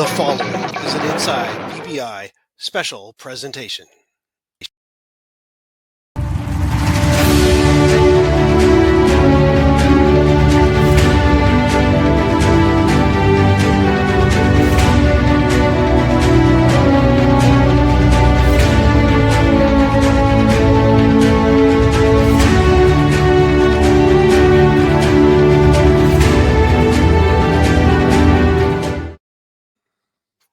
The following is an Inside BBI Special Presentation.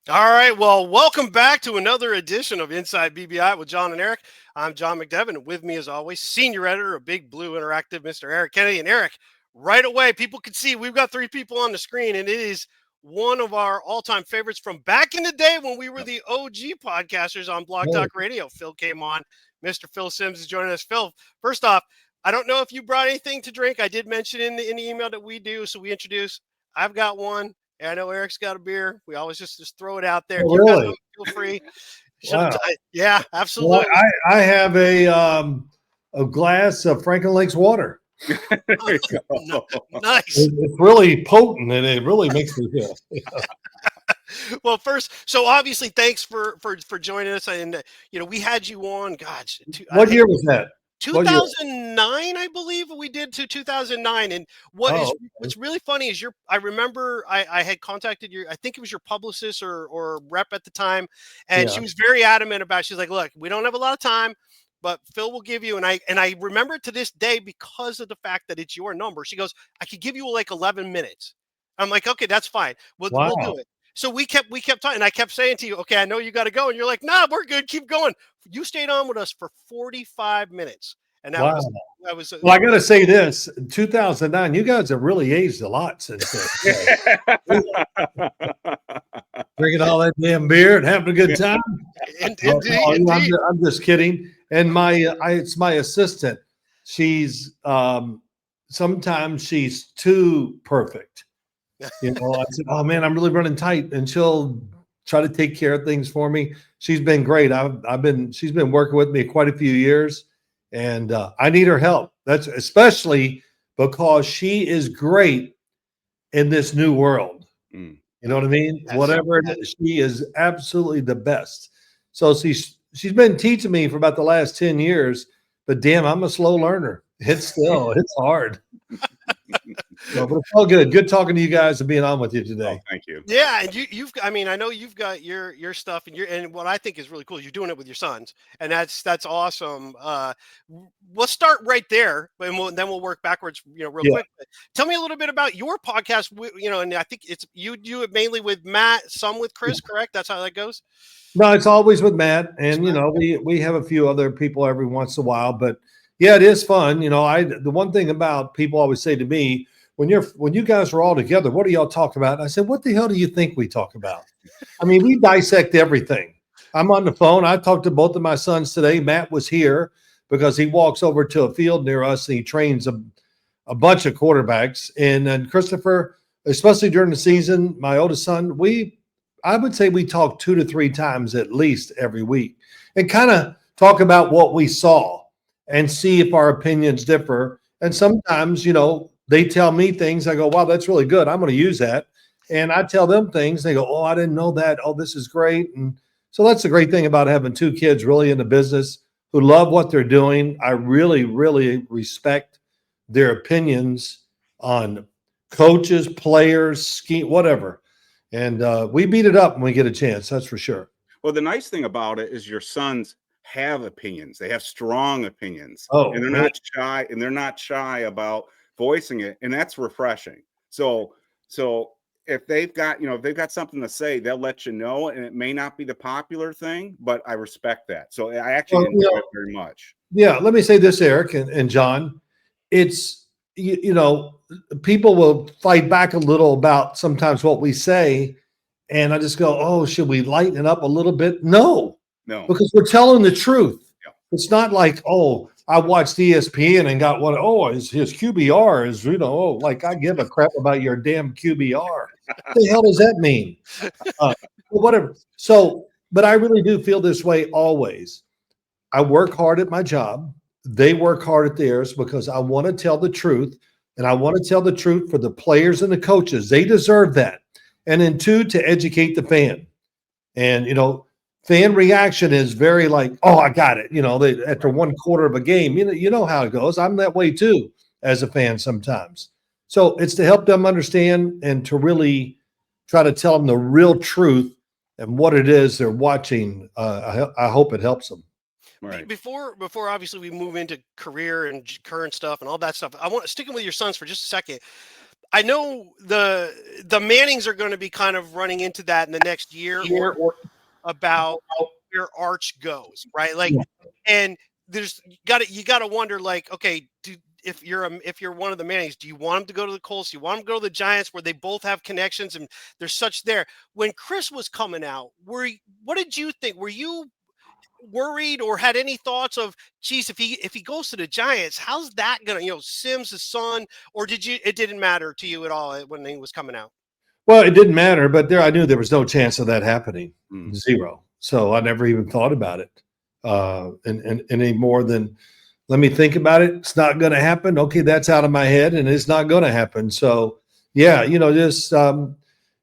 All right, well, welcome back to another edition of Inside BBI with John and Eric. I'm John McDevitt, and with me, as always, senior editor of Big Blue Interactive, Mr. Eric Kennedy. And Eric, right away, people can see we've got three people on the screen, and it is one of our all-time favorites from back in the day when we were the OG podcasters on Blog Talk Radio. Phil came on. Mr. Phil Sims is joining us. Phil, first off, I don't know if you brought anything to drink. I did mention in the email that we do, so we introduce. I've got one. I know Eric's got a beer. We always just throw it out there. Oh, really? Feel free. Wow. Yeah, absolutely. Well, I have a glass of Franklin Lakes water. Nice. It's really potent, and it really makes me feel. Well, first, so obviously, thanks for joining us. And we had you on. Gosh, what year was that? 2009, I believe we did to 2009. And what's really funny is I remember I had contacted I think it was your publicist or rep at the time. And she was very adamant about, she's like, look, we don't have a lot of time, but Phil will give you. And I remember it to this day because of the fact that it's your number. She goes, I could give you like 11 minutes. I'm like, okay, that's fine. We'll do it. So we kept talking, and I kept saying to you, okay, I know you got to go. And you're like, nah, we're good. Keep going. You stayed on with us for 45 minutes. And that was well, I got to say this, 2009, you guys have really aged a lot since then. Drinking all that damn beer and having a good time. Indeed. I'm just kidding. And it's my assistant. She's, sometimes she's too perfect. I said, oh man, I'm really running tight, and she'll try to take care of things for me. She's been great. She's been working with me quite a few years, and I need her help. That's especially because she is great in this new world. You know what I mean? Whatever it is, she is absolutely the best. So she's been teaching me for about the last 10 years, but damn, I'm a slow learner. It's hard. But it's all good. Good talking to you guys and being on with you today. Oh, thank you. Yeah, and I know you've got your stuff, and what I think is really cool is you're doing it with your sons, and that's awesome. Let's start right there, and then we'll work backwards, real quick. Tell me a little bit about your podcast. And I think it's you do it mainly with Matt, some with Chris, correct? That's how that goes. No, it's always with Matt, and we have a few other people every once in a while, but yeah, it is fun. The one thing about people always say to me, when you guys are all together, what do y'all talk about? And I said, what the hell do you think we talk about? I mean, we dissect everything. I'm on the phone. I talked to both of my sons today. Matt was here because he walks over to a field near us and he trains a bunch of quarterbacks. And then Christopher, especially during the season, my oldest son, I would say we talk 2 to 3 times at least every week and kind of talk about what we saw and see if our opinions differ. And sometimes, they tell me things. I go, wow, that's really good. I'm going to use that. And I tell them things. They go, oh, I didn't know that. Oh, this is great. And so that's the great thing about having 2 kids really in the business who love what they're doing. I really, really respect their opinions on coaches, players, scheme, whatever. And we beat it up when we get a chance. That's for sure. Well, the nice thing about it is your sons have opinions. They have strong opinions. And they're not shy about voicing it, and that's refreshing. So if they've got something to say, they'll let you know, and it may not be the popular thing, but I respect that. So I actually enjoy it very much. Yeah, let me say this, Eric and John. It's people will fight back a little about sometimes what we say, and I just go, oh, should we lighten it up a little bit? No, because we're telling the truth. Yeah. It's not like, oh, I watched ESPN and got his QBR is, like I give a crap about your damn QBR. What the hell does that mean? Whatever. So, but I really do feel this way always. I work hard at my job. They work hard at theirs because I want to tell the truth, and I want to tell the truth for the players and the coaches. They deserve that. And then 2, to educate the fan. And, fan reaction is very like, oh, I got it. After one quarter of a game, you know how it goes. I'm that way too as a fan sometimes. So it's to help them understand and to really try to tell them the real truth and what it is they're watching. I hope it helps them. Right. Before obviously we move into career and current stuff and all that stuff, I want sticking with your sons for just a second. I know the Mannings are going to be kind of running into that in the next year or about where Arch goes, right? Like, and you got to wonder, like, okay, if you're one of the Mannings, do you want him to go to the Colts? Do you want him to go to the Giants, where they both have connections and there's such there? When Chris was coming out, what did you think? Were you worried or had any thoughts of, geez, if he goes to the Giants, how's that gonna, Sims' his son, or it didn't matter to you at all when he was coming out? Well, it didn't matter, but I knew there was no chance of that happening. Zero. So I never even thought about it. And any more than, let me think about it. It's not going to happen. Okay, that's out of my head, and it's not going to happen. So yeah, just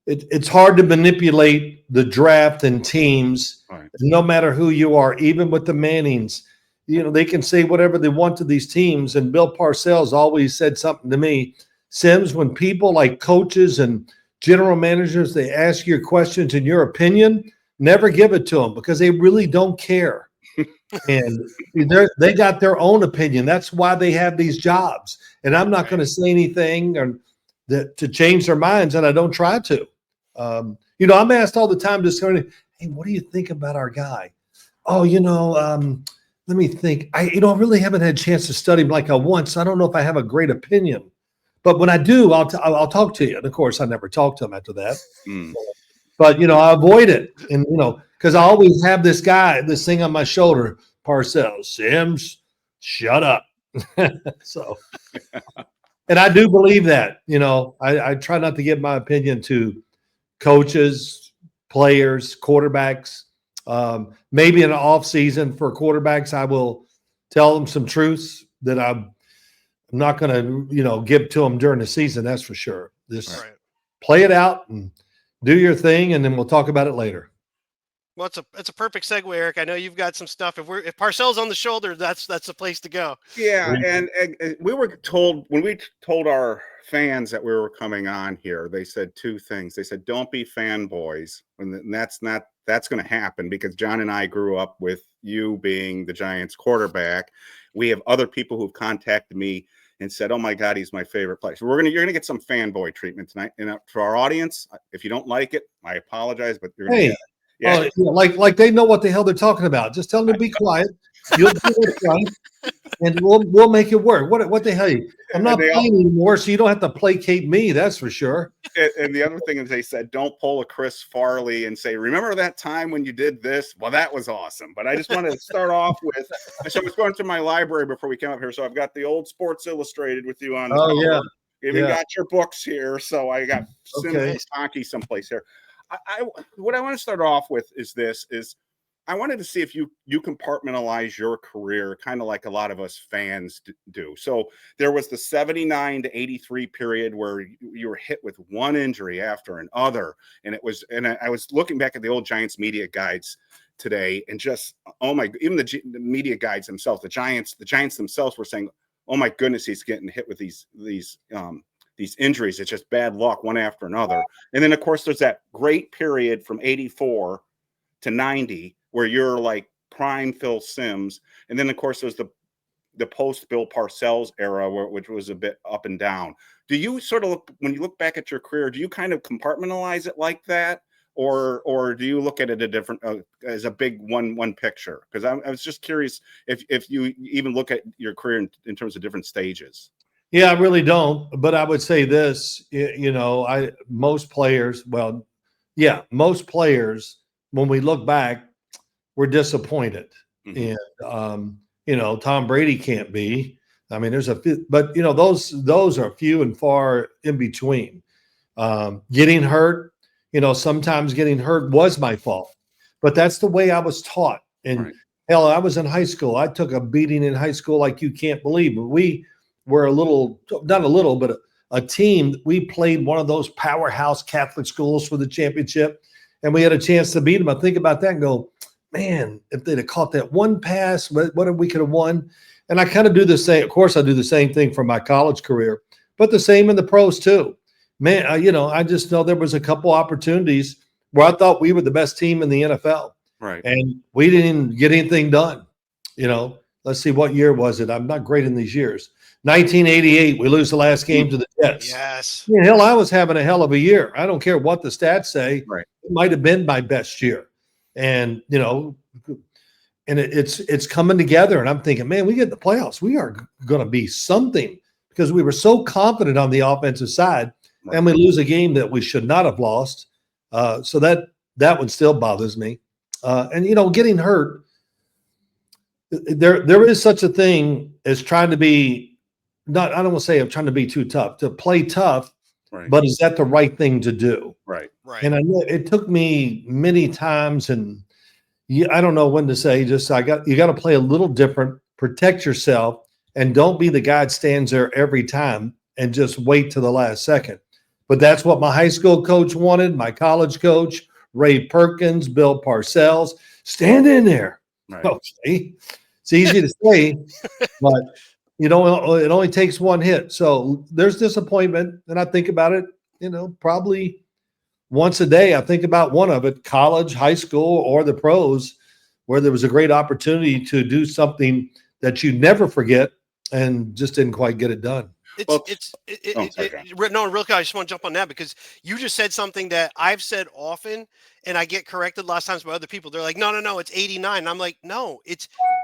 it's hard to manipulate the draft and teams, right, no matter who you are. Even with the Mannings, they can say whatever they want to these teams. And Bill Parcells always said something to me, Sims, when people like coaches and general managers, they ask your questions and your opinion, never give it to them, because they really don't care. And they got their own opinion. That's why they have these jobs. And I'm not going to say anything to change their minds, and I don't try to. I'm asked all the time, hey, what do you think about our guy? Oh, let me think. I really haven't had a chance to study him like I want, so I don't know if I have a great opinion. But when I do, I'll talk to you. And of course, I never talk to him after that. But I avoid it, and because I always have this thing on my shoulder, Parcells, Sims, shut up. So, and I do believe that. I try not to give my opinion to coaches, players, quarterbacks. Maybe in the off season for quarterbacks, I will tell them some truths that I'm not going to, give to them during the season. That's for sure. Just play it out and do your thing, and then we'll talk about it later. Well, it's a perfect segue, Eric. I know you've got some stuff. If Parcells on the shoulder, that's the place to go. Yeah, and we were told, when we told our fans that we were coming on here, they said 2 things. They said, don't be fanboys, and that's going to happen, because John and I grew up with you being the Giants quarterback. We have other people who've contacted me and said, oh my God, he's my favorite player. So you're going to get some fanboy treatment tonight. And for our audience, if you don't like it, I apologize, but you're going to get it. Yeah. Like they know what the hell they're talking about. Just tell them to be quiet. You'll do it right, and we'll make it work. What the hell? I'm not playing anymore, so you don't have to placate me. That's for sure. And the other thing is, they said, don't pull a Chris Farley and say, remember that time when you did this? Well, that was awesome. But I just wanted to start off with, so I was going through my library before we came up here. So I've got the old Sports Illustrated with you on. Oh, yeah. Even got your books here. So I got Sims hockey someplace here. What I want to start off with is I wanted to see if you compartmentalize your career kind of like a lot of us fans do. So there was the 79 to 83 period where you were hit with one injury after another. And I was looking back at the old Giants media guides today, and just, oh my, even the media guides themselves, the Giants themselves were saying, oh my goodness, he's getting hit with these injuries. It's just bad luck, one after another. And then of course there's that great period from 84 to 90 where you're like prime Phil Sims. And then of course there's the post Bill Parcells era, which was a bit up and down. Do you sort of when you look back at your career, do you kind of compartmentalize it like that? Or do you look at it as a big one picture? Because I was just curious if you even look at your career in terms of different stages. Yeah, I really don't. But I would say this, most players, when we look back, we're disappointed. Mm-hmm. And, Tom Brady can't be. I mean, there's a few, but, those are few and far in between. Getting hurt, sometimes getting hurt was my fault. But that's the way I was taught. And hell, I was in high school. I took a beating in high school like you can't believe. We were not a little, but a team. We played one of those powerhouse Catholic schools for the championship, and we had a chance to beat them. I think about that and go, man, if they'd have caught that one pass, what if we could have won? And I kind of do the same. Of course, I do the same thing for my college career, but the same in the pros too. Man, I just know there was a couple opportunities where I thought we were the best team in the NFL. Right. And we didn't get anything done. Let's see, what year was it? I'm not great in these years. 1988, we lose the last game to the Jets. Yes. Hell, I was having a hell of a year. I don't care what the stats say. Right. It might have been my best year. And, it's coming together. And I'm thinking, man, we get the playoffs. We are going to be something, because we were so confident on the offensive side, and we lose a game that we should not have lost. So that one still bothers me. And getting hurt, there is such a thing as trying to be I don't want to say I'm trying to be too tough, to play tough, right, but is that the right thing to do? Right. And I know it took me many times, and I don't know when to say, you got to play a little different, protect yourself, and don't be the guy that stands there every time and just wait to the last second. But that's what my high school coach wanted, my college coach, Ray Perkins, Bill Parcells. Stand in there. Right. Okay. It's easy to say, but it only takes one hit. So there's disappointment, and I think about it, probably once a day. I think about one of it, college, high school, or the pros, where there was a great opportunity to do something that you never forget and just didn't quite get it done. No, real quick, I just want to jump on that, because you just said something that I've said often, and I get corrected lots of times by other people. They're like, no, it's 89. And I'm like, no,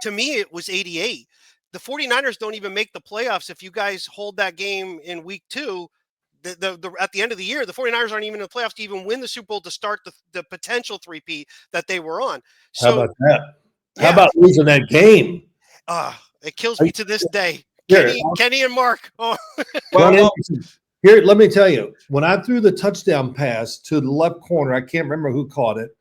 to me, it was 88. The 49ers don't even make the playoffs. If you guys hold that game in week 2, at the end of the year, the 49ers aren't even in the playoffs to even win the Super Bowl, to start the potential three-peat that they were on. So, how about that? How about losing that game? It kills me to this day. Kenny and Mark. Oh. Here, let me tell you, when I threw the touchdown pass to the left corner, I can't remember who caught it,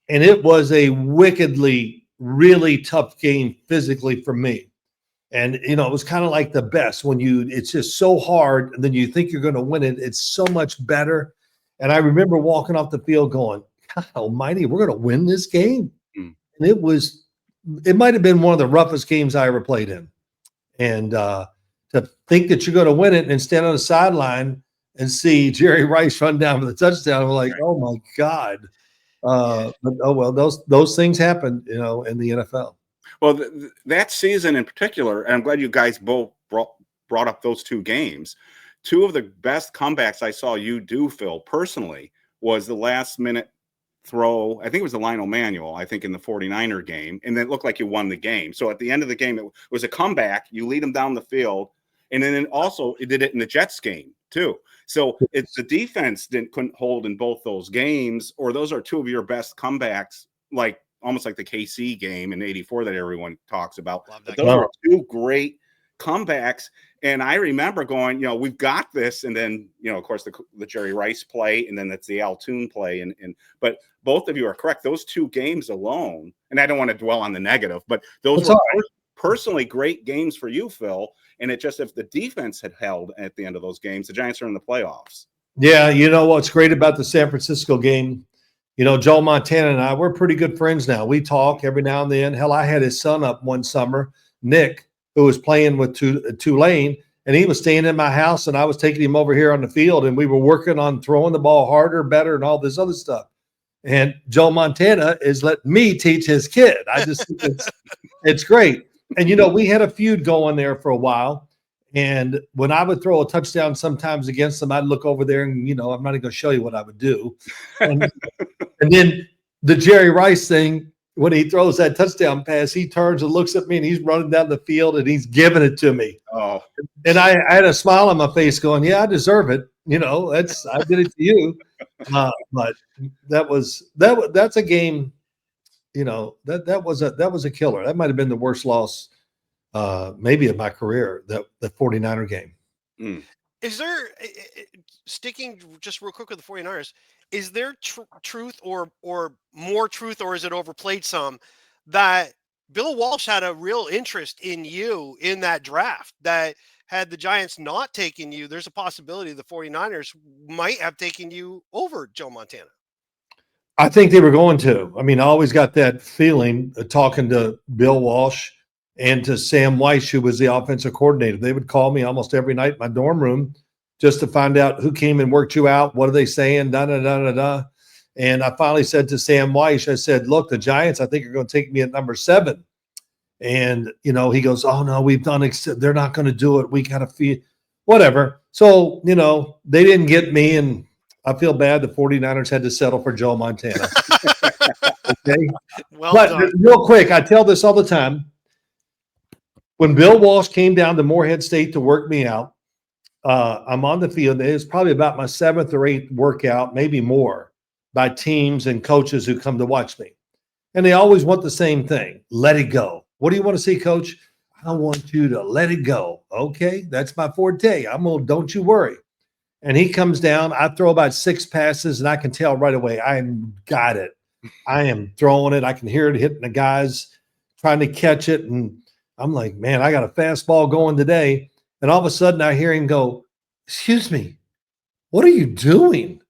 and it was a wickedly, really tough game physically for me. And, it was kind of like the best when it's just so hard, and then you think you're going to win it. It's so much better. And I remember walking off the field going, God almighty, we're going to win this game. And it might have been one of the roughest games I ever played in. And to think that you're going to win it and stand on the sideline and see Jerry Rice run down for the touchdown, I'm like, oh my God. But oh well, those things happen, in the NFL. Well, that season in particular, and I'm glad you guys both brought up those two games. Two of the best comebacks I saw you do, Phil, personally, was the last minute throw. I think it was the Lionel Manuel, I think, in the 49er game. And then it looked like you won the game. So at the end of the game, it was a comeback. You lead them down the field. And then also it did it in the Jets game too. So it's the defense couldn't hold in both those games, or those are two of your best comebacks, like almost like the KC game in '84 that everyone talks about. But those are two great comebacks. And I remember going, we've got this. And then, of course, the Jerry Rice play, and then that's the Al Toon play. But both of you are correct. Those two games alone, and I don't want to dwell on the negative, but those were personally great games for you, Phil. And it just, if the defense had held at the end of those games, the Giants are in the playoffs. Yeah. What's great about the San Francisco game, Joe Montana and I, we're pretty good friends now. We talk every now and then. Hell, I had his son up one summer, Nick, who was playing with Tulane, and he was staying in my house, and I was taking him over here on the field, and we were working on throwing the ball harder, better, and all this other stuff. And Joe Montana is letting me teach his kid. I just think it's great. And, we had a feud going there for a while. And when I would throw a touchdown sometimes against them, I'd look over there and, I'm not even going to show you what I would do. And then the Jerry Rice thing, when he throws that touchdown pass, he turns and looks at me, and he's running down the field, and he's giving it to me. Oh, and I had a smile on my face going, yeah, I deserve it. I did it to you. But that's a game, that was a killer. That might've been the worst loss maybe of my career, the 49er game. Is there, sticking just real quick with the 49ers, is there truth or more truth, or is it overplayed some, that Bill Walsh had a real interest in you in that draft, that had the Giants not taken you, there's a possibility the 49ers might have taken you over Joe Montana. I think they were going to. I mean, I always got that feeling talking to Bill Walsh and to Sam Weiss, who was the offensive coordinator. They would call me almost every night in my dorm room just to find out who came and worked you out. What are they saying? Da-da-da-da-da. And I finally said to Sam Weiss, I said, look, the Giants, I think, are going to take me at number 7. And, you know, he goes, oh, no, we've done they're not going to do it. We got to feel whatever. So, you know, they didn't get me, and I feel bad the 49ers had to settle for Joe Montana. Okay. Well but done. Real quick, I tell this all the time. When Bill Walsh came down to Morehead State to work me out, I'm on the field. It was probably about my 7th or 8th workout, maybe more, by teams and coaches who come to watch me. And they always want the same thing. Let it go. What do you want to see, Coach? I want you to let it go. Okay, that's my forte. Don't you worry. And he comes down. I throw about 6 passes, and I can tell right away I got it. I am throwing it. I can hear it hitting the guys, trying to catch it. And I'm like, man, I got a fastball going today. And all of a sudden I hear him go, excuse me, what are you doing?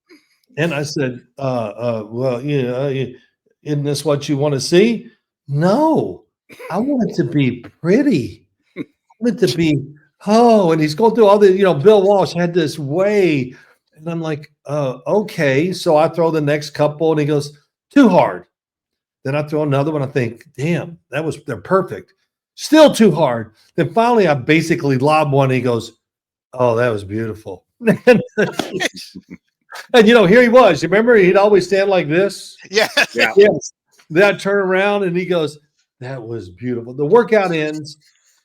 And I said, well, you know, isn't this what you want to see? No, I want it to be pretty. I want it to be, and he's going through all the, you know, Bill Walsh had this way. And I'm like, okay. So I throw the next couple, and he goes, too hard. Then I throw another one. I think, damn, they're perfect. Still too hard. Then finally I basically lob one. And he goes, oh, that was beautiful. And, you know, here he was. You remember he'd always stand like this? Yeah. Yes. Then I'd turn around, and he goes, that was beautiful. The workout ends,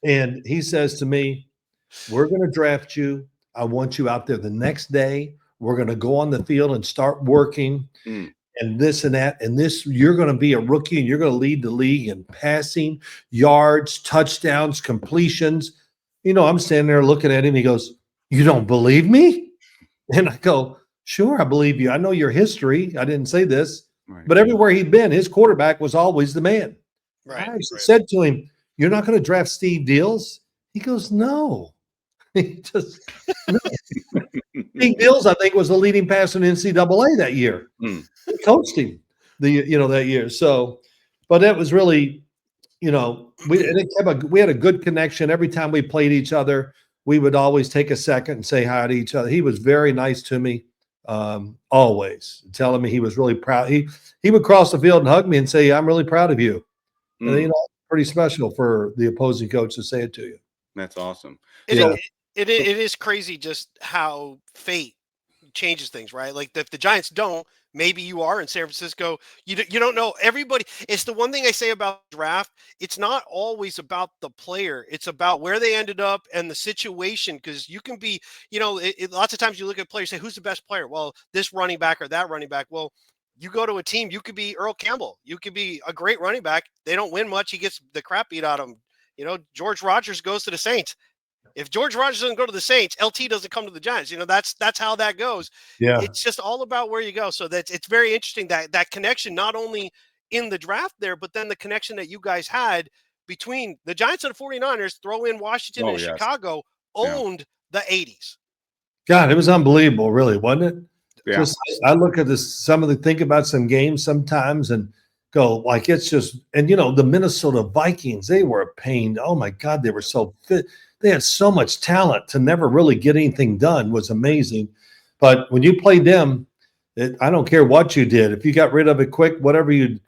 and he says to me, we're going to draft you. I want you out there the next day. We're going to go on the field and start working. And this and that, and this, you're going to be a rookie, and you're going to lead the league in passing, yards, touchdowns, completions. You know, I'm standing there looking at him. He goes, you don't believe me? And I go, sure, I believe you. I know your history. I didn't say this, but everywhere he'd been, his quarterback was always the man. Right. I said to him, you're not going to draft Steve Dills? He goes, no. He just no. Steve Dills, I think, was the leading passer in NCAA that year. He coached him that year. So, but that was really, you know, we had a good connection. Every time we played each other, we would always take a second and say hi to each other. He was very nice to me, always telling me he was really proud. He would cross the field and hug me and say, I'm really proud of you. And, you know, pretty special for the opposing coach to say it to you. That's awesome. It is crazy just how fate changes things, right? Like if the Giants don't, maybe you are in San Francisco. You don't know. Everybody. It's the one thing I say about the draft. It's not always about the player. It's about where they ended up and the situation. Because you can be, you know, lots of times you look at players, say, who's the best player? Well, this running back or that running back. Well, you go to a team, you could be Earl Campbell. You could be a great running back. They don't win much. He gets the crap beat out of him. You know, George Rogers goes to the Saints. If George Rogers doesn't go to the Saints, LT doesn't come to the Giants. You know, that's how that goes. Yeah. It's just all about where you go. So it's very interesting that connection, not only in the draft there, but then the connection that you guys had between the Giants and the 49ers, throw in Washington and Chicago, owned the 80s. God, it was unbelievable, really, wasn't it? Yeah. Just, I look at this, think about some games sometimes and go like, it's just, and you know, the Minnesota Vikings, they were a pain. Oh my God, they were so fit. They had so much talent to never really get anything done. Was amazing. But when you played them, I don't care what you did. If you got rid of it quick, whatever you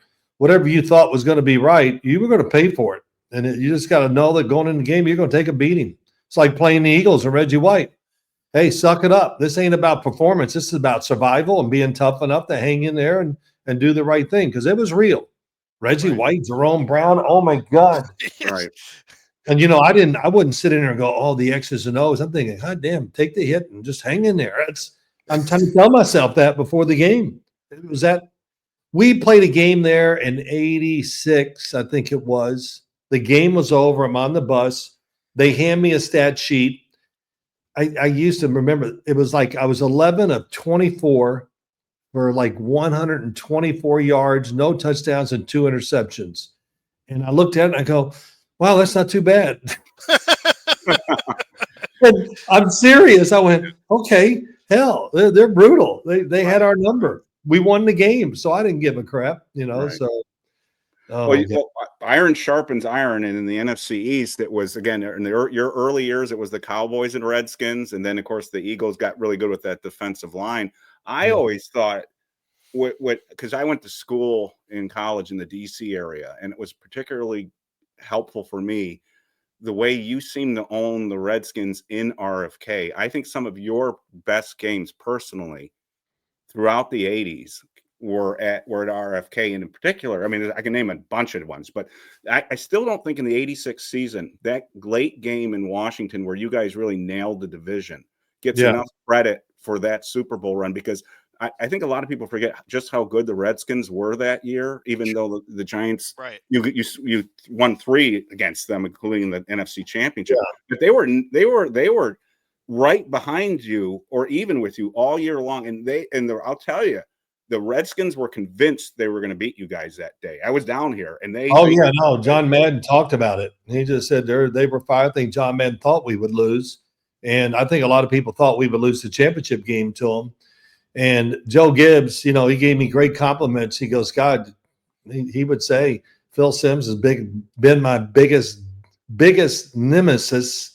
thought was going to be right, you were going to pay for it. And you just got to know that going in the game, you're going to take a beating. It's like playing the Eagles and Reggie White. Hey, suck it up. This ain't about performance. This is about survival and being tough enough to hang in there and do the right thing, because it was real. Reggie White, Jerome Brown, oh my God. Right. And, you know, I wouldn't sit in there and go, oh, the X's and O's. I'm thinking, God damn, take the hit and just hang in there. I'm trying to tell myself that before the game. It was that we played a game there in 86, I think it was. The game was over. I'm on the bus. They hand me a stat sheet. I used to remember, it was like I was 11 of 24 for like 124 yards, no touchdowns, and 2 interceptions. And I looked at it and I go, wow, that's not too bad. And I'm serious. I went, okay, hell, they're brutal. They had our number. We won the game, so I didn't give a crap, so. Oh Well, my God. iron sharpens iron, and in the NFC East, it was again in your early years, it was the Cowboys and Redskins, and then of course the Eagles got really good with that defensive line. I always thought because I went to school in college in the DC area, and it was particularly helpful for me the way you seem to own the Redskins in RFK. I think some of your best games personally throughout the 80s were at RFK, and in particular, I mean, I can name a bunch of ones, but I still don't think in the 86 season, that late game in Washington where you guys really nailed the division gets enough credit for that Super Bowl run, because I think a lot of people forget just how good the Redskins were that year, even though the Giants, you won 3 against them, including the NFC Championship. But they were right behind you or even with you all year long, and I'll tell you, the Redskins were convinced they were going to beat you guys that day. I was down here, and John Madden talked about it. He just said they were fine. I think John Madden thought we would lose, and I think a lot of people thought we would lose the championship game to them. And Joe Gibbs, he gave me great compliments. He goes, God, he would say, Phil Simms has been my biggest nemesis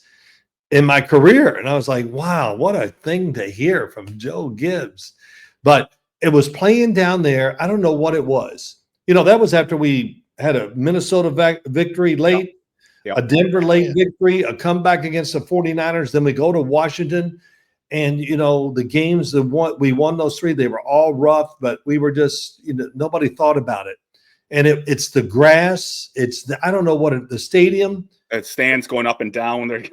in my career. And I was like, wow, what a thing to hear from Joe Gibbs. But it was playing down there. I don't know what it was. That was after we had a Minnesota victory late, a Denver late victory, a comeback against the 49ers. Then we go to Washington. And, the games we won those 3, they were all rough, but we were just, nobody thought about it. And it's the grass. I don't know what the stadium. It stands going up and down. It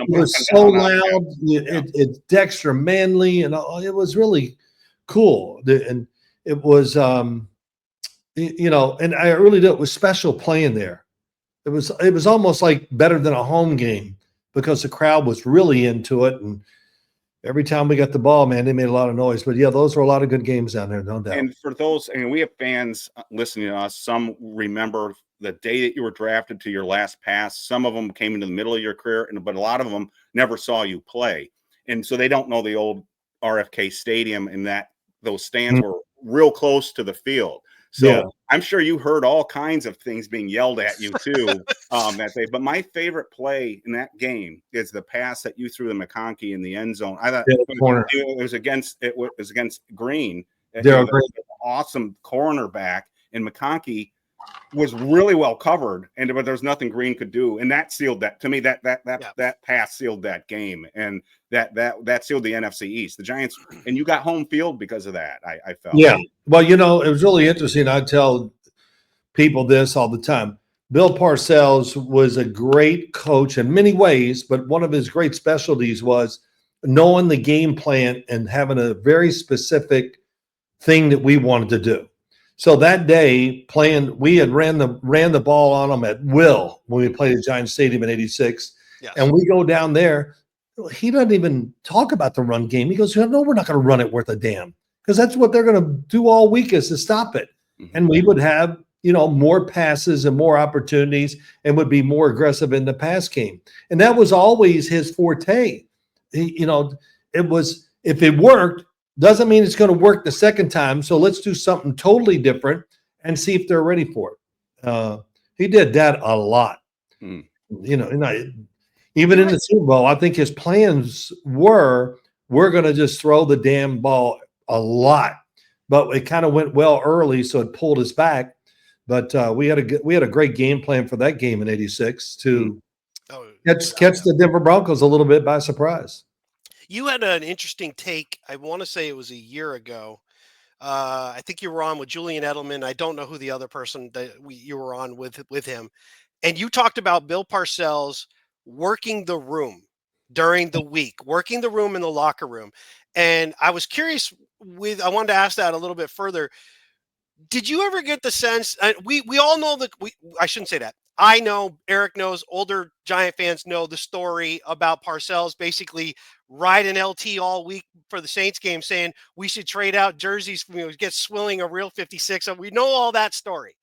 was so loud. It's Dexter Manley, and it was really cool. And it was, and I really did. It was special playing there. It was almost like better than a home game because the crowd was really into it. And every time we got the ball, man, they made a lot of noise. But, those were a lot of good games down there, no doubt. And for those, we have fans listening to us. Some remember the day that you were drafted to your last pass. Some of them came into the middle of your career, but a lot of them never saw you play. And so they don't know the old RFK Stadium and that those stands were real close to the field. So I'm sure you heard all kinds of things being yelled at you too that day. But my favorite play in that game is the pass that you threw to McConkey in the end zone. I thought it was against Green. Awesome cornerback, and McConkey was really well covered, but there's nothing Green could do, and that sealed that. To me, that pass sealed that game, and that sealed the NFC East. The Giants, and you got home field because of that. I felt. Yeah, well, it was really interesting. I tell people this all the time. Bill Parcells was a great coach in many ways, but one of his great specialties was knowing the game plan and having a very specific thing that we wanted to do. So that day we had ran the ball on them at will when we played at Giant Stadium in 86. Yes. And we go down there. He doesn't even talk about the run game. He goes, no, we're not going to run it worth a damn, because that's what they're going to do all week is to stop it. Mm-hmm. And we would have, more passes and more opportunities and would be more aggressive in the pass game. And that was always his forte. It was, if it worked, doesn't mean it's going to work the second time. So let's do something totally different and see if they're ready for it. He did that a lot. Mm. Even in the Super Bowl, I think his plans we're going to just throw the damn ball a lot. But it kind of went well early, so it pulled us back. But we had a great game plan for that game in 86 to catch the Denver Broncos a little bit by surprise. You had an interesting take. I want to say it was a year ago. I think you were on with Julian Edelman. I don't know who the other person that you were on with him. And you talked about Bill Parcells working the room during the week, working the room in the locker room. And I was curious I wanted to ask that a little bit further. Did you ever get the sense, we all know that I shouldn't say that. I know, Eric knows, older Giant fans know the story about Parcells basically riding LT all week for the Saints game saying we should trade out jerseys, get Swilling a real 56. We know all that story.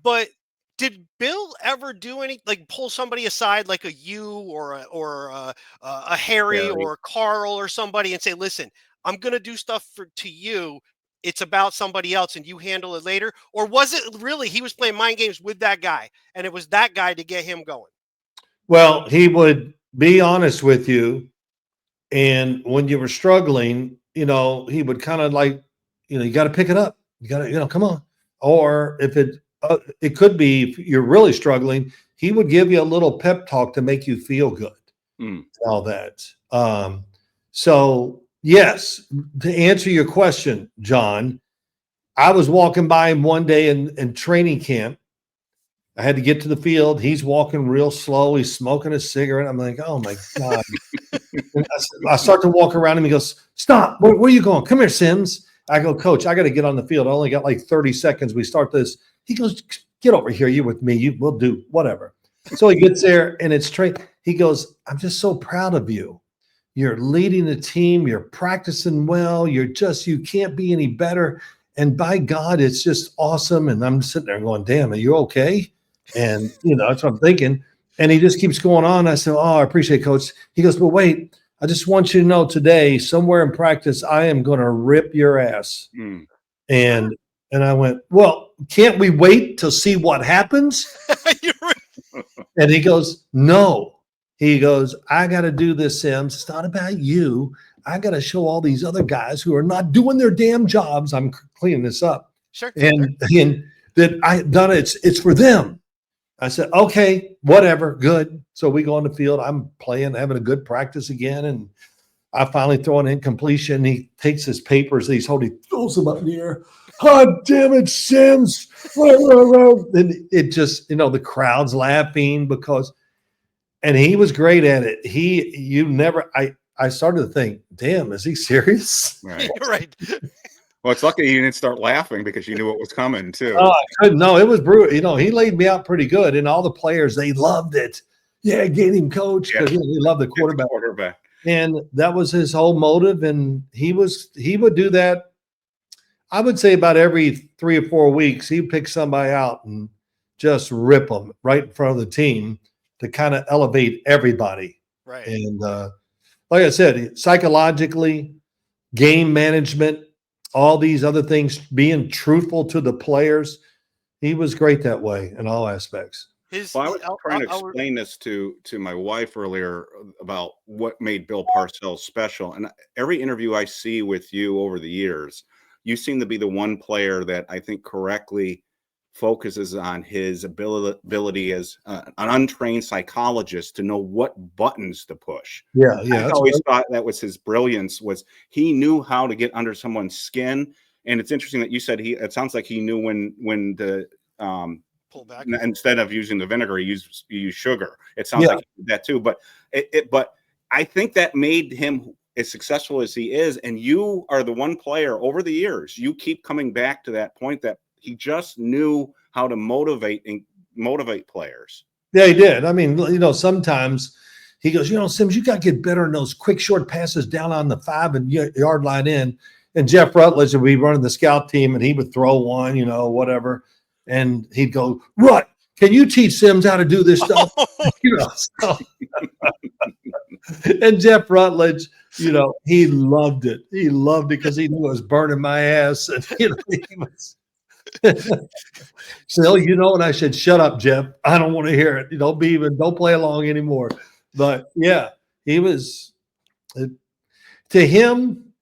But Did Bill ever do any, like, pull somebody aside, like a you or a Harry or a Carl or somebody, and say, "Listen, I'm gonna do stuff to you. It's about somebody else, and you handle it later"? Or was it really he was playing mind games with that guy, and it was that guy to get him going? Well, he would be honest with you, and when you were struggling, he would kind of like, you got to pick it up. You got to, come on. Or if it could be if you're really struggling, he would give you a little pep talk to make you feel good. All that. So yes, to answer your question, John, I was walking by him one day in training camp. I had to get to the field. He's walking real slow. He's smoking a cigarette. I'm like, oh my God. I start to walk around him. He goes, stop. Where are you going? Come here, Sims. I go, Coach, I got to get on the field. I only got like 30 seconds. We start this. He goes, get over here. You with me. We'll do whatever. So he gets there and it's he goes, I'm just so proud of you. You're leading the team. You're practicing well. You can't be any better. And by God, it's just awesome. And I'm sitting there going, damn, are you okay? And, that's what I'm thinking. And he just keeps going on. I said, oh, I appreciate it, Coach. He goes, well, wait, I just want you to know today, somewhere in practice, I am going to rip your ass. And I went, well, can't we wait to see what happens? And he goes, no. He goes, I got to do this, Sims. It's not about you. I got to show all these other guys who are not doing their damn jobs. I'm cleaning this up. Sure. And that I done it. It's for them. I said, okay, whatever, good. So we go on the field. I'm playing, having a good practice again. And I finally throw an incompletion. He takes his papers that he's holding, he throws them up in the air. Oh, damn it, Sims. And it just, the crowd's laughing and he was great at it. I started to think, damn, is he serious? Right. Right. Well, it's lucky you didn't start laughing because you knew what was coming too. Oh, I couldn't. No, it was brutal. He laid me out pretty good, and all the players, they loved it. Yeah, get him, Coach, because he loved the quarterback. And that was his whole motive. And he would do that. I would say about every 3 or 4 weeks, he'd pick somebody out and just rip them right in front of the team to kind of elevate everybody. Right. And like I said, psychologically, game management, all these other things, being truthful to the players. He was great that way in all aspects. I was trying to explain this to my wife earlier about what made Bill Parcells special. And every interview I see with you over the years, you seem to be the one player that I think correctly focuses on his ability as an untrained psychologist to know what buttons to push. Yeah. I always thought that was his brilliance, was he knew how to get under someone's skin. And it's interesting that you said it sounds like he knew when to pull back. Instead of using the vinegar, he used sugar. It sounds like he did that too. But but I think that made him as successful as he is. And you are the one player over the years, you keep coming back to that point that he just knew how to motivate players. Yeah, he did. I mean, sometimes he goes, Sims, you got to get better in those quick, short passes down on the 5 and yard line in. And Jeff Rutledge would be running the scout team, and he would throw one, whatever. And he'd go, Rut, can you teach Sims how to do this stuff? And Jeff Rutledge, he loved it. He loved it because he knew it was burning my ass. And, he was. So, and I said, shut up, Jeff. I don't want to hear it. Don't play along anymore. But yeah, he was, to him,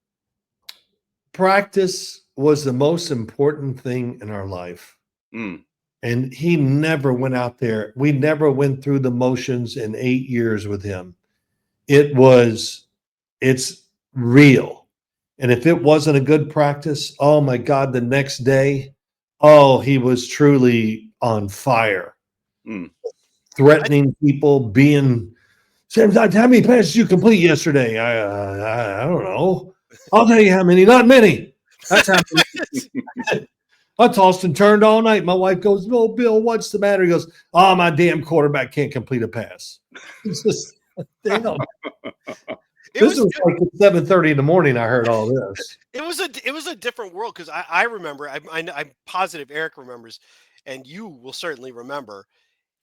practice was the most important thing in our life. And he never went out there. We never went through the motions in 8 years with him. It's real. And if it wasn't a good practice, oh my God, the next day, he was truly on fire, threatening people, being, Sam, how many passes you complete yesterday? I don't know. I'll tell you how many, not many. That's how many. I tossed and turned all night. My wife goes, "Oh, Bill, what's the matter?" He goes, "Oh, my damn quarterback can't complete a pass." It's just, damn. This was like at 7:30 in the morning. I heard all this. It was a different world because I remember. I'm positive Eric remembers. and you will certainly remember.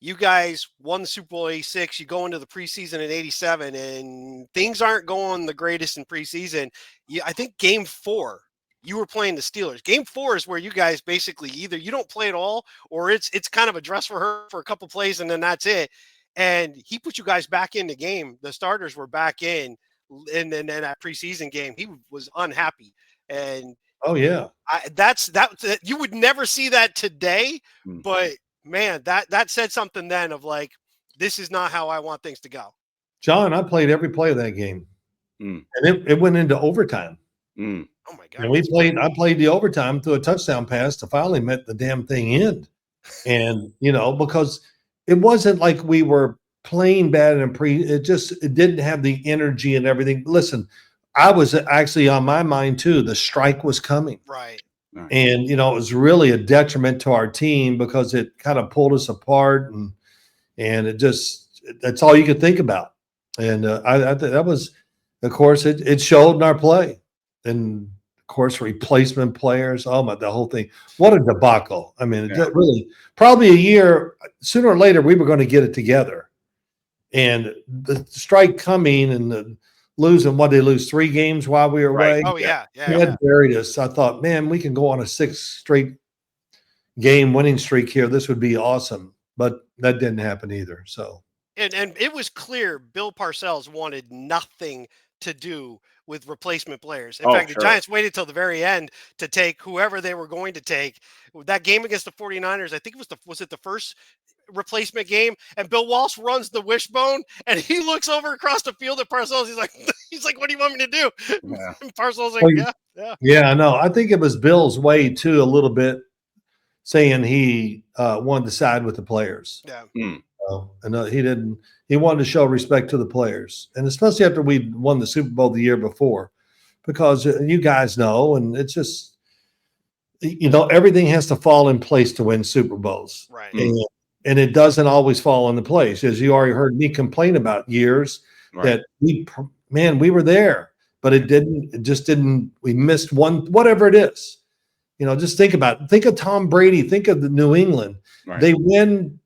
You guys won the Super Bowl '86. You go into the preseason in '87, and things aren't going the greatest in preseason. I think Game 4, you were playing the Steelers. Game 4 is where you guys basically either you don't play at all, or it's kind of a dress for her for a couple plays, and then that's it. And he put you guys back in the game. The starters were back in that preseason game. He was unhappy, and oh yeah, that you would never see that today, but. Man, that said something then of like, this is not how I want things to go. John, I played every play of that game, and it went into overtime. Oh my God! And I played the overtime through a touchdown pass to finally met the damn thing end, and because it wasn't like we were playing bad and it didn't have the energy and everything. Listen, I was actually on my mind too. The strike was coming, right. And, it was really a detriment to our team because it kind of pulled us apart and that's all you could think about. And I think that was, of course, it showed in our play. And, of course, replacement players, the whole thing. What a debacle. I mean, it really, probably a year, sooner or later, we were going to get it together. And the strike coming and the losing, they lose 3 games while we were away. Oh yeah. They had buried us. I thought, man, we can go on a 6 straight game winning streak here. This would be awesome, but that didn't happen either. So, and it was clear Bill Parcells wanted nothing to do with replacement players. In fact, the Giants waited till the very end to take whoever they were going to take. That game against the 49ers, I think was it the first replacement game, and Bill Walsh runs the wishbone and he looks over across the field at Parcells. He's like, what do you want me to do? Yeah. And Parcells like, yeah, no, I think it was Bill's way too, a little bit, saying he wanted to side with the players. Yeah. And he wanted to show respect to the players, and especially after we won the Super Bowl the year before, because you guys know, and it's just, everything has to fall in place to win Super Bowls. Right. And it doesn't always fall into place, as you already heard me complain about years that we were there, but it just didn't, we missed one, whatever it is, just think of Tom Brady, think of the New England. Right. They win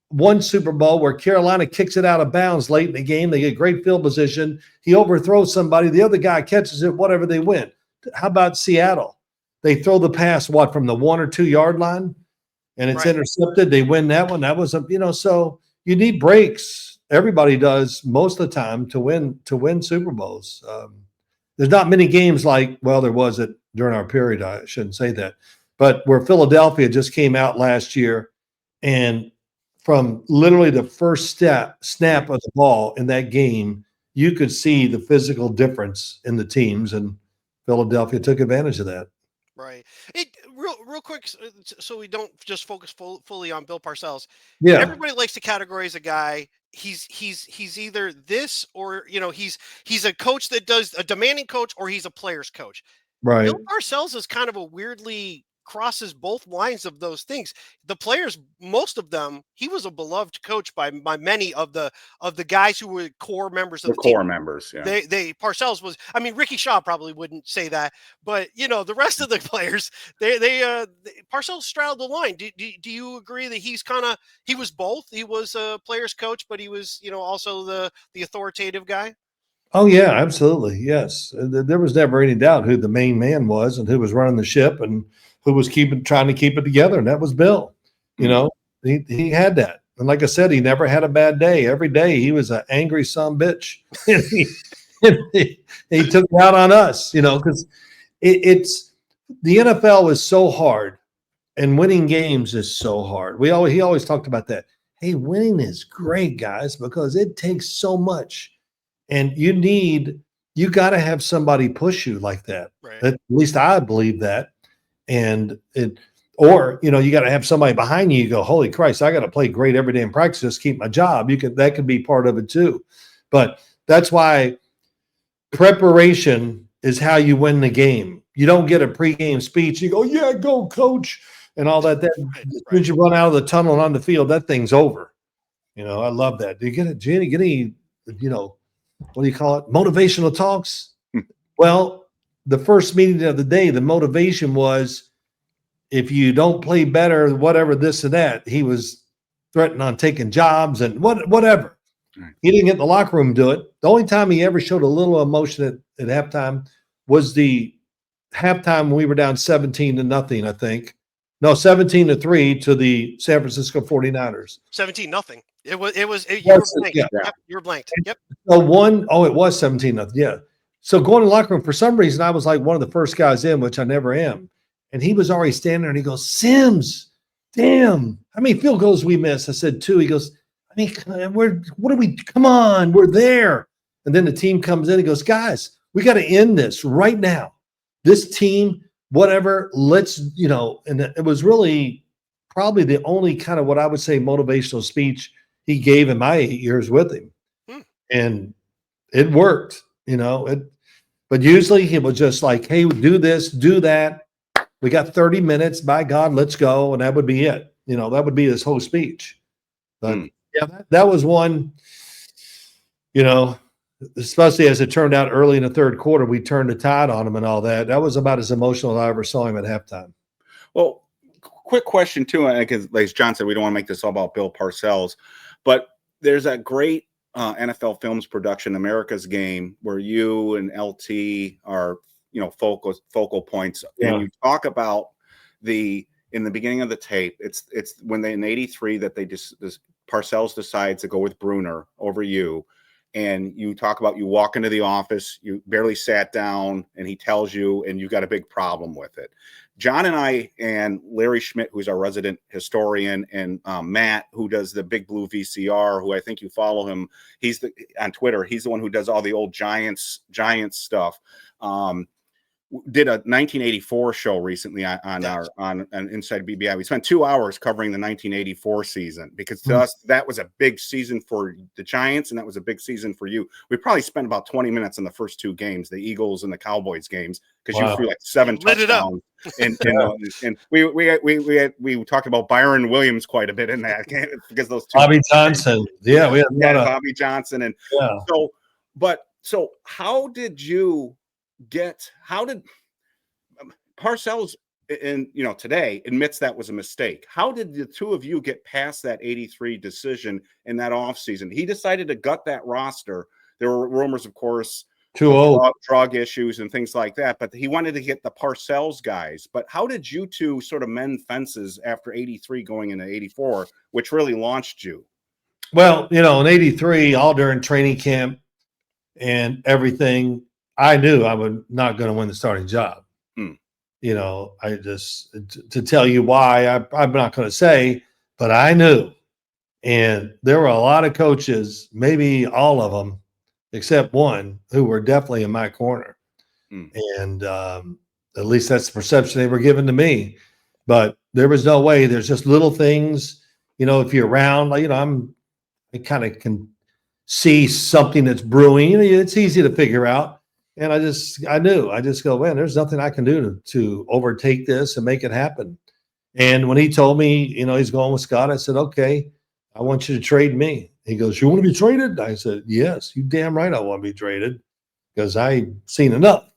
one Super Bowl where Carolina kicks it out of bounds late in the game. They get great field position. He overthrows somebody. The other guy catches it, whatever, they win. How about Seattle? They throw the pass, from the 1 or 2 yard line? And it's intercepted. They win that one. That was so you need breaks. Everybody does most of the time to win Super Bowls. There's not many games like, there was it during our period. I shouldn't say that, but where Philadelphia just came out last year, and from literally the first snap of the ball in that game, you could see the physical difference in the teams, and Philadelphia took advantage of that. Right. Real quick, so we don't just focus fully on Bill Parcells. Yeah. Everybody likes to categorize a guy. He's either this or he's a coach that does a demanding coach, or he's a player's coach. Right. Bill Parcells is kind of a weirdly crosses both lines of those things. The players, most of them, he was a beloved coach by many of the guys who were core members of the core team. members. Yeah. They Parcells was, I mean, Ricky Shaw probably wouldn't say that, but the rest of the players, they Parcells straddled the line. Do you agree that he was both? He was a player's coach, but he was, also the authoritative guy? Oh yeah, absolutely. Yes. There was never any doubt who the main man was and who was running the ship and who was trying to keep it together. And that was Bill. He had that. And like I said, he never had a bad day. Every day he was an angry son bitch. he took it out on us, because it's the NFL is so hard and winning games is so hard. He always talked about that. Hey, winning is great, guys, because it takes so much. And you got to have somebody push you like that. Right. At least I believe that. And you got to have somebody behind you. You go, holy Christ, I got to play great every day in practice, just keep my job. That could be part of it too. But that's why preparation is how you win the game. You don't get a pregame speech. You go, yeah, go coach, and all that. When you run out of the tunnel and on the field, that thing's over. I love that. Do you get it, Jenny? Get any, what do you call it? Motivational talks? Well, the first meeting of the day, the motivation was if you don't play better, whatever, this and that, he was threatening on taking jobs and whatever. Right. He didn't get in the locker room to do it. The only time he ever showed a little emotion at halftime was the halftime when we were down 17-0, I think. No, 17-3 to the San Francisco 49ers. 17-0. You were blanked. Yeah. Yep, you were blanked. Yep. So it was 17-0. Yeah. So going to the locker room, for some reason, I was like one of the first guys in, which I never am. And he was already standing there and he goes, Sims, damn, how many field goals we missed? I said 2. He goes, come on, we're there. And then the team comes in and goes, guys, we got to end this right now. This team, whatever, let's, and it was really probably the only kind of what I would say motivational speech he gave in my 8 years with him. And it worked, but usually he was just like, hey, do this, do that. We got 30 minutes, by God, let's go. And that would be it. That would be his whole speech. But yeah, that was one, especially as it turned out early in the third quarter, we turned the tide on him and all that. That was about as emotional as I ever saw him at halftime. Well, quick question too, because like John said, we don't want to make this all about Bill Parcells, but there's a great NFL Films production, America's Game, where you and LT are, focal points. Yeah. And you talk about in the beginning of the tape, it's when in '83 that Parcells decides to go with Brunner over you. And you talk about you walk into the office, you barely sat down, and he tells you, and you've got a big problem with it. John and I and Larry Schmidt, who's our resident historian, and Matt, who does the Big Blue VCR, who I think you follow him. He's on Twitter. He's the one who does all the old Giants stuff. Did a 1984 show recently on Inside BBI. We spent 2 hours covering the 1984 season because to us that was a big season for the Giants and that was a big season for you. We probably spent about 20 minutes in the first 2 games, the Eagles and the Cowboys games, because you threw like 7 touchdowns. And we talked about Byron Williams quite a bit in that game because those 2 Bobby Johnson. Yeah, we had Bobby Johnson and so how did Parcells today admits that was a mistake. How did the 2 of you get past that 83 decision in that offseason? He decided to gut that roster. There were rumors, of course, drug issues and things like that, but he wanted to get the Parcells guys. But how did you 2 sort of mend fences after 83 going into 84, which really launched you? Well, in 83, all during training camp and everything, I knew I was not going to win the starting job. I just, to tell you why, I'm not going to say, but I knew. And there were a lot of coaches, maybe all of them, except one, who were definitely in my corner. And at least that's the perception they were given to me. But there was no way. There's just little things, if you're around, I kind of can see something that's brewing. It's easy to figure out. And I knew. I just go, man, there's nothing I can do to overtake this and make it happen. And when he told me, he's going with Scott, I said, okay, I want you to trade me. He goes, you want to be traded? I said, yes, you damn right I want to be traded because I've seen enough.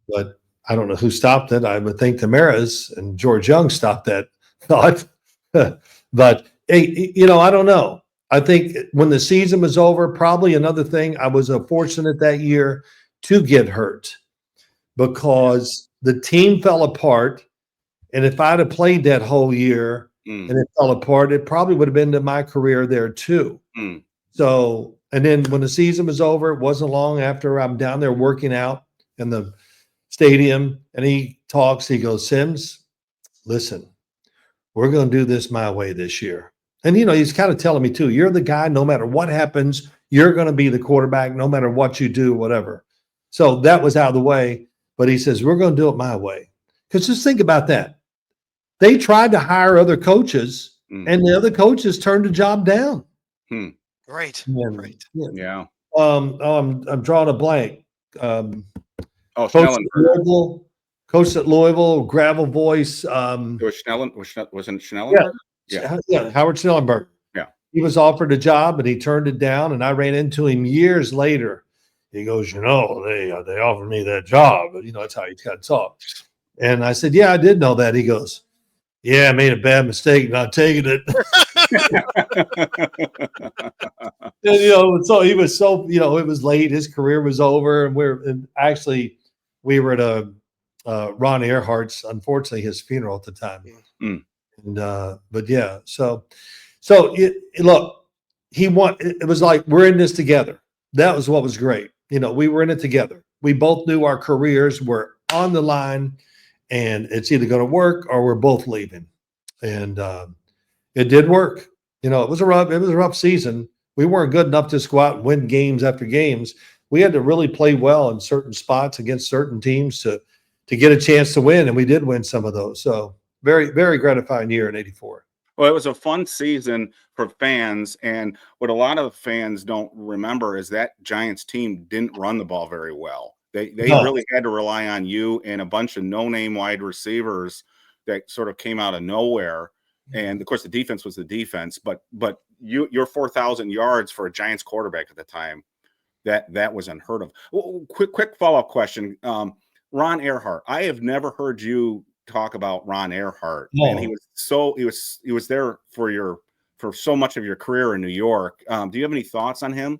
But I don't know who stopped it. I would think Tamara's and George Young stopped that thought. But, hey, I don't know. I think when the season was over, probably another thing, I was fortunate that year to get hurt because the team fell apart. And if I'd have played that whole year and it fell apart, it probably would have been to my career there too. So, and then when the season was over, it wasn't long after I'm down there working out in the stadium and he goes, Sims, listen, we're going to do this my way this year. And, he's kind of telling me too, you're the guy, no matter what happens, you're going to be the quarterback, no matter what you do, whatever. So that was out of the way. But he says, we're going to do it my way. Because just think about that. They tried to hire other coaches and the other coaches turned the job down. Right. Right. Yeah. I'm drawing a blank. Coach at Louisville, gravel voice. Wasn't Schnellenberger? Yeah, Howard Schnellenberger. Yeah. He was offered a job and he turned it down. And I ran into him years later. He goes, they offered me that job. But, that's how he's got to talk. And I said, yeah, I did know that. He goes, Yeah, I made a bad mistake not taking it. And, so he was so, it was late. His career was over, and we were at Ron Earhart's, unfortunately, his funeral at the time. Mm. And but yeah, so look, it was like, we're in this together. That was what was great. We were in it together. We both knew our careers were on the line, and it's either going to work or we're both leaving. And it did work. It was a rough season. We weren't good enough to just go out and win games after games. We had to really play well in certain spots against certain teams to get a chance to win, and we did win some of those. So very, very gratifying year in '84. Well, it was a fun season for fans, and what a lot of fans don't remember is that Giants team didn't run the ball very well. They really had to rely on you and a bunch of no-name wide receivers that sort of came out of nowhere. And of course, the defense was the defense, but your 4,000 yards for a Giants quarterback at the time, that was unheard of. Quick follow-up question. Ron Earhart. I have never heard you talk about Ron Earhart. No. And he was there for so much of your career in New York. Do you have any thoughts on him?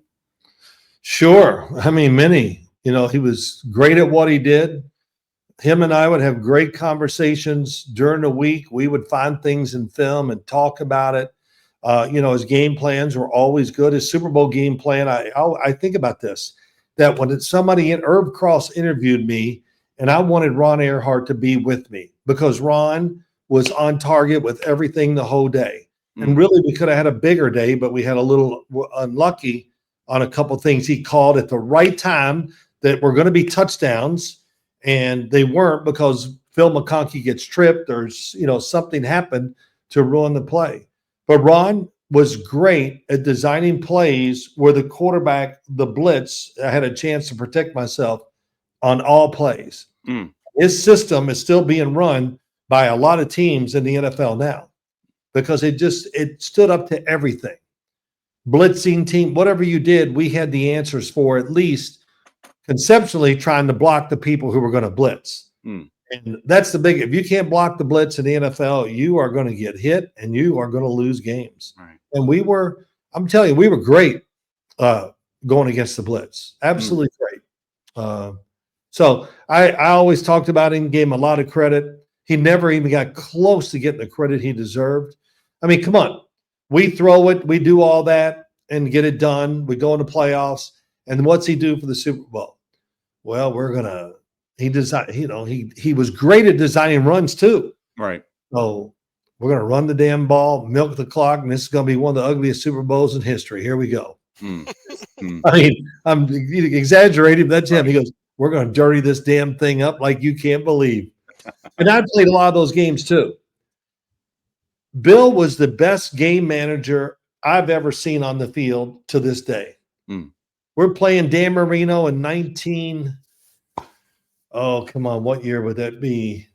Sure. I mean, many. He was great at what he did. Him and I would have great conversations during the week. We would find things in film and talk about it. His game plans were always good. His Super Bowl game plan, I think about this, that when Herb Cross interviewed me, and I wanted Ron Earhart to be with me because Ron was on target with everything the whole day. And really, we could have had a bigger day, but we had a little unlucky on a couple things. He called at the right time that were going to be touchdowns, and they weren't because Phil McConkey gets tripped or, something happened to ruin the play. But Ron was great at designing plays where the quarterback, the blitz, I had a chance to protect myself on all plays. His system is still being run by a lot of teams in the NFL now because it stood up to everything. Blitzing team, whatever you did, we had the answers for, at least conceptually, trying to block the people who were going to blitz. And that's if you can't block the blitz in the NFL, you are going to get hit and you are going to lose games. Right. And I'm telling you, we were great going against the blitz. Absolutely great. So I always talked about him, gave him a lot of credit. He never even got close to getting the credit he deserved. I mean, come on. We throw it, we do all that and get it done. We go into playoffs. And what's he do for the Super Bowl? Well, he was great at designing runs too. Right. So we're going to run the damn ball, milk the clock, and this is going to be one of the ugliest Super Bowls in history. Here we go. I mean, I'm exaggerating, but that's him. He goes, we're going to dirty this damn thing up like you can't believe. And I played a lot of those games too. Bill was the best game manager I've ever seen on the field to this day. We're playing Dan Marino in 19. Oh, come on. What year would that be?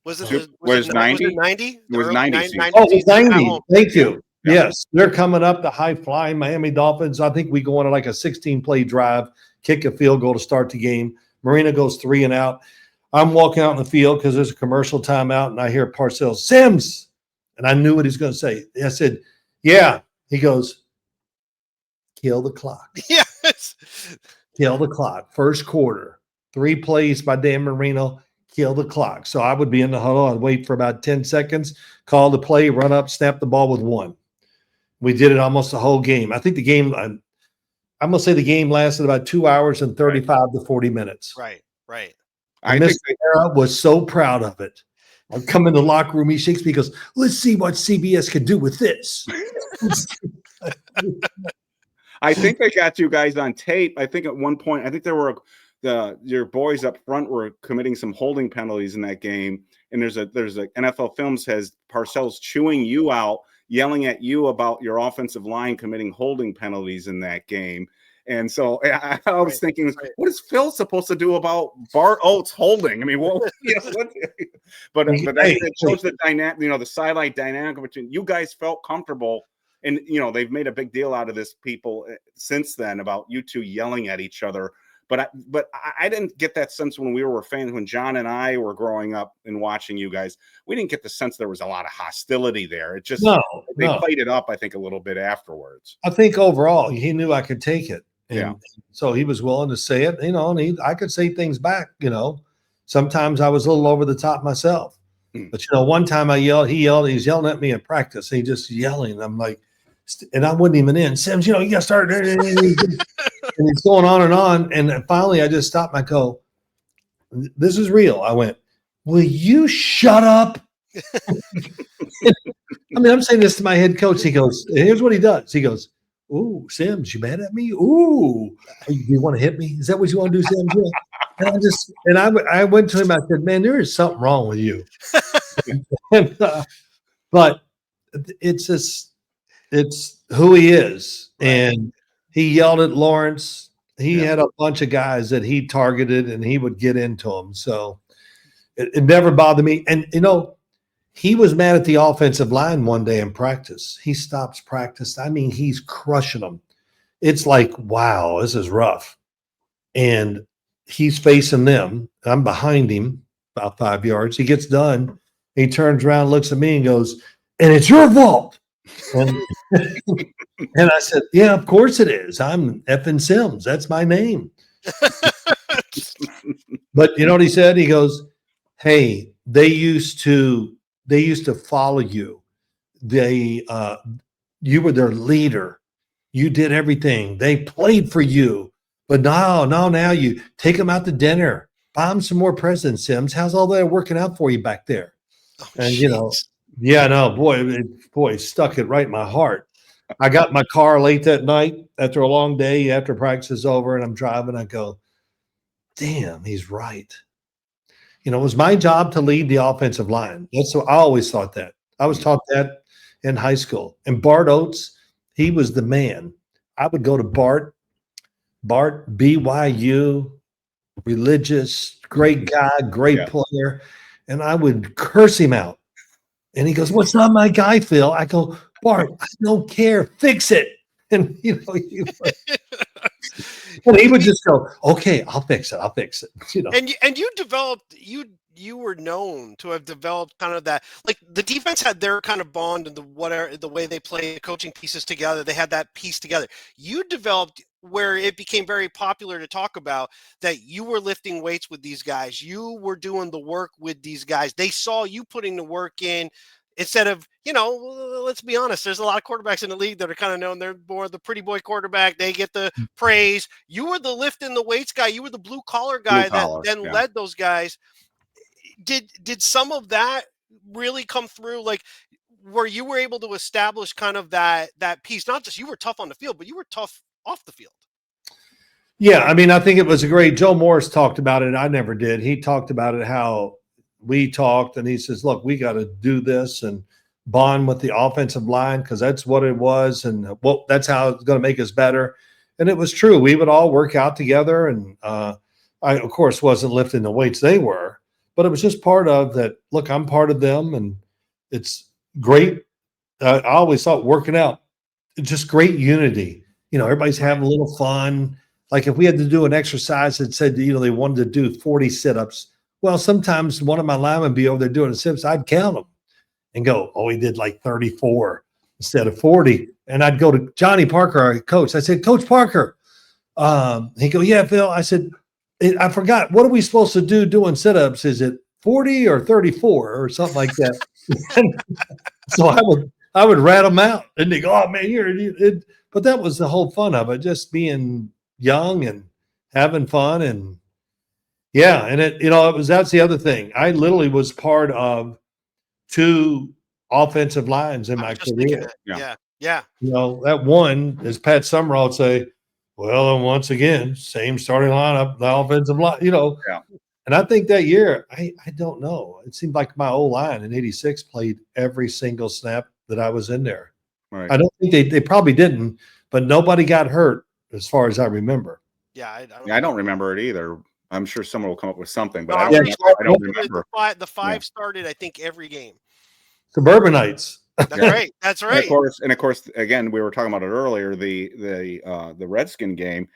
Was it 90? Was it 90? It was 90. Oh, it was 90. Thank you. Yeah. Yes. They're coming up, the high-flying Miami Dolphins. I think we go on like a 16-play drive, kick a field goal to start the game. Marino goes 3 and out. I'm walking out in the field because there's a commercial timeout, and I hear Parcells, Sims. And I knew what he's going to say. I said, yeah. He goes, kill the clock. Yes. Kill the clock. First quarter. 3 plays by Dan Marino. Kill the clock. So I would be in the huddle. I'd wait for about 10 seconds, call the play, run up, snap the ball with 1. We did it almost the whole game. I think the game, I'm going to say the game lasted about 2 hours and 35 to 40 minutes. Right. I Mr. Era was so proud of it. I come in the locker room, he shakes me, he goes, let's see what CBS can do with this. I think they got you guys on tape. I think at one point, your boys up front were committing some holding penalties in that game. And there's a NFL Films has Parcells chewing you out, yelling at you about your offensive line committing holding penalties in that game. And so I was thinking, what is Phil supposed to do about Bart Oates holding? I mean, but that shows the dynamic, the sideline dynamic between you guys felt comfortable. And, they've made a big deal out of this, people since then, about you two yelling at each other. But I didn't get that sense when we were fans, when John and I were growing up and watching you guys. We didn't get the sense there was a lot of hostility there. It just they played it up, I think, a little bit afterwards. I think overall he knew I could take it. And so he was willing to say it, and I could say things back, Sometimes I was a little over the top myself. But, one time he was yelling at me in practice. He just yelling. I'm like, and I wasn't even in. Sims, you got to start. And he's going on. And finally I just stopped and I go, this is real. I went, will you shut up? I mean, I'm saying this to my head coach. He goes, here's what he does. He goes, ooh, Sims, you mad at me? Ooh, you want to hit me? Is that what you want to do, Sims? And I went to him. I said, man, there is something wrong with you. But it's who he is. And he yelled at Lawrence. He had a bunch of guys that he targeted, and he would get into them. So it never bothered me. And, he was mad at the offensive line one day in practice. He stops practice. I mean, he's crushing them. It's like, wow, this is rough. And he's facing them. I'm behind him about 5 yards. He gets done. He turns around, looks at me and goes, and it's your fault. And, and I said, yeah, of course it is. I'm effing Sims. That's my name. But you know what he said? He goes, hey, they used to follow you. You were their leader. You did everything. They played for you. But now you take them out to dinner, buy them some more presents, Sims. How's all that working out for you back there? Oh, and boy, it stuck it right in my heart. I got in my car late that night after a long day, after practice is over, and I'm driving. I go, damn, he's right. It was my job to lead the offensive line. That's what I always thought that. I was taught that in high school. And Bart Oates, he was the man. I would go to Bart, BYU, religious, great guy, great player. And I would curse him out. And he goes, what's not my guy, Phil? I go, Bart, I don't care. Fix it. And, and he would just go, okay, I'll fix it. And you developed, you were known to have developed kind of that, like the defense had their kind of bond and the way they play the coaching pieces together. They had that piece together. You developed where it became very popular to talk about that you were lifting weights with these guys. You were doing the work with these guys. They saw you putting the work in. Instead of, let's be honest, there's a lot of quarterbacks in the league that are kind of known. They're more the pretty boy quarterback. They get the praise. You were the lifting the weights guy. You were the blue collar guy that then led those guys. Did some of that really come through? Like where you were able to establish kind of that piece, not just you were tough on the field, but you were tough off the field. Yeah. I mean, I think it was a great, Joe Morris talked about it. I never did. He talked about it, how we talked, and he says, look, we got to do this and bond with the offensive line because that's what it was. And that's how it's going to make us better. And it was true. We would all work out together. And I, of course, wasn't lifting the weights they were, but it was just part of that. Look, I'm part of them. And it's great. I always thought working out, just great unity. Everybody's having a little fun. Like if we had to do an exercise that said, they wanted to do 40 sit-ups. Well, sometimes one of my linemen be over there doing the sit-ups. I'd count them and go, oh, he did like 34 instead of 40. And I'd go to Johnny Parker, our coach. I said, Coach Parker. He'd go, yeah, Phil. I said, I forgot. What are we supposed to do doing sit-ups? Is it 40 or 34 or something like that? So I would rat them out. And they go, oh, man, but that was the whole fun of it, just being young and having fun. And yeah, and that's the other thing. I literally was part of 2 offensive lines in my career. Yeah. That one, as Pat Summerall would say, well, and once again, same starting lineup, the offensive line, Yeah. And I think that year, I don't know. It seemed like my old line in '86 played every single snap that I was in there. Right. I don't think they probably didn't, but nobody got hurt as far as I remember. Yeah, I don't remember it either. I'm sure someone will come up with something, but no, I don't remember. The five started, I think, every game. Suburbanites. That's right. That's right. And of course, again, we were talking about it earlier. The Redskin game.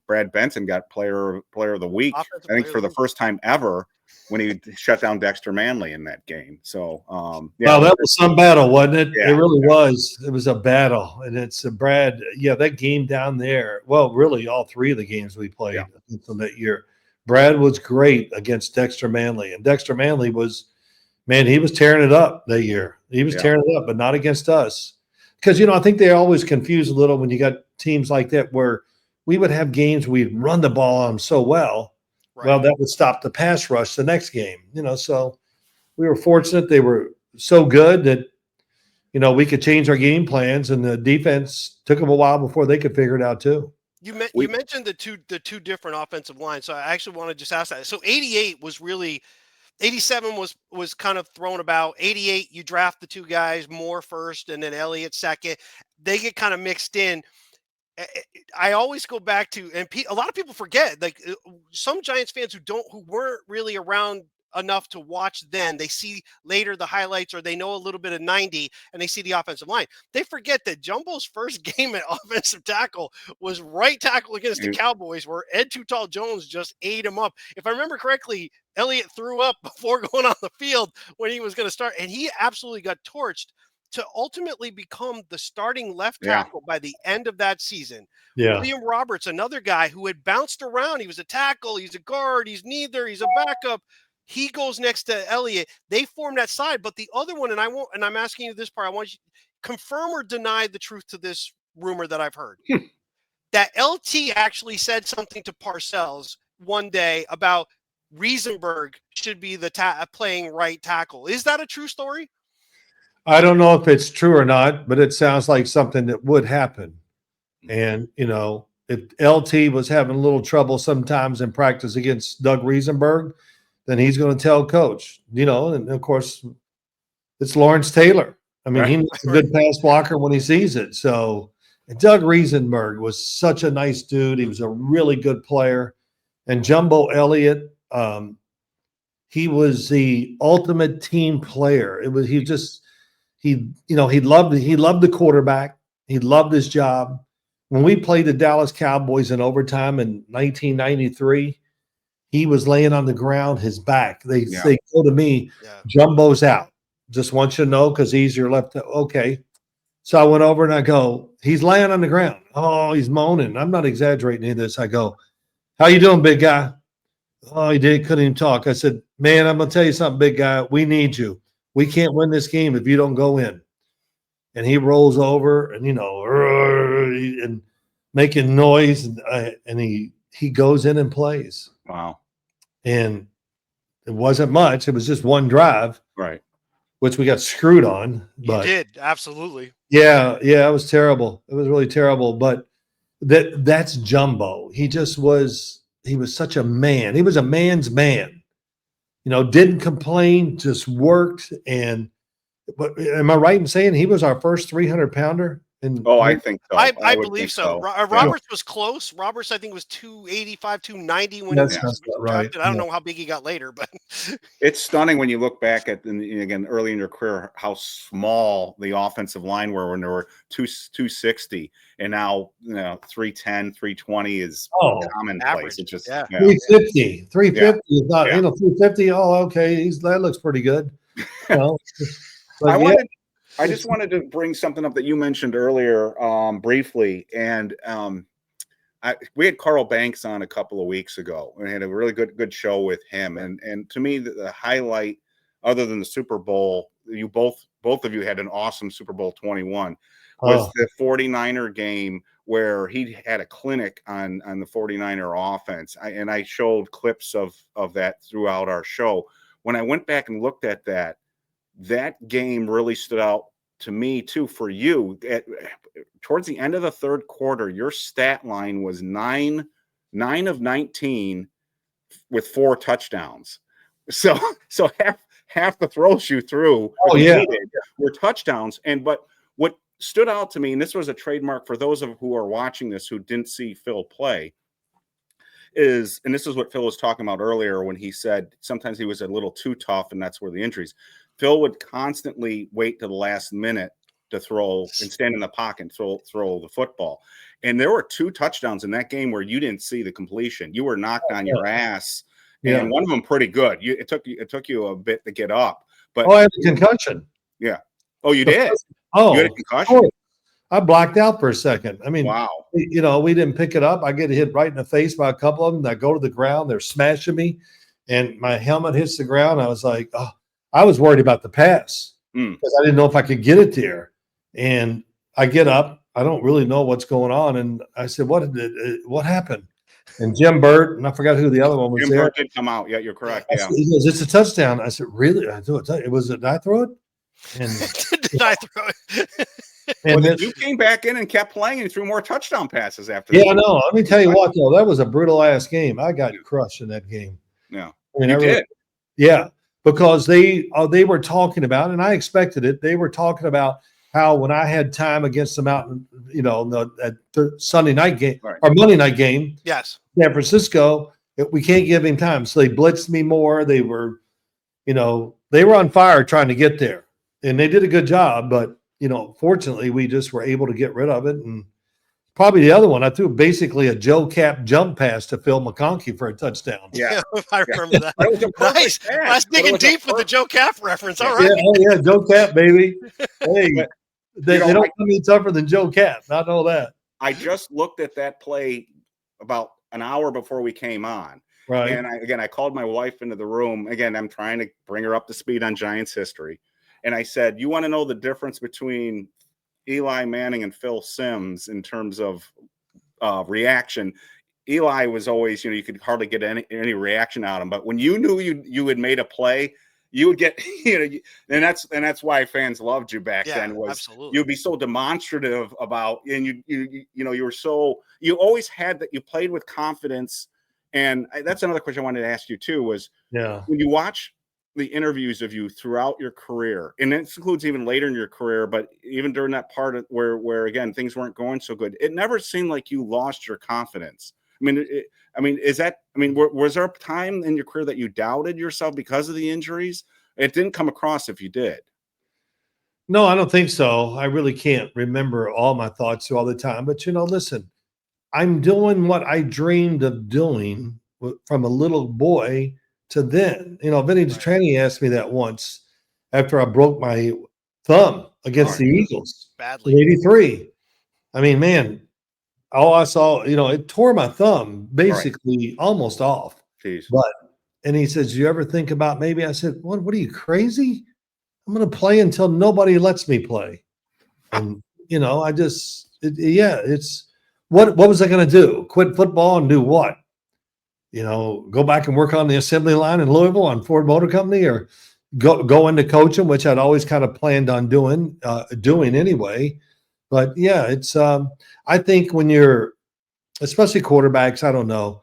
Brad Benson got player of the week, Offensive I think, player for of the the first time ever when he shut down Dexter Manley in that game. So, well, that was some battle, wasn't it? Yeah, it really was. It was a battle, and it's Brad. Yeah, that game down there. Well, really, all three of the games we played from that year. Brad was great against Dexter Manley, and Dexter Manley was, man, he was tearing it up that year. He was tearing it up, but not against us. Because, I think they always confuse a little when you got teams like that where we would have games we'd run the ball on them so well. Right. Well, that would stop the pass rush the next game. So we were fortunate they were so good that, we could change our game plans, and the defense took them a while before they could figure it out too. You mentioned the two different offensive lines, so I actually want to just ask that. So 88 was really – 87 was kind of thrown about. 88, you draft the two guys, Moore first and then Elliott second. They get kind of mixed in. I always go back to, and a lot of people forget, like some Giants fans who weren't really around enough to watch then, they see later the highlights, or they know a little bit of 90 and they see the offensive line. They forget that Jumbo's first game at offensive tackle was right tackle against the Cowboys, where Ed Too Tall Jones just ate him up. If I remember correctly, Elliott threw up before going on the field when he was going to start, and he absolutely got torched to ultimately become the starting left tackle by the end of that season. William Roberts, another guy who had bounced around. He was a tackle, he's a guard, he's neither, he's a backup. He goes next to Elliott. They form that side, but the other one, and I'm asking you this part, I want you to confirm or deny the truth to this rumor that I've heard. That LT actually said something to Parcells one day about Riesenberg should be the playing right tackle. Is that a true story? I don't know if it's true or not, but it sounds like something that would happen. And, if LT was having a little trouble sometimes in practice against Doug Riesenberg, then he's going to tell coach, and of course it's Lawrence Taylor. I mean, he needs a good pass blocker when he sees it. So Doug Riesenberg was such a nice dude. He was a really good player. And Jumbo Elliott, he was the ultimate team player. He loved the quarterback. He loved his job. When we played the Dallas Cowboys in overtime in 1993, he was laying on the ground, his back. They go to me, Jumbo's out. Just want you to know, because he's your left. Okay. So I went over and I go, he's laying on the ground. Oh, he's moaning. I'm not exaggerating any of this. I go, how you doing, big guy? Oh, couldn't even talk. I said, man, I'm going to tell you something, big guy. We need you. We can't win this game if you don't go in. And he rolls over and, and making noise. And he goes in and plays. Wow. And it wasn't much. It was just one drive. Right. Which we got screwed on. But you did. Absolutely. Yeah. It was terrible. It was really terrible. But that's Jumbo. He was such a man. He was a man's man. Didn't complain, just worked. But am I right in saying he was our first 300-pounder? I think so. I believe so. Roberts was close. Roberts, I think, was 285, 290 when he was drafted. I don't know how big he got later, but it's stunning when you look back at, again, early in your career, how small the offensive line were when there were 260, and now 310, 320 is commonplace. It's just 350. 350 is not 350. Oh, okay, that looks pretty good. I just wanted to bring something up that you mentioned earlier briefly, and we had Carl Banks on a couple of weeks ago. We had a really good show with him, and to me the highlight, other than the Super Bowl, you both of you had an awesome Super Bowl 21, was the 49er game where he had a clinic on the 49er offense, and I showed clips of that throughout our show. When I went back and looked at that game really stood out to me too. For you, towards the end of the third quarter, your stat line was 9 of 19 with 4 touchdowns. So half the throws you threw were touchdowns. But what stood out to me, and this was a trademark for those who are watching this who didn't see Phil play, and this is what Phil was talking about earlier when he said sometimes he was a little too tough, and that's where the injuries. Phil would constantly wait to the last minute to throw and stand in the pocket and throw the football. And there were 2 touchdowns in that game where you didn't see the completion. You were knocked on your ass, and one of them pretty good. It took you a bit to get up. But I had a concussion. Yeah. Oh, you did? Oh, you had a concussion? I blacked out for a second. I mean, wow. You know, we didn't pick it up. I get hit right in the face by a couple of them. I go to the ground. They're smashing me, and my helmet hits the ground. I was like, oh, I was worried about the pass because I didn't know if I could get it there. And I get up. I don't really know what's going on. And I said, what happened? And Jim Burt, and I forgot who the other one was. Jim there. Burt did come out. Yeah, you're correct. Yeah. He goes, it's a touchdown. I said, really? I do it. Did I throw it? And did I throw it? And well, you came back in and kept playing and threw more touchdown passes after. Yeah, no. Let me tell you what, though, that was a brutal ass game. I got crushed in that game. Yeah, I mean, you did. Yeah, because they were talking about, and I expected it. They were talking about how when I had time against the Mountain, you know, the Sunday night game or Monday night game, yes, San Francisco, we can't give him time. So they blitzed me more. They were, you know, they were on fire trying to get there, and they did a good job, but. You know, fortunately, we just were able to get rid of it. And probably the other one, I threw basically a Joe Cap jump pass to Phil McConkey for a touchdown. Yeah, I remember that. Nice. I was digging deep with the Joe Cap reference. All right. Yeah, oh yeah, Joe Cap, baby. Hey, they don't come any tougher than Joe Cap. I know that. I just looked at that play about an hour before we came on. Right. And I called my wife into the room. Again, I'm trying to bring her up to speed on Giants history. And I said, you want to know the difference between Eli Manning and Phil Simms in terms of reaction? Eli was always, you know, you could hardly get any reaction out of him. But when you knew you had made a play, you would get, you know, and that's why fans loved you back then. Was absolutely. You'd be so demonstrative about, and you know, you always had that. You played with confidence, and that's another question I wanted to ask you too. Was when you watch the interviews of you throughout your career, and it includes even later in your career, but even during that part where again things weren't going so good, it never seemed like you lost your confidence. I mean, was there a time in your career that you doubted yourself because of the injuries? It didn't come across if you did. No, I don't think so. I really can't remember all my thoughts all the time. But you know, listen, I'm doing what I dreamed of doing from a little boy to then. You know, Vinny Destrini asked me that once after I broke my thumb against the Eagles badly in '83. I mean, man, all I saw, you know, it tore my thumb basically almost off. Jeez. And he says, you ever think about maybe? I said, what are you, crazy? I'm going to play until nobody lets me play. And, you know, it's what was I going to do? Quit football and do what? You know, go back and work on the assembly line in Louisville on Ford Motor Company, or go into coaching, which I'd always kind of planned on doing anyway. But yeah, it's I think when you're, especially quarterbacks, I don't know,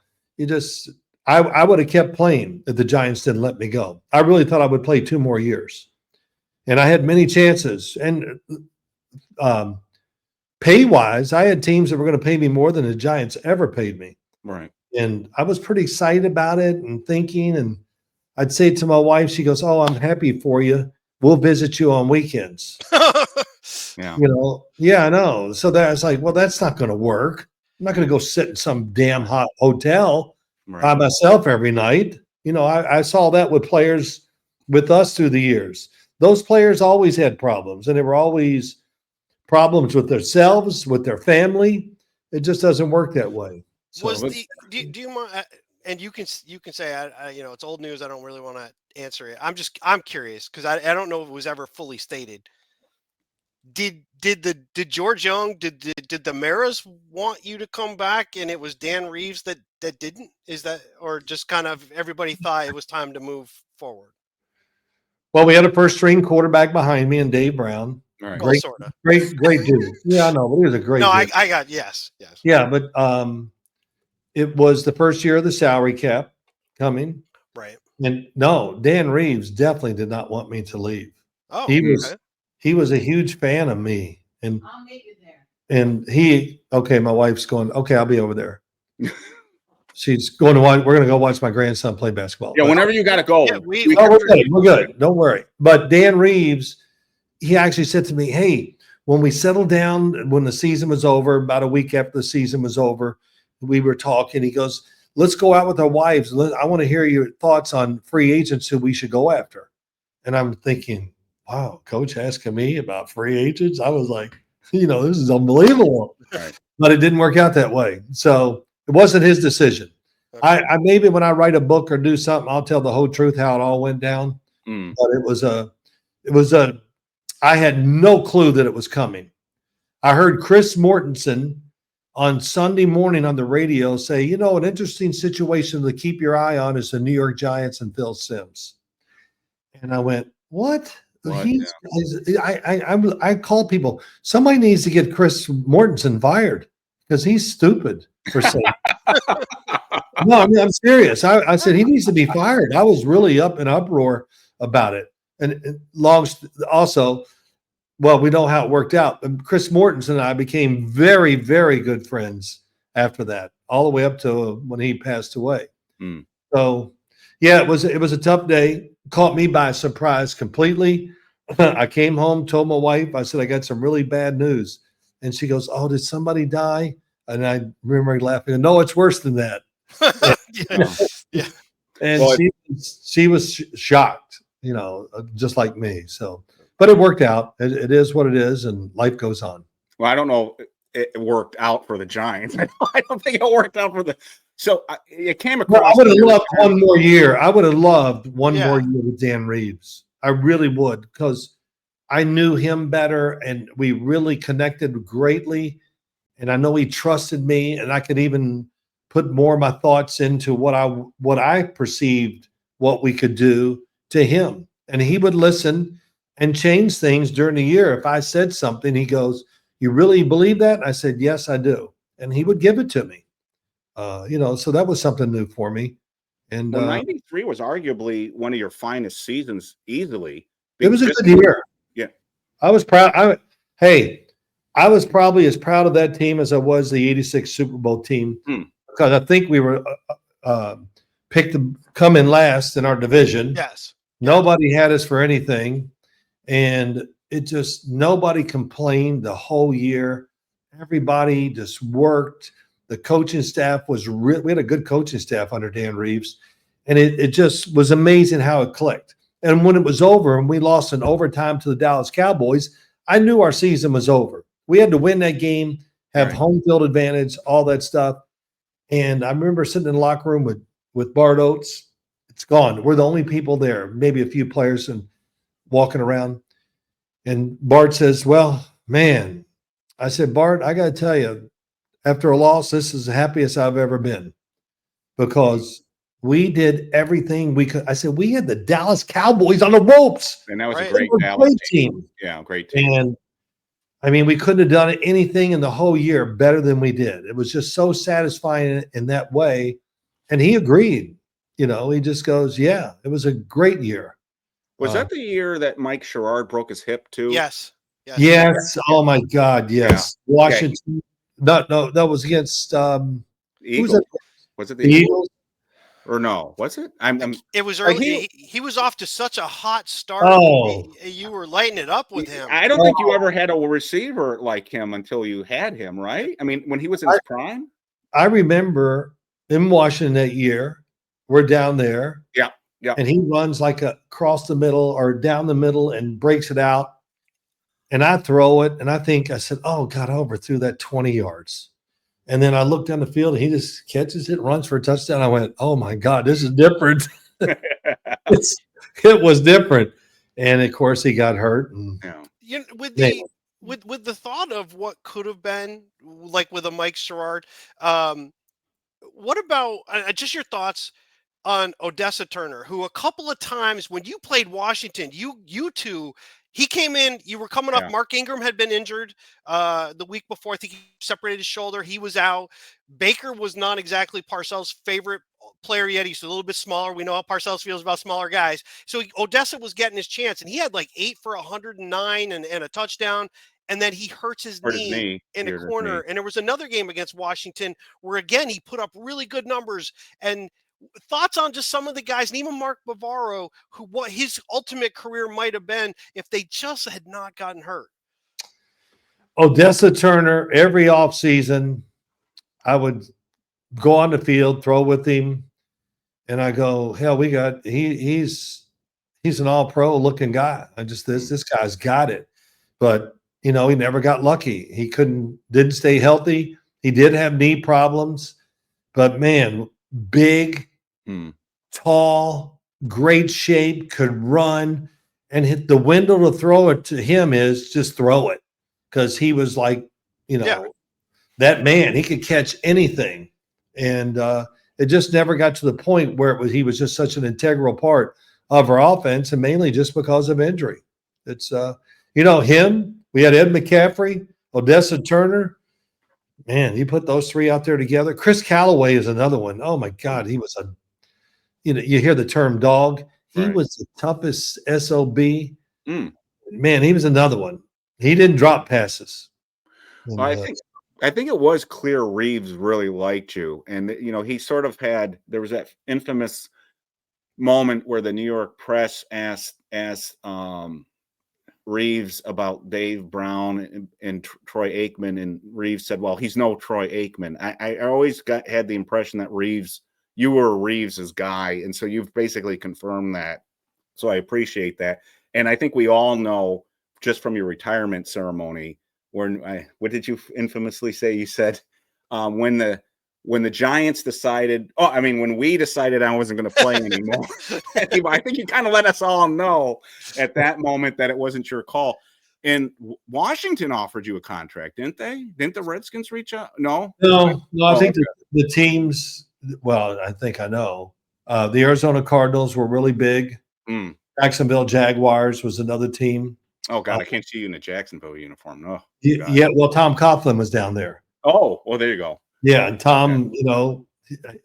I would have kept playing if the Giants didn't let me go. I really thought I would play 2 more years, and I had many chances. And pay wise, I had teams that were going to pay me more than the Giants ever paid me. Right. And I was pretty excited about it and thinking, and I'd say to my wife, she goes, "Oh, I'm happy for you. We'll visit you on weekends." Yeah. You know, yeah, I know. So that I was like, well, that's not going to work. I'm not going to go sit in some damn hot hotel by myself every night. You know, I saw that with players with us through the years. Those players always had problems, and they were always problems with themselves, with their family. It just doesn't work that way. So, do you mind? And you can say, I you know, it's old news. I don't really want to answer it. I'm curious because I don't know if it was ever fully stated. Did George Young, did the Maras want you to come back, and it was Dan Reeves that didn't? Is that, or just kind of everybody thought it was time to move forward? Well, we had a first string quarterback behind me and Dave Brown. Right. Great, sort of. Great dude. Yeah, I know, but he was a great dude. I got yes. Yeah, but it was the first year of the salary cap coming. Right. And no, Dan Reeves definitely did not want me to leave. Oh, he was a huge fan of me. And I'll meet you there. And my wife's going, okay, I'll be over there. She's going to watch, we're going to go watch my grandson play basketball. Yeah, whenever you got to go. Yeah, we're good. We're good. Don't worry. But Dan Reeves, he actually said to me, hey, when we settled down, when the season was over, about a week after the season was over, we were talking. He goes, let's go out with our wives. I want to hear your thoughts on free agents who we should go after. And I'm thinking, wow, coach asking me about free agents. I was like, this is unbelievable. Right. But it didn't work out that way. So it wasn't his decision. Okay. I maybe when I write a book or do something, I'll tell the whole truth, how it all went down. But I had no clue that it was coming. I heard Chris Mortensen on Sunday morning on the radio say, an interesting situation to keep your eye on is the New York Giants and Phil Simms. And I went, what? I call people, somebody needs to get Chris Mortensen fired because he's stupid for saying. No, I mean, I'm serious. I said he needs to be fired. I was really up in uproar about it. And also, well, we know how it worked out. And Chris Mortensen and I became very, very good friends after that, all the way up to when he passed away. So, yeah, it was a tough day. Caught me by surprise completely. I came home, told my wife, I said, I got some really bad news. And she goes, oh, did somebody die? And I remember laughing. No, it's worse than that. Yeah. And she was shocked, just like me. So, but it worked out. It is what it is, and life goes on. Well, I don't know. It worked out for the Giants. I don't think it worked out for the. So it came across. Well, I would have loved one more year. I would have loved one more year with Dan Reeves. I really would, because I knew him better, and we really connected greatly. And I know he trusted me, and I could even put more of my thoughts into what I perceived what we could do to him. And he would listen and change things during the year. If I said something, he goes, you really believe that? And I said, yes, I do. And he would give it to me. So that was something new for me. And 93 was arguably one of your finest seasons easily. It was a good year. Yeah. I was proud. I was probably as proud of that team as I was the 86 Super Bowl team, because I think we were picked to come in last in our division. Yes. Nobody had us for anything. And nobody complained the whole year. Everybody just worked. The coaching staff we had a good coaching staff under Dan Reeves. And it just was amazing how it clicked. And when it was over and we lost in overtime to the Dallas Cowboys, I knew our season was over. We had to win that game, have home field advantage, all that stuff. And I remember sitting in the locker room with Bart Oates. It's gone. We're the only people there, maybe a few players and walking around. And Bart says, well, man, I said, Bart, I got to tell you, after a loss, this is the happiest I've ever been, because we did everything we could. I said, we had the Dallas Cowboys on the ropes. And that was a great Dallas team. Yeah, great team. And I mean, we couldn't have done anything in the whole year better than we did. It was just so satisfying in that way. And he agreed. He just goes, yeah, it was a great year. Was that the year that Mike Sherrard broke his hip too? Yes. Yes. Oh my God. Yes. Yeah. Washington. Okay. No, that was against Eagles. Was it the Eagles? Or no? Was it? It was early. He was off to such a hot start. Oh. You were lighting it up with him. I don't think you ever had a receiver like him until you had him, right? I mean, when he was in his prime. I remember in Washington that year. We're down there. Yeah. Yeah. And he runs like across the middle or down the middle and breaks it out. And I throw it. And I said, oh God, I overthrew that 20 yards. And then I looked down the field and he just catches it, runs for a touchdown. I went, oh my God, this is different. It was different. And of course he got hurt. And with the thought of what could have been, like with a Mike Sherrard, what about just your thoughts on Odessa Turner, who a couple of times when you played Washington, you two, he came in, you were coming up. Mark Ingram had been injured the week before. I think he separated his shoulder. He was out. Baker was not exactly Parcells' favorite player yet. He's a little bit smaller. We know how Parcells feels about smaller guys. So Odessa was getting his chance, and he had like 8 for 109 and a touchdown. And then he hurts his knee in a corner. And there was another game against Washington where, again, he put up really good numbers. And thoughts on just some of the guys, and even Mark Bavaro, what his ultimate career might have been if they just had not gotten hurt. Odessa Turner, every offseason, I would go on the field, throw with him, and I go, hell, he's an all-pro looking guy. This guy's got it. But, he never got lucky. He didn't stay healthy. He did have knee problems, but man, big, tall, great shape, could run, and hit the window to throw it to him is just throw it. Because he was like, that man, he could catch anything. And it just never got to the point where he was just such an integral part of our offense, and mainly just because of injury. It's, him, we had Ed McCaffrey, Odessa Turner. Man, you put those three out there together. Chris Callaway is another one. Oh, my God, he was you hear the term dog. He was the toughest SOB. Man, he was another one. He didn't drop passes. And, well, I think it was clear Reeves really liked you. And, he sort of there was that infamous moment where the New York press asked Reeves about Dave Brown and Troy Aikman. And Reeves said, well, he's no Troy Aikman. I always had the impression that you were Reeves's guy. And so you've basically confirmed that. So I appreciate that. And I think we all know, just from your retirement ceremony, what did you infamously say? You said when the Giants decided, when we decided I wasn't going to play anymore. I think you kind of let us all know at that moment that it wasn't your call. And Washington offered you a contract, didn't they? Didn't the Redskins reach out? No. I think the teams. Well, I think I know. The Arizona Cardinals were really big. Jacksonville Jaguars was another team. Oh, God, I can't see you in a Jacksonville uniform. No. Yeah, well, Tom Coughlin was down there. Oh, well, there you go. Yeah, and Tom,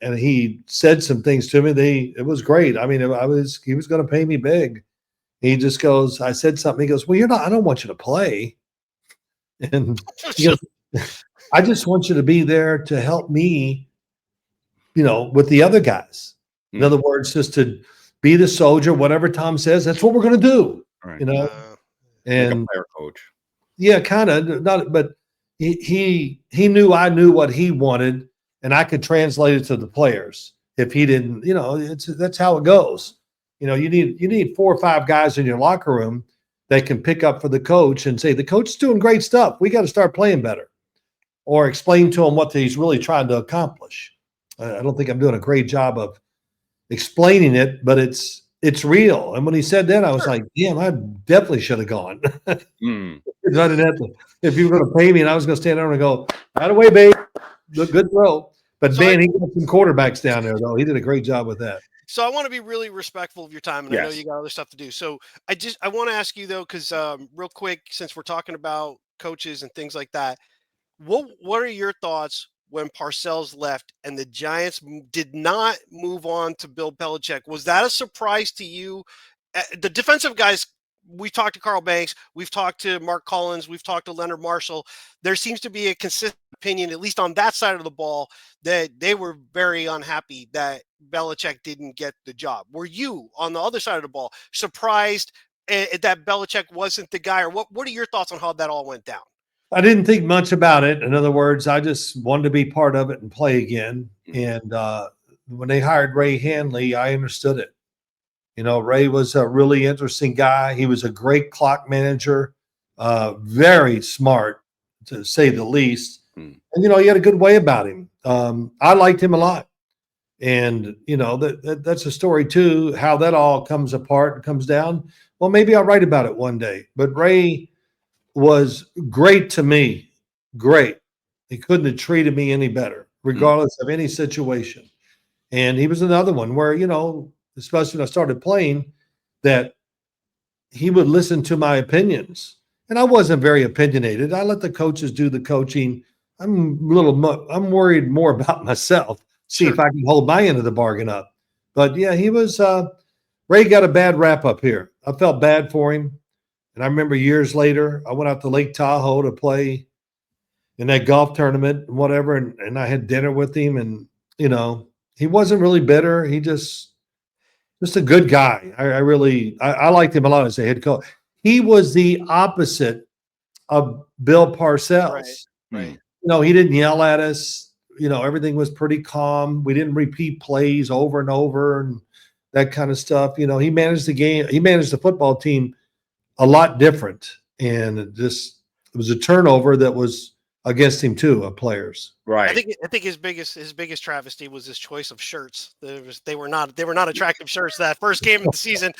and he said some things to me. It was great. I mean, he was going to pay me big. He just goes, I said something. He goes, well, I don't want you to play. And he goes, I just want you to be there to help me, with the other guys. In other words, just to be the soldier, whatever Tom says, that's what we're going to do. Right. And like a player coach. Yeah, kind of not, but he knew I knew what he wanted, and I could translate it to the players. If he didn't, that's how it goes. You need 4 or 5 guys in your locker room that can pick up for the coach and say, the coach is doing great stuff. We got to start playing better, or explain to him what he's really trying to accomplish. I don't think I'm doing a great job of explaining it, but it's real. And when he said that, I was like, damn, I definitely should have gone. I didn't have to. If you were going to pay me and I was going to stand there and go, right away, babe, good throw. But man, he got some quarterbacks down there, though. He did a great job with that. So I want to be really respectful of your time, and I know you got other stuff to do. So I want to ask you, though, because real quick, since we're talking about coaches and things like that, what are your thoughts when Parcells left and the Giants did not move on to Bill Belichick? Was that a surprise to you? The defensive guys, we've talked to Carl Banks, we've talked to Mark Collins, we've talked to Leonard Marshall. There seems to be a consistent opinion, at least on that side of the ball, that they were very unhappy that Belichick didn't get the job. Were you, on the other side of the ball, surprised that Belichick wasn't the guy? Or what are your thoughts on how that all went down? I didn't think much about it. In other words, I just wanted to be part of it and play again. And when they hired Ray Handley, I understood it. Ray was a really interesting guy. He was a great clock manager, very smart, to say the least. And, he had a good way about him. I liked him a lot. And, that's a story, too, how that all comes apart and comes down. Well, maybe I'll write about it one day. But Ray was great to me. Great. He couldn't have treated me any better, regardless of any situation. And he was another one where, especially when I started playing, that he would listen to my opinions. And I wasn't very opinionated. I let the coaches do the coaching. I'm worried more about myself, see if I can hold my end of the bargain up. But yeah, he was Ray got a bad rap up here. I felt bad for him. And I remember years later, I went out to Lake Tahoe to play in that golf tournament and whatever. And I had dinner with him, and, he wasn't really bitter. He just a good guy. I liked him a lot as a head coach. He was the opposite of Bill Parcells. Right. He didn't yell at us. Everything was pretty calm. We didn't repeat plays over and over and that kind of stuff. He managed the game. He managed the football team a lot different. And it was a turnover that was against him too, of players. Right. I think his biggest travesty was his choice of shirts. They were not attractive shirts that first game of the season.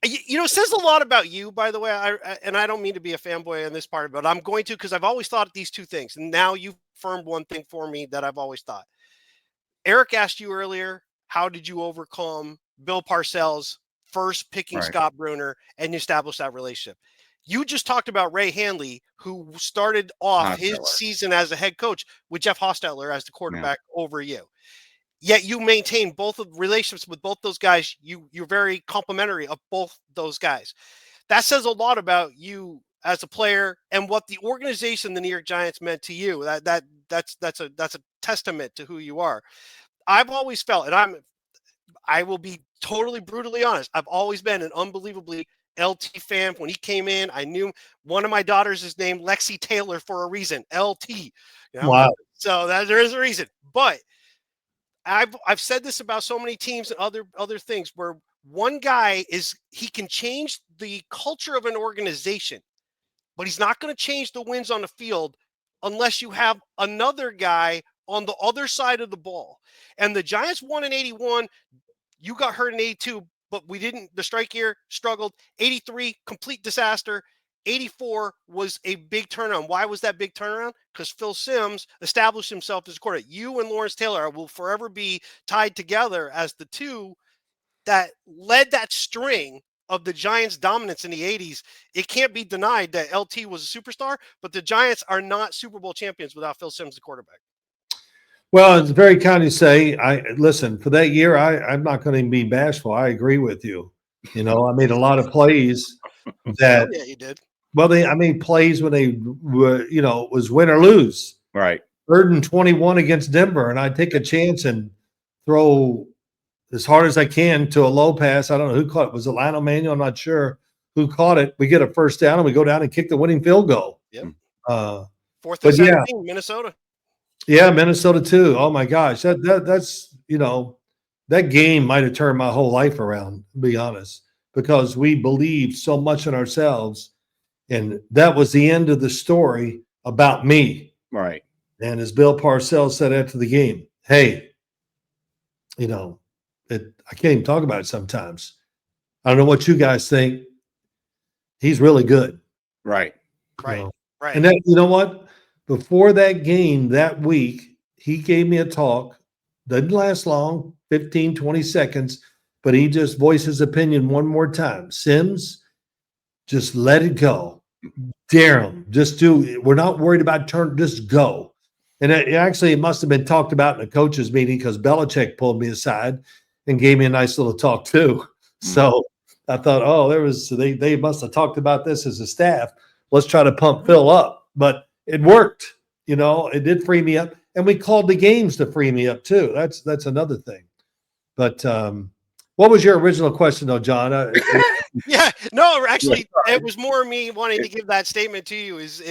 It says a lot about you, by the way. I don't mean to be a fanboy on this part, but I'm going to, because I've always thought these two things, and now you've affirmed one thing for me that I've always thought. Eric asked you earlier, how did you overcome Bill Parcells first picking Scott Brunner and establish that relationship? You just talked about Ray Handley, who started off his season as a head coach with Jeff Hostetler as the quarterback over you. Yet you maintain both of relationships with both those guys. You're very complimentary of both those guys. That says a lot about you as a player and what the organization, the New York Giants, meant to you. That's a testament to who you are. I've always felt, and I will be totally brutally honest, I've always been an unbelievably LT fan. When he came in, I knew one of my daughters is named Lexi Taylor for a reason. LT. Wow. So there is a reason. But I've said this about so many teams and other things where one guy he can change the culture of an organization, but he's not going to change the wins on the field unless you have another guy on the other side of the ball. And the Giants won in 81. You got hurt in 82, but we didn't. The strike year struggled. 83, complete disaster. 84 was a big turnaround. Why was that big turnaround? Because Phil Simms established himself as a quarterback. You and Lawrence Taylor will forever be tied together as the two that led that string of the Giants' dominance in the 80s. It can't be denied that LT was a superstar, but the Giants are not Super Bowl champions without Phil Simms, the quarterback. Well, it's very kind to say. Listen, for that year, I'm not going to be bashful. I agree with you. I made a lot of plays that. Yeah, you did. Well, I made plays when they were, it was win or lose. Right. 3rd and 21 against Denver, and I take a chance and throw as hard as I can to a low pass. I don't know who caught it. Was it Lionel Manuel? I'm not sure who caught it. We get a first down, and we go down and kick the winning field goal. Yep. 4th and 17, Minnesota. Yeah, Minnesota too. Oh my gosh, that's that game might have turned my whole life around, to be honest, because we believed so much in ourselves. And that was the end of the story about me. Right. And as Bill Parcells said after the game, hey, I can't even talk about it sometimes. I don't know what you guys think. He's really good. Right. Right. Right. And then, you know what? Before that game that week, he gave me a talk. Doesn't last long, 15, 20 seconds, but he just voiced his opinion one more time. Simms, just let it go. Dare him. Just do. We're not worried about just go. And it must have been talked about in a coaches meeting because Belichick pulled me aside and gave me a nice little talk too. So I thought, they must have talked about this as a staff. Let's try to pump Phil up. But it worked. It did free me up. And we called the games to free me up too. That's another thing. But what was your original question though, John? Yeah, no, actually, it was more me wanting to give that statement to you. Is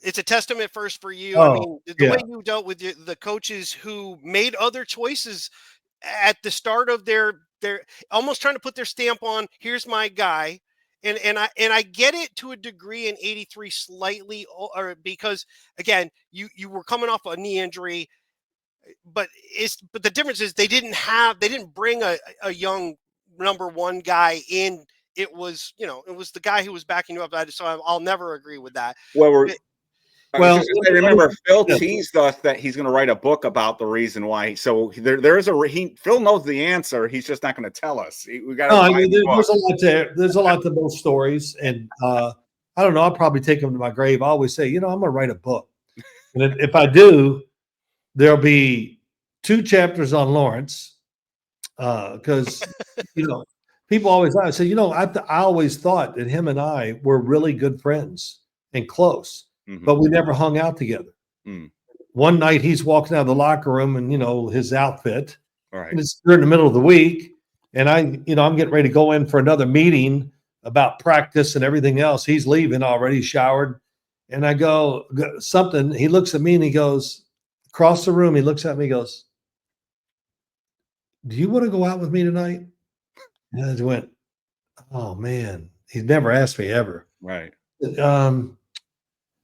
it's a testament first for you. I mean, the way you dealt with the coaches who made other choices at the start of their almost trying to put their stamp on. Here's my guy, and I get it to a degree in 83 slightly, or because again, you were coming off a knee injury, but the difference is they didn't bring a young number one guy in. It was the guy who was backing you up. So I'll never agree with that. Well, I remember Phil teased us that he's going to write a book about the reason why. So there is Phil knows the answer. He's just not going to tell us. We got. There's a lot to those stories, and I don't know. I'll probably take them to my grave. I always say, I'm going to write a book, and if I do, there'll be 2 chapters on Lawrence, because people always say, I always thought that him and I were really good friends and close, but we never hung out together. One night he's walking out of the locker room and, his outfit, and it's during the middle of the week. And I'm getting ready to go in for another meeting about practice and everything else. He's leaving already, showered. And I go, something. He looks at me and he goes, across the room, he looks at me, he goes, do you want to go out with me tonight? And I just went, oh man, he's never asked me ever. Right.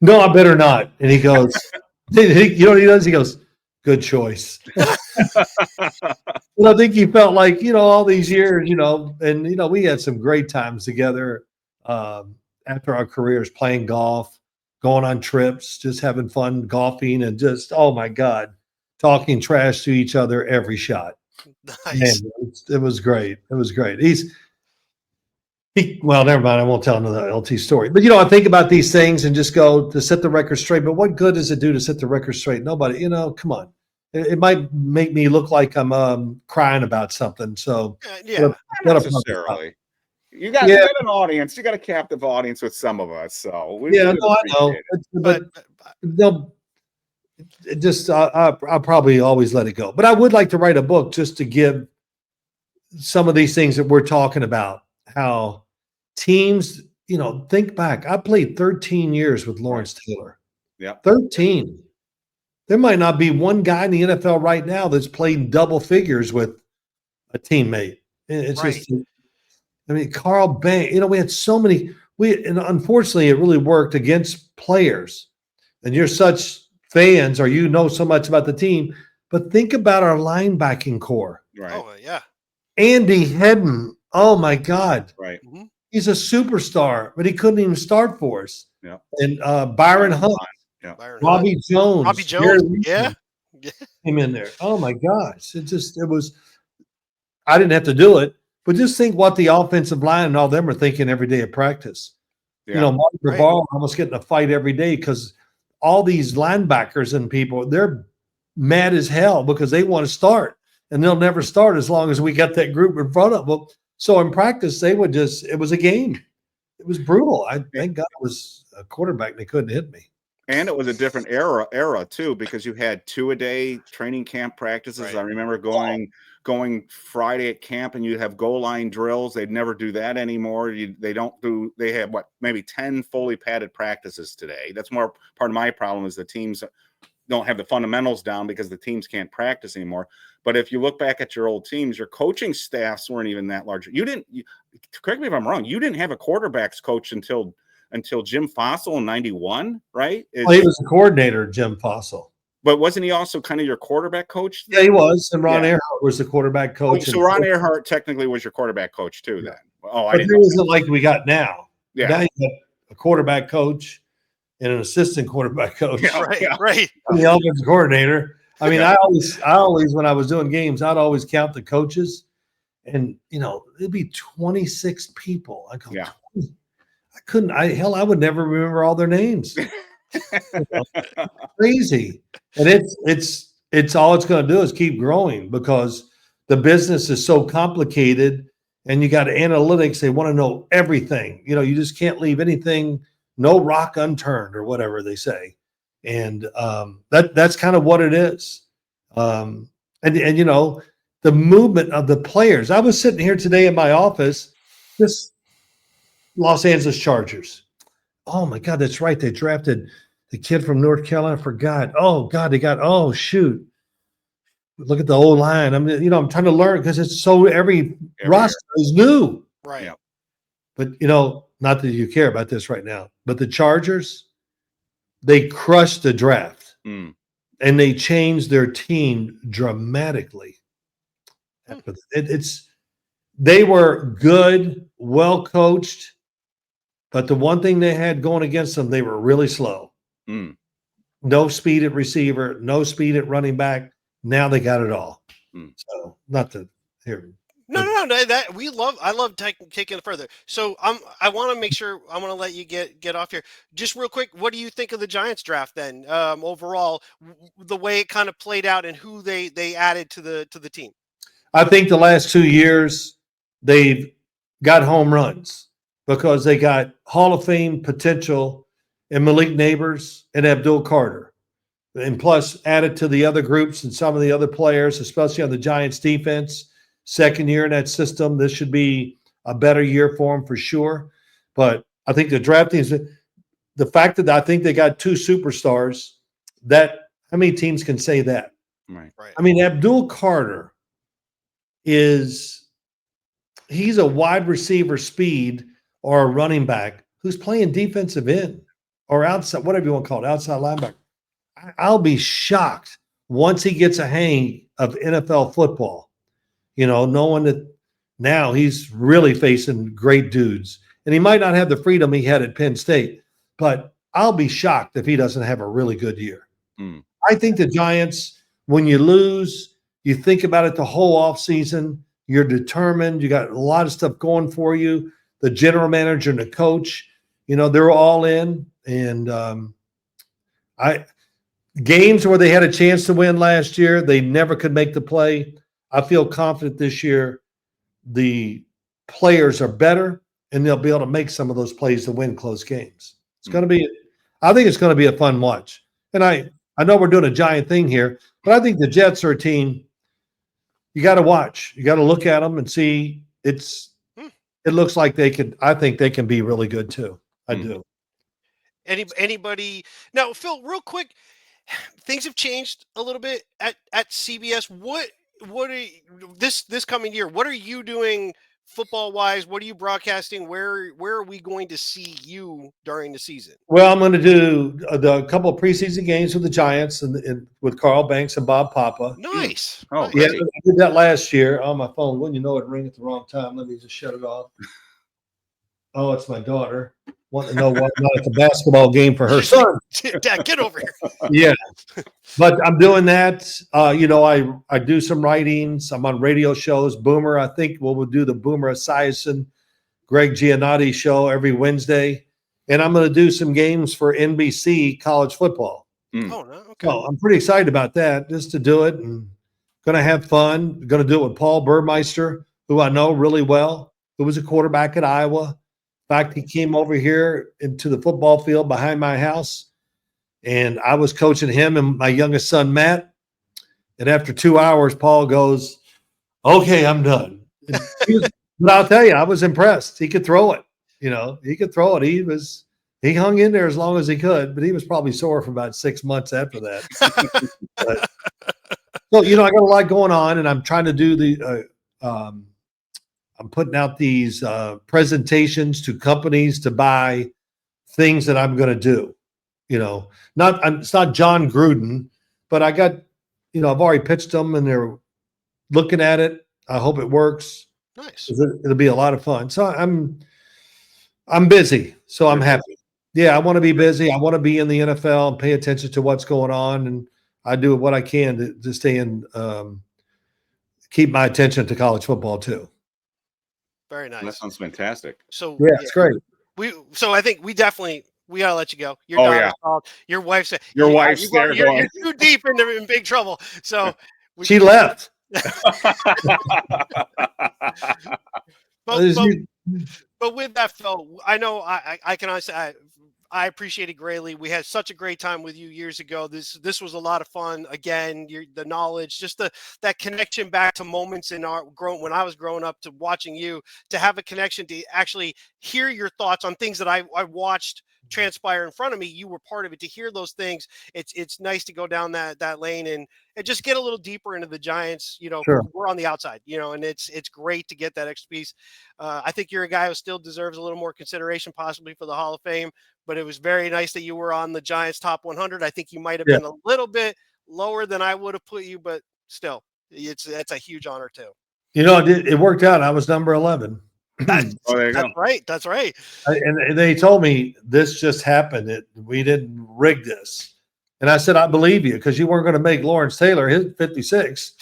No, I better not. And he goes, you know what he does? He goes, good choice. Well, I think he felt like, all these years, and, we had some great times together after our careers, playing golf, going on trips, just having fun golfing, and just, oh my God, talking trash to each other every shot. Nice. Man, it was great. It was great. Well, never mind. I won't tell another LT story. But, I think about these things and just go to set the record straight. But what good does it do to set the record straight? Nobody, come on. It might make me look like I'm crying about something. So, not necessarily. You got an audience. You got a captive audience with some of us. So, I know. But they'll just, I'll probably always let it go. But I would like to write a book just to give some of these things that we're talking about. How teams, think back. I played 13 years with Lawrence Taylor. Yeah. 13. There might not be one guy in the NFL right now that's played double figures with a teammate. It's just, Carl Bank, we had so many, and unfortunately it really worked against players. And you're such fans, or so much about the team, but think about our linebacking core. Right. Oh, yeah. Andy Hedden. Oh my God. Right. Mm-hmm. He's a superstar, but he couldn't even start for us. Yeah. And Byron Hunt. Yeah. Robbie Jones. Robbie Jones. Yeah. Came in there. Oh my gosh. I didn't have to do it, but just think what the offensive line and all them are thinking every day of practice. Yeah. Mark Brevard almost getting a fight every day because all these linebackers and people, they're mad as hell because they want to start. And they'll never start as long as we got that group in front of them. So in practice, they would it was a game. It was brutal. Thank God it was a quarterback and they couldn't hit me. And it was a different era too, because you had 2-a-day training camp practices. Right. I remember going Friday at camp, and you have goal line drills. They'd never do that anymore. They have maybe 10 fully padded practices today. That's more part of my problem is the teams don't have the fundamentals down because the teams can't practice anymore. But if you look back at your old teams, your coaching staffs weren't even that large. Correct me if I'm wrong. You didn't have a quarterbacks coach until Jim Fossil in 91, right? He was the coordinator, Jim Fossil. But wasn't he also kind of your quarterback coach? Yeah, he was. And Ron Earhart was the quarterback coach. So Ron Earhart technically was your quarterback coach too then. Oh, but it wasn't like we got now. Yeah. Now you got a quarterback coach and an assistant quarterback coach. Yeah, right. And the offensive coordinator. I mean, I always, when I was doing games, I'd always count the coaches, and it'd be 26 people. I go, yeah. 20. I would never remember all their names. Crazy. And it's all it's going to do is keep growing because the business is so complicated, and you got analytics. They want to know everything. You just can't leave anything, no rock unturned, or whatever they say. And that's kind of what it is. And the movement of the players. I was sitting here today in my office, this Los Angeles Chargers. Oh my God, that's right. They drafted the kid from North Carolina. I forgot. Oh God, shoot. Look at the old line. I'm trying to learn because it's so every roster is new. Right. Yeah. But not that you care about this right now, but the Chargers, they crushed the draft and they changed their team dramatically. They were good, well coached, but the one thing they had going against them, they were really slow. No speed at receiver, no speed at running back. Now they got it all. So not to hear. No. I love taking it further. So I want to make sure I want to let you get off here. Just real quick, what do you think of the Giants draft then? Overall, the way it kind of played out and who they added to the team. I think the last 2 years they've got home runs because they got Hall of Fame potential in Malik Neighbors and Abdul Carter. And plus added to the other groups and some of the other players, especially on the Giants defense. Second year in that system, this should be a better year for them for sure. But I think the draft teams, the fact that I think they got 2 superstars, that how many teams can say that? Right. I mean, Abdul Carter he's a wide receiver speed or a running back who's playing defensive end or outside, whatever you want to call it, outside linebacker. I'll be shocked once he gets a hang of NFL football, knowing that now he's really facing great dudes. And he might not have the freedom he had at Penn State, but I'll be shocked if he doesn't have a really good year. I think the Giants, when you lose, you think about it the whole offseason. You're determined. You got a lot of stuff going for you. The general manager and the coach, they're all in. And games where they had a chance to win last year, they never could make the play. I feel confident this year the players are better, and they'll be able to make some of those plays to win close games. I think it's going to be a fun watch. And I know we're doing a giant thing here, but I think the Jets are a team you got to watch. You got to look at them and see. It looks like I think they can be really good too. I do. Anybody now, Phil, real quick, things have changed a little bit at CBS. What are this coming year? What are you doing football wise? What are you broadcasting? Where are we going to see you during the season? Well, I'm going to do a couple of preseason games with the Giants and with Carl Banks and Bob Papa. Nice. Oh, yeah, I did that last year on my phone. Wouldn't you know it rang at the wrong time? Let me just shut it off. Oh, it's my daughter. Want to know why not it's a basketball game for her son. Dad, get over here. Yeah. But I'm doing that. I do some writings. I'm on radio shows. Boomer, I think we'll do the Boomer Esiason, Greg Giannotti show every Wednesday. And I'm going to do some games for NBC college football. Oh, no. Okay. So I'm pretty excited about that, just to do it and going to have fun. Going to do it with Paul Burmeister, who I know really well, who was a quarterback at Iowa. In fact, he came over here into the football field behind my house, and I was coaching him and my youngest son, Matt. And after 2 hours, Paul goes, "Okay, I'm done." But I'll tell you, I was impressed. He could throw it. He could throw it. He hung in there as long as he could, but he was probably sore for about 6 months after that. So, I got a lot going on, and I'm trying to do I'm putting out these presentations to companies to buy things that I'm going to do. It's not John Gruden, but I got, I've already pitched them and they're looking at it. I hope it works. Nice. It'll be a lot of fun. So I'm busy, so I'm happy. Yeah, I want to be busy. I want to be in the NFL and pay attention to what's going on, and I do what I can to stay in, keep my attention to college football too. Very nice. That sounds fantastic. So yeah, it's great. I think we gotta let you go. Your daughter's called. Your wife's there. You're too deep in big trouble. So she left. But with that, Phil, I know I can honestly I appreciate it greatly. We had such a great time with you years ago. This was a lot of fun. Again, the knowledge, just that connection back to moments in when I was growing up, to watching you, to have a connection, to actually hear your thoughts on things that I watched transpire in front of me. You were part of it. To hear those things, it's nice to go down that lane and just get a little deeper into the Giants. Sure. We're on the outside, and it's great to get that extra piece. I think you're a guy who still deserves a little more consideration, possibly for the Hall of Fame. But it was very nice that you were on the Giants top 100. I think you might have been a little bit lower than I would have put you, but still, that's a huge honor too. It worked out. I was number 11. There you go. Right. That's right. And they told me this just happened. We didn't rig this. And I said, I believe you, because you weren't going to make Lawrence Taylor hit 56.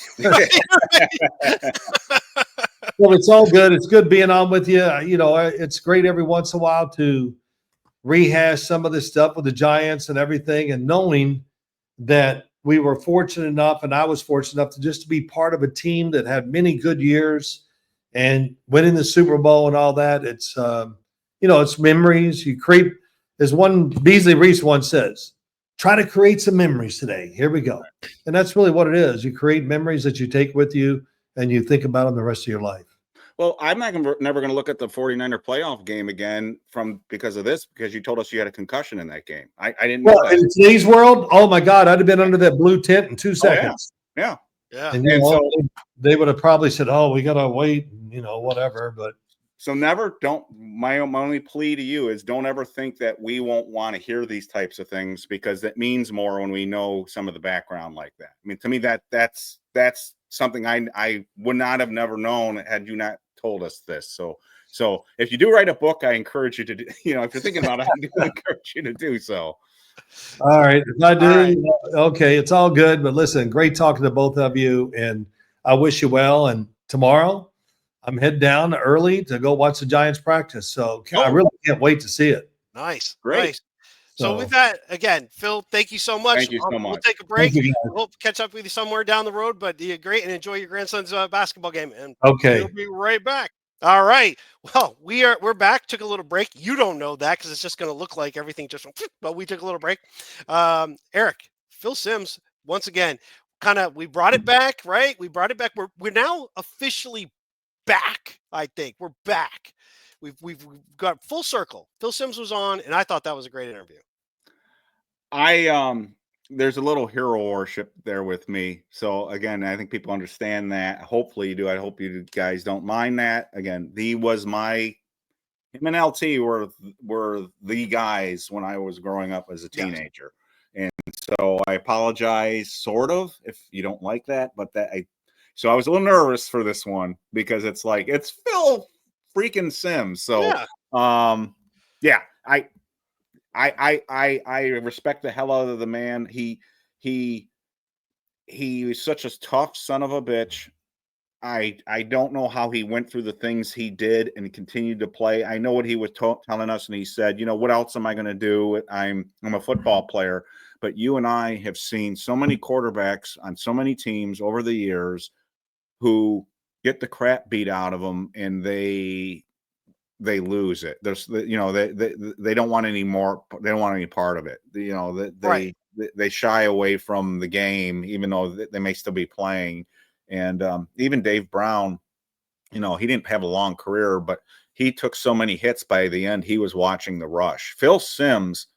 Well, it's all good. It's good being on with you. It's great every once in a while to rehash some of this stuff with the Giants and everything, and knowing that we were fortunate enough, and I was fortunate enough to just be part of a team that had many good years and winning the Super Bowl and all that. It's, it's memories you create. As one Beasley Reese once says, try to create some memories today. Here we go. And that's really what it is. You create memories that you take with you and you think about them the rest of your life. Well, I'm never going to look at the 49er playoff game again because of this, because you told us you had a concussion in that game. I didn't know that. In today's world, oh my God, I'd have been under that blue tent in 2 seconds. Yeah. And, so they would have probably said, "Oh, we got to wait," whatever. But so my only plea to you is don't ever think that we won't want to hear these types of things, because it means more when we know some of the background like that. I mean, to me, that's something I would not have never known had you not told us this. So if you do write a book, I encourage you to do, if you're thinking about it, I do encourage you to do so. All right. If I do, okay, it's all good. But listen, great talking to both of you, and I wish you well. And tomorrow, I'm heading down early to go watch the Giants practice. So I really can't wait to see it. Nice. Great. Nice. So with that, again, Phil, thank you so much. Thank you so much. We'll take a break. We'll catch up with you somewhere down the road, but great, and enjoy your grandson's basketball game. And we'll be right back. All right. Well, we're back. Took a little break. You don't know that because it's just going to look like everything just went, but we took a little break. Eric, Phil Simms, once again, we brought it back, right? We brought it back. We're now officially back. I think we're back. We've got full circle. Phil Simms was on, and I thought that was a great interview. There's a little hero worship there with me. So again, I think people understand that. Hopefully you do. I hope you guys don't mind that. Again, him and LT were the guys when I was growing up as a teenager. Yes. And so I apologize sort of if you don't like that, but so I was a little nervous for this one because it's Phil freaking Simms. So I respect the hell out of the man. He was such a tough son of a bitch. I don't know how he went through the things he did and continued to play. I know what he was telling us, and he said, what else am I going to do? I'm a football player, but you and I have seen so many quarterbacks on so many teams over the years who get the crap beat out of them, and they lose it. They don't want any more. They don't want any part of it. They shy away from the game, even though they may still be playing. And even Dave Brown, he didn't have a long career, but he took so many hits by the end. He was watching the rush. Phil Simms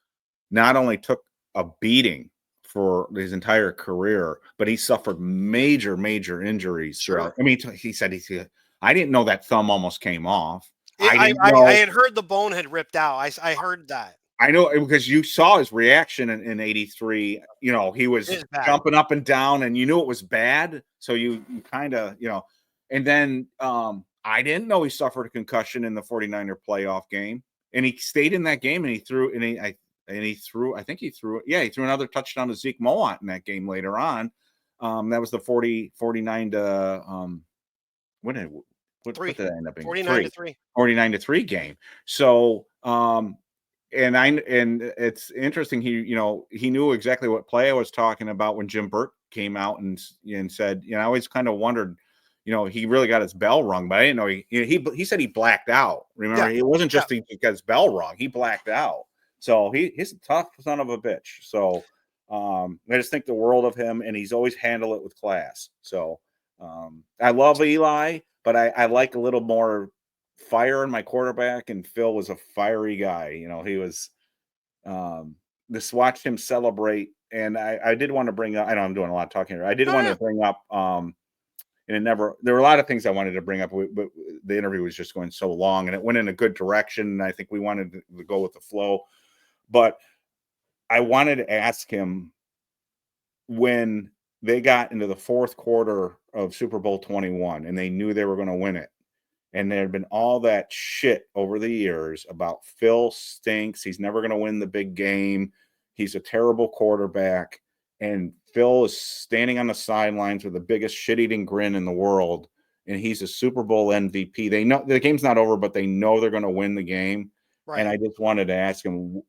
not only took a beating for his entire career, but he suffered major, major injuries. Sure. I mean, he said I didn't know that thumb almost came off. I had heard the bone had ripped out. I heard that. I know, because you saw his reaction in '83. He was jumping up and down, and you knew it was bad. So you kind of, and then I didn't know he suffered a concussion in the 49er playoff game, and he stayed in that game, and he threw another touchdown to Zeke Mowat in that game later on. That was the 49 to what did it end up being? 49-3. 49-3 game. So and it's interesting. He knew exactly what play I was talking about when Jim Burke came out and said, I always kind of wondered, he really got his bell rung, but I didn't know he said he blacked out. Remember, it wasn't just because bell rung; he blacked out. So he's a tough son of a bitch. So I just think the world of him, and he's always handled it with class. So I love Eli, but I like a little more fire in my quarterback, and Phil was a fiery guy. He was just watched him celebrate. And I did want to bring up, I know I'm doing a lot of talking here. I did want to bring up, and there were a lot of things I wanted to bring up, but the interview was just going so long, and it went in a good direction. And I think we wanted to go with the flow, but I wanted to ask him, when they got into the fourth quarter of Super Bowl 21 and they knew they were going to win it, and there had been all that shit over the years about Phil stinks, he's never going to win the big game, he's a terrible quarterback, and Phil is standing on the sidelines with the biggest shit-eating grin in the world, and he's a Super Bowl MVP. They know the game's not over, but they know they're going to win the game. Right. And I just wanted to ask him,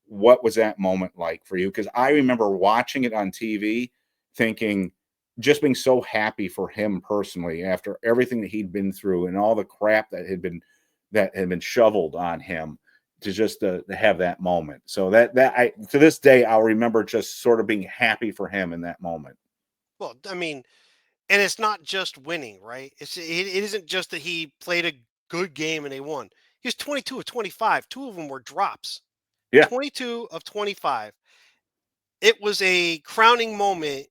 what was that moment like for you? Because I remember watching it on TV thinking, just being so happy for him personally after everything that he'd been through and all the crap that had been shoveled on him, to have that moment. So that to this day, I'll remember just sort of being happy for him in that moment. Well, I mean, And it's not just winning, right? It isn't just that he played a good game and they won. He was 22 of 25. 2 of them were drops. Yeah. 22 of 25. It was a crowning moment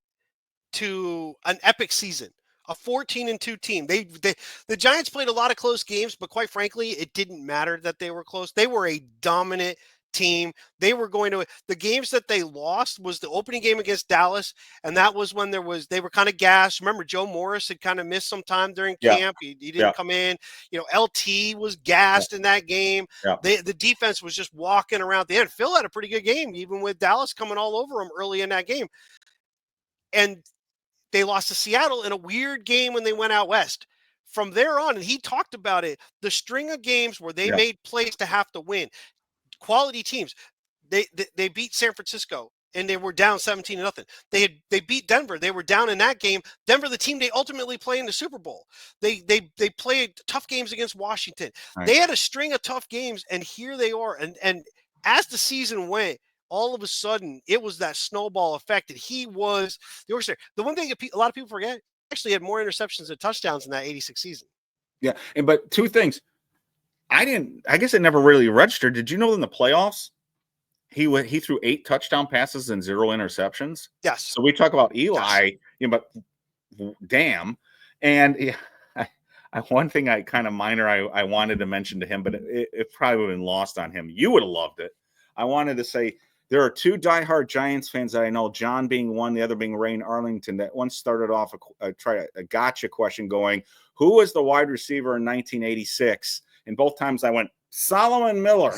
to an epic season. A 14-2 team. The Giants played a lot of close games, but quite frankly, it didn't matter that they were close. They were a dominant team. They were going to the games that they lost was the opening game against Dallas, and that was when they were kind of gassed. Remember, Joe Morris had kind of missed some time during camp. He didn't come in. LT was gassed in that game. The defense was just walking around the end. Phil had a pretty good game, even with Dallas coming all over him early in that game. And they lost to Seattle in a weird game when they went out west. From there on, and he talked about it, the string of games where they made plays to have to win. Quality teams. They beat San Francisco and they were down 17-0. They beat Denver. They were down in that game. Denver, the team they ultimately play in the Super Bowl. They played tough games against Washington. Right. They had a string of tough games, and here they are. And as the season went, all of a sudden, it was that snowball effect that he was the orchestrator. The one thing that a lot of people forget, actually had more interceptions than touchdowns in that 86 season. Yeah, but two things. I guess it never really registered. Did you know in the playoffs, he threw 8 touchdown passes and 0 interceptions? Yes. So we talk about Eli, but damn. And one thing I kind of minor I wanted to mention to him, but it probably would have been lost on him. You would have loved it. I wanted to say, there are 2 diehard Giants fans that I know, John being one, the other being Rain Arlington, that once started off a gotcha question going, who was the wide receiver in 1986? And both times I went, Solomon Miller.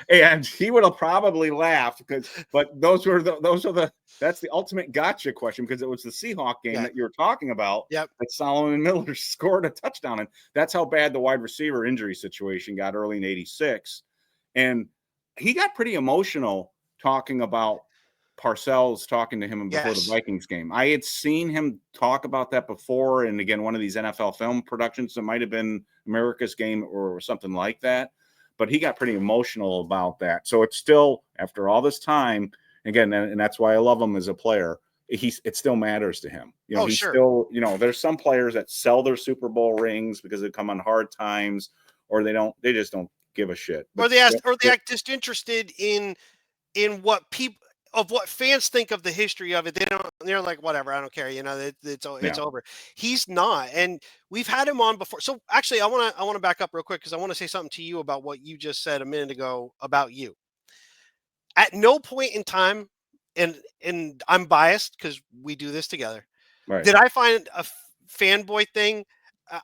And he would have probably laughed but that's the ultimate gotcha question, because it was the Seahawk game that you were talking about that Solomon Miller scored a touchdown. And that's how bad the wide receiver injury situation got early in 86. And he got pretty emotional talking about Parcells talking to him before the Vikings game. I had seen him talk about that before. And again, one of these NFL film productions, it might've been America's Game or something like that, but he got pretty emotional about that. So it's still, after all this time, again, and that's why I love him as a player, it still matters to him. Still, there's some players that sell their Super Bowl rings because they come on hard times, or they just don't give a shit. Or they act disinterested in what what fans think of the history of it. They're like, whatever, I don't care. It's over. He's not. And we've had him on before. So actually I want to back up real quick, because I want to say something to you about what you just said a minute ago about you. At no point in time, and I'm biased because we do this together, did I find a fanboy thing.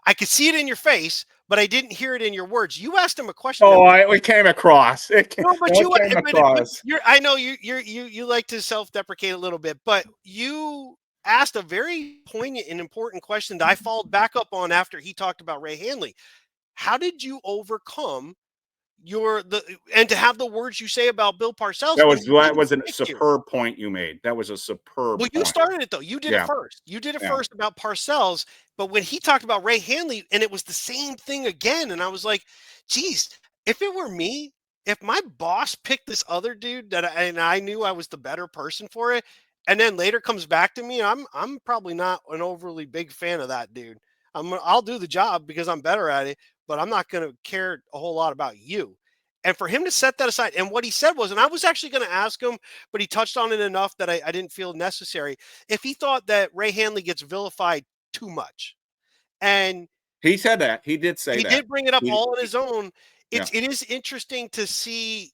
I could see it in your face, but I didn't hear it in your words. You asked him a question. We came across. I know you like to self-deprecate a little bit, but you asked a very poignant and important question that I followed back up on after he talked about Ray Handley. How did you overcome and to have the words you say about Bill Parcells? That was a superb point you made. That was a superb point. You started it though. You did it first. You did it first about Parcells, but when he talked about Ray Handley, and it was the same thing again, and I was like, geez, if it were me, if my boss picked this other dude and I knew I was the better person for it, and then later comes back to me, I'm probably not an overly big fan of that dude. I'll do the job because I'm better at it, but I'm not going to care a whole lot about you. And for him to set that aside, and what he said was, and I was actually going to ask him, but he touched on it enough that I didn't feel necessary, if he thought that Ray Handley gets vilified too much. And he said that. He did say that. He did bring it up all on his own. It is interesting to see,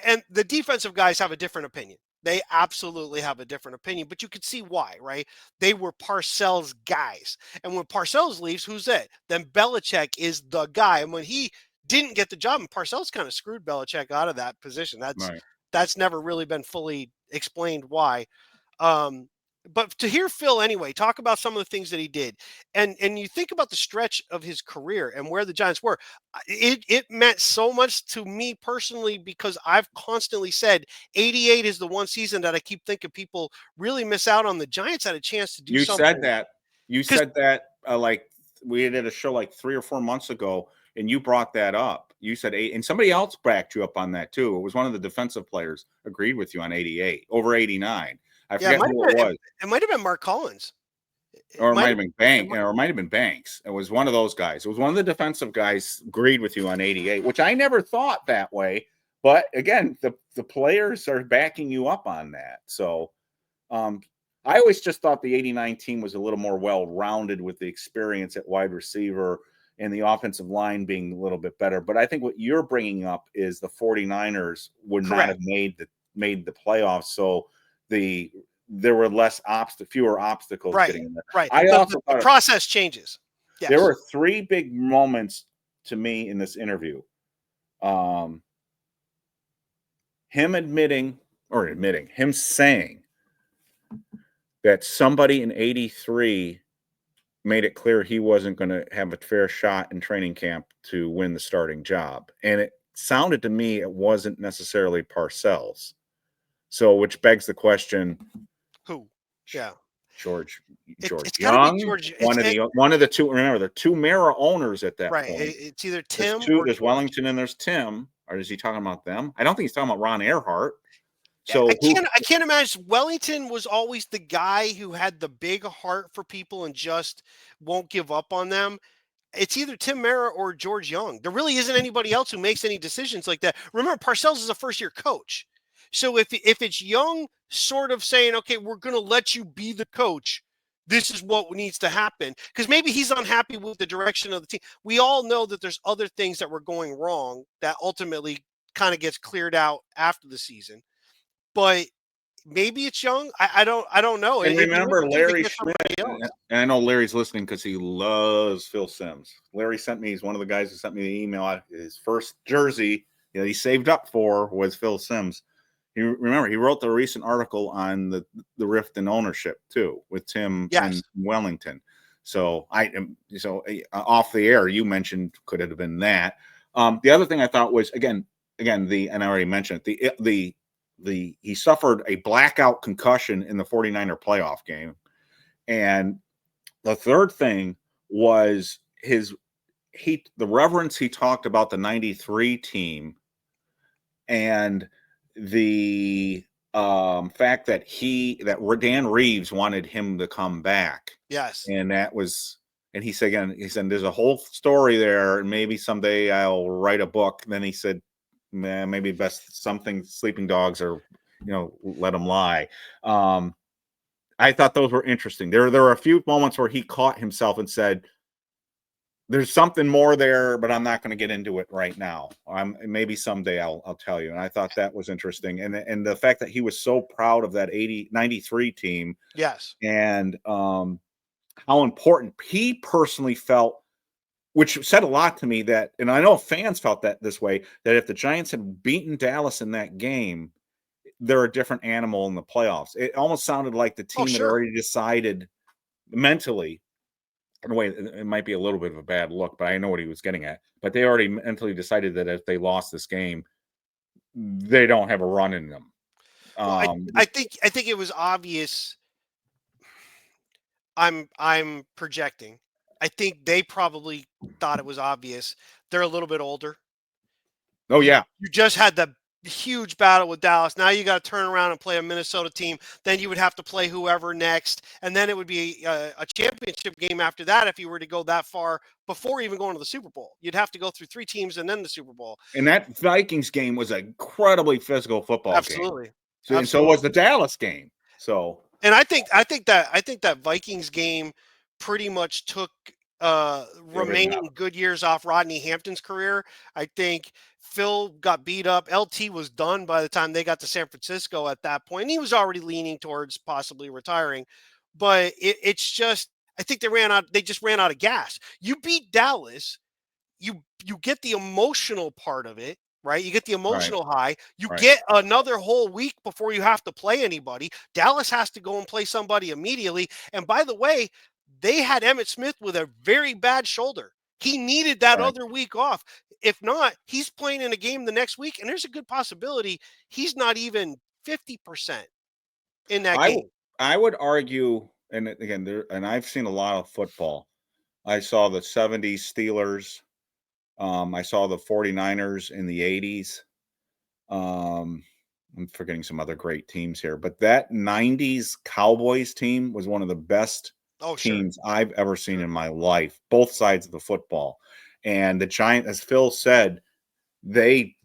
and the defensive guys have a different opinion. They absolutely have a different opinion, but you could see why, right? They were Parcells guys. And when Parcells leaves, who's it? Then Belichick is the guy. And when he didn't get the job, and Parcells kind of screwed Belichick out of that position. That's never really been fully explained why. But to hear Phil anyway talk about some of the things that he did, and you think about the stretch of his career and where the Giants were, it meant so much to me personally, because I've constantly said 88 is the one season that I keep thinking people really miss out on. The Giants had a chance to do something. You said that like we did a show like 3 or 4 months ago, and you brought that up. You said 8, and somebody else backed you up on that too. It was one of the defensive players agreed with you on 88 over 89. I forget who it was. It might have been Mark Collins. Or it might have been or it might have been Banks. It was one of those guys. It was one of the defensive guys agreed with you on 88, which I never thought that way. But again, the players are backing you up on that. So I always just thought the 89 team was a little more well-rounded with the experience at wide receiver and the offensive line being a little bit better. But I think what you're bringing up is the 49ers would not have made the playoffs. So there were fewer obstacles getting in there. Right. The process changes. Yes. There were 3 big moments to me in this interview. Him saying that somebody in 83 made it clear he wasn't going to have a fair shot in training camp to win the starting job. And it sounded to me it wasn't necessarily Parcells. So, which begs the question, who? Yeah. George it's Young, one of the two. Remember, there are 2 Mara owners at that point. It's either Tim there's Wellington and there's Tim. Or is he talking about them? I don't think he's talking about Ron Earhart. So I can't imagine. Wellington was always the guy who had the big heart for people and just won't give up on them. It's either Tim Mara or George Young. There really isn't anybody else who makes any decisions like that. Remember, Parcells is a first-year coach. So if it's Young sort of saying, okay, we're going to let you be the coach, this is what needs to happen, because maybe he's unhappy with the direction of the team. We all know that there's other things that were going wrong that ultimately kind of gets cleared out after the season. But maybe it's Young. I don't know. And remember Larry Schmidt, and I know Larry's listening because he loves Phil Simms. Larry sent me, he's one of the guys who sent me the email. His first jersey he saved up for was Phil Simms. He wrote the recent article on the rift in ownership too with Tim and Wellington. So off the air, you mentioned could it have been that. The other thing I thought was and I already mentioned it, he suffered a blackout concussion in the 49er playoff game. And the third thing was the reverence he talked about the 93 team and the fact that Dan Reeves wanted him to come back. Yes. And he said there's a whole story there, and maybe someday I'll write a book. And then he said, maybe best something sleeping dogs or let them lie. I thought those were interesting. There were a few moments where he caught himself and said, there's something more there, but I'm not going to get into it right now. Maybe someday I'll tell you. And I thought that was interesting. And the fact that he was so proud of that 93 team. Yes. And how important he personally felt, which said a lot to me and I know fans felt that this way, that if the Giants had beaten Dallas in that game, they're a different animal in the playoffs. It almost sounded like the team had already decided mentally. In a way, it might be a little bit of a bad look, but I know what he was getting at. But they already mentally decided that if they lost this game, they don't have a run in them. Well, I think it was obvious. I'm projecting. I think they probably thought it was obvious. They're a little bit older. Oh, yeah. You just had the huge battle with Dallas. Now you got to turn around and play a Minnesota team. Then you would have to play whoever next. And then it would be a championship game after that if you were to go that far before even going to the Super Bowl. You'd have to go through 3 teams and then the Super Bowl. And that Vikings game was an incredibly physical football game. Absolutely. And so was the Dallas game. So, and I think that Vikings game pretty much took remaining good years off Rodney Hampton's career. I think Phil got beat up. LT was done by the time they got to San Francisco at that point. And he was already leaning towards possibly retiring. But it's just, I think they just ran out of gas. You beat Dallas, you get the emotional part of it, right? You get the emotional high. You get another whole week before you have to play anybody. Dallas has to go and play somebody immediately. And by the way, they had Emmitt Smith with a very bad shoulder. He needed that other week off. If not, he's playing in a game the next week, and there's a good possibility he's not even 50% in that game. I would argue, and again, I've seen a lot of football. I saw the 70s Steelers. I saw the 49ers in the 80s. I'm forgetting some other great teams here, but that 90s Cowboys team was one of the best teams I've ever seen in my life, both sides of the football. And the Giants, as Phil said, they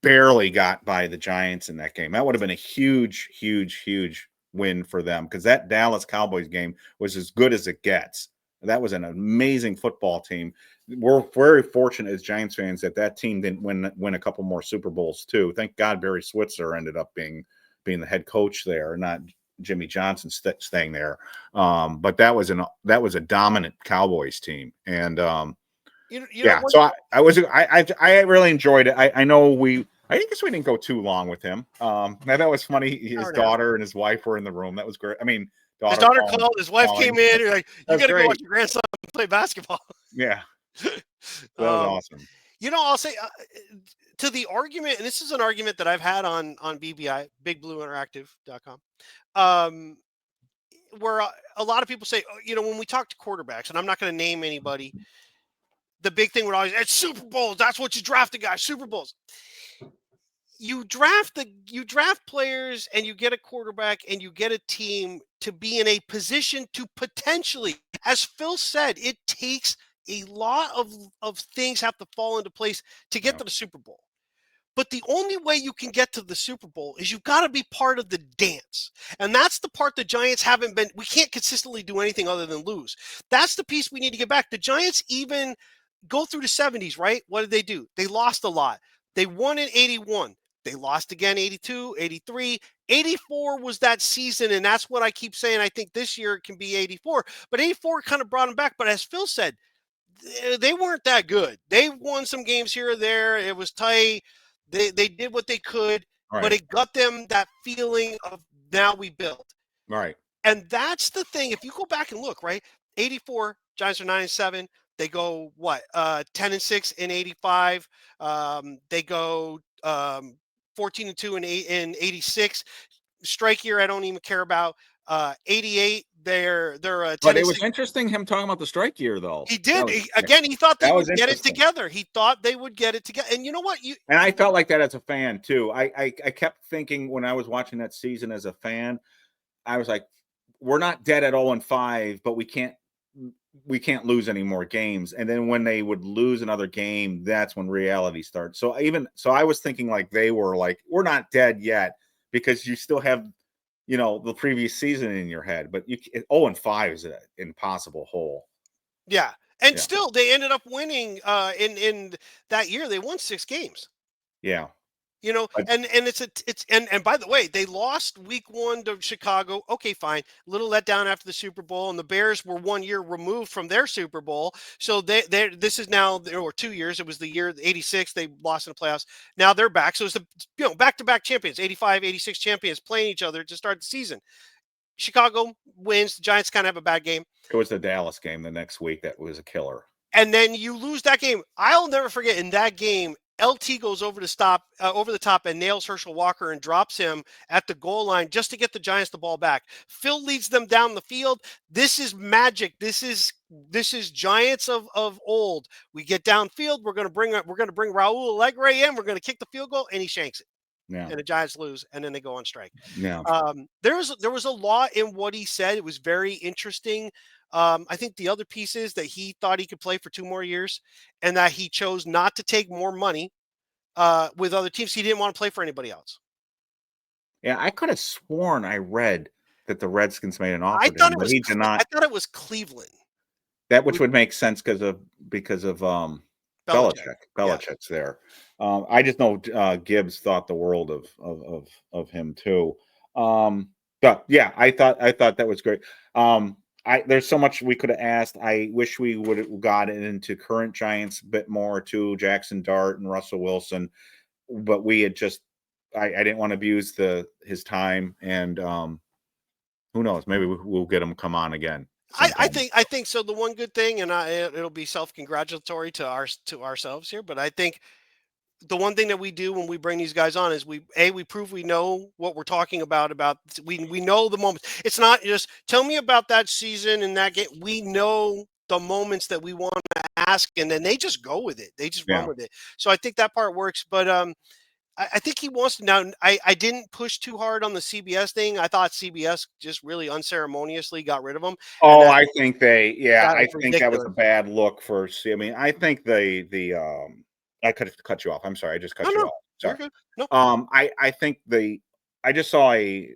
barely got by the Giants in that game. That would have been a huge, huge, huge win for them, because that Dallas Cowboys game was as good as it gets. That was an amazing football team. We're very fortunate as Giants fans that team didn't win a couple more Super Bowls too. Thank God Barry Switzer ended up being the head coach there, not Jimmy Johnson staying there. But that was a dominant Cowboys team. And so I really enjoyed it. I guess we didn't go too long with him. That was funny. His daughter and his wife were in the room. That was great. I mean, his daughter called, his wife came in. You're like, you got to go watch your grandson play basketball. Yeah. That was awesome. I'll say to the argument, and this is an argument that I've had on BBI, bigblueinteractive.com, where a lot of people say, when we talk to quarterbacks, and I'm not going to name anybody, the big thing would always, it's Super Bowls. That's what you draft, guys. Super Bowls. You draft players, and you get a quarterback, and you get a team to be in a position to potentially, as Phil said, it takes a lot of things have to fall into place to get to the Super Bowl. But the only way you can get to the Super Bowl is you've got to be part of the dance. And that's the part the Giants haven't been. We can't consistently do anything other than lose. That's the piece we need to get back. The Giants even go through the 70s, right? What did they do? They lost a lot. They won in 81. They lost again 82, 83. 84 was that season, and that's what I keep saying. I think this year it can be 84. But 84 kind of brought them back. But as Phil said, they weren't that good. They won some games here or there. It was tight. They did what they could, but it got them that feeling of now we built. Right. And that's the thing. If you go back and look, right, 84, Giants are 9-7. They go, 10-6 in 85. They go 14-2 in 86. Strike year, I don't even care about. 88, they're 10. But it was interesting him talking about the strike year, though. He did. He thought they would get it together. He thought they would get it together. And you know what? And I felt like that as a fan too. I kept thinking when I was watching that season as a fan, I was like, we're not dead at 0-5, but we can't lose any more games. And then when they would lose another game, that's when reality starts. So I was thinking like they were like, we're not dead yet, because you still have the previous season in your head, but 0-5 is an impossible hole. Yeah. And still they ended up winning in that year. They won 6 games. Yeah. And by the way, they lost week 1 to Chicago. Okay, fine. A little let down after the Super Bowl, and the Bears were 1 year removed from their Super Bowl. So this is now, or 2 years. It was the year 86 they lost in the playoffs. Now they're back. So it's the back-to-back champions, 85, 86 champions playing each other to start the season. Chicago wins. The Giants kind of have a bad game. It was the Dallas game the next week that was a killer. And then you lose that game. I'll never forget, in that game, LT goes over the top and nails Herschel Walker and drops him at the goal line just to get the Giants the ball back. Phil leads them down the field. This is magic. This is Giants of old. We get downfield. We're going to bring Raul Allegre in. We're going to kick the field goal, and he shanks it. Yeah. And the Giants lose, and then they go on strike. Yeah. There was a lot in what he said. It was very interesting. I think the other piece is that he thought he could play for 2 more years, and that he chose not to take more money with other teams. He didn't want to play for anybody else. Yeah, I could have sworn I read that the Redskins made an offer to him, but he did not. I thought it was Cleveland. That which would make sense because of Belichick. Belichick's there. I just know Gibbs thought the world of him too. But yeah, I thought that was great. There's so much we could have asked. I wish we would have gotten into current Giants a bit more too, Jackson Dart and Russell Wilson, but we had just I didn't want to abuse his time, and who knows, maybe we'll get him come on again. I think so. The one good thing, and it'll be self-congratulatory to ourselves here, but I think the one thing that we do when we bring these guys on is we prove we know what we're talking about we know the moments. It's not just tell me about that season and that game. We know the moments that we want to ask, and then they just go with it. They just run with it. So I think that part works. But I think he wants to now. I didn't push too hard on the CBS thing. I thought CBS just really unceremoniously got rid of him. And Oh, that I think I was think that was a ridiculous. bad look for. I mean, I think I could have cut you off. I'm sorry, I just cut you No, off. you're Sorry. good. No, I think I just saw a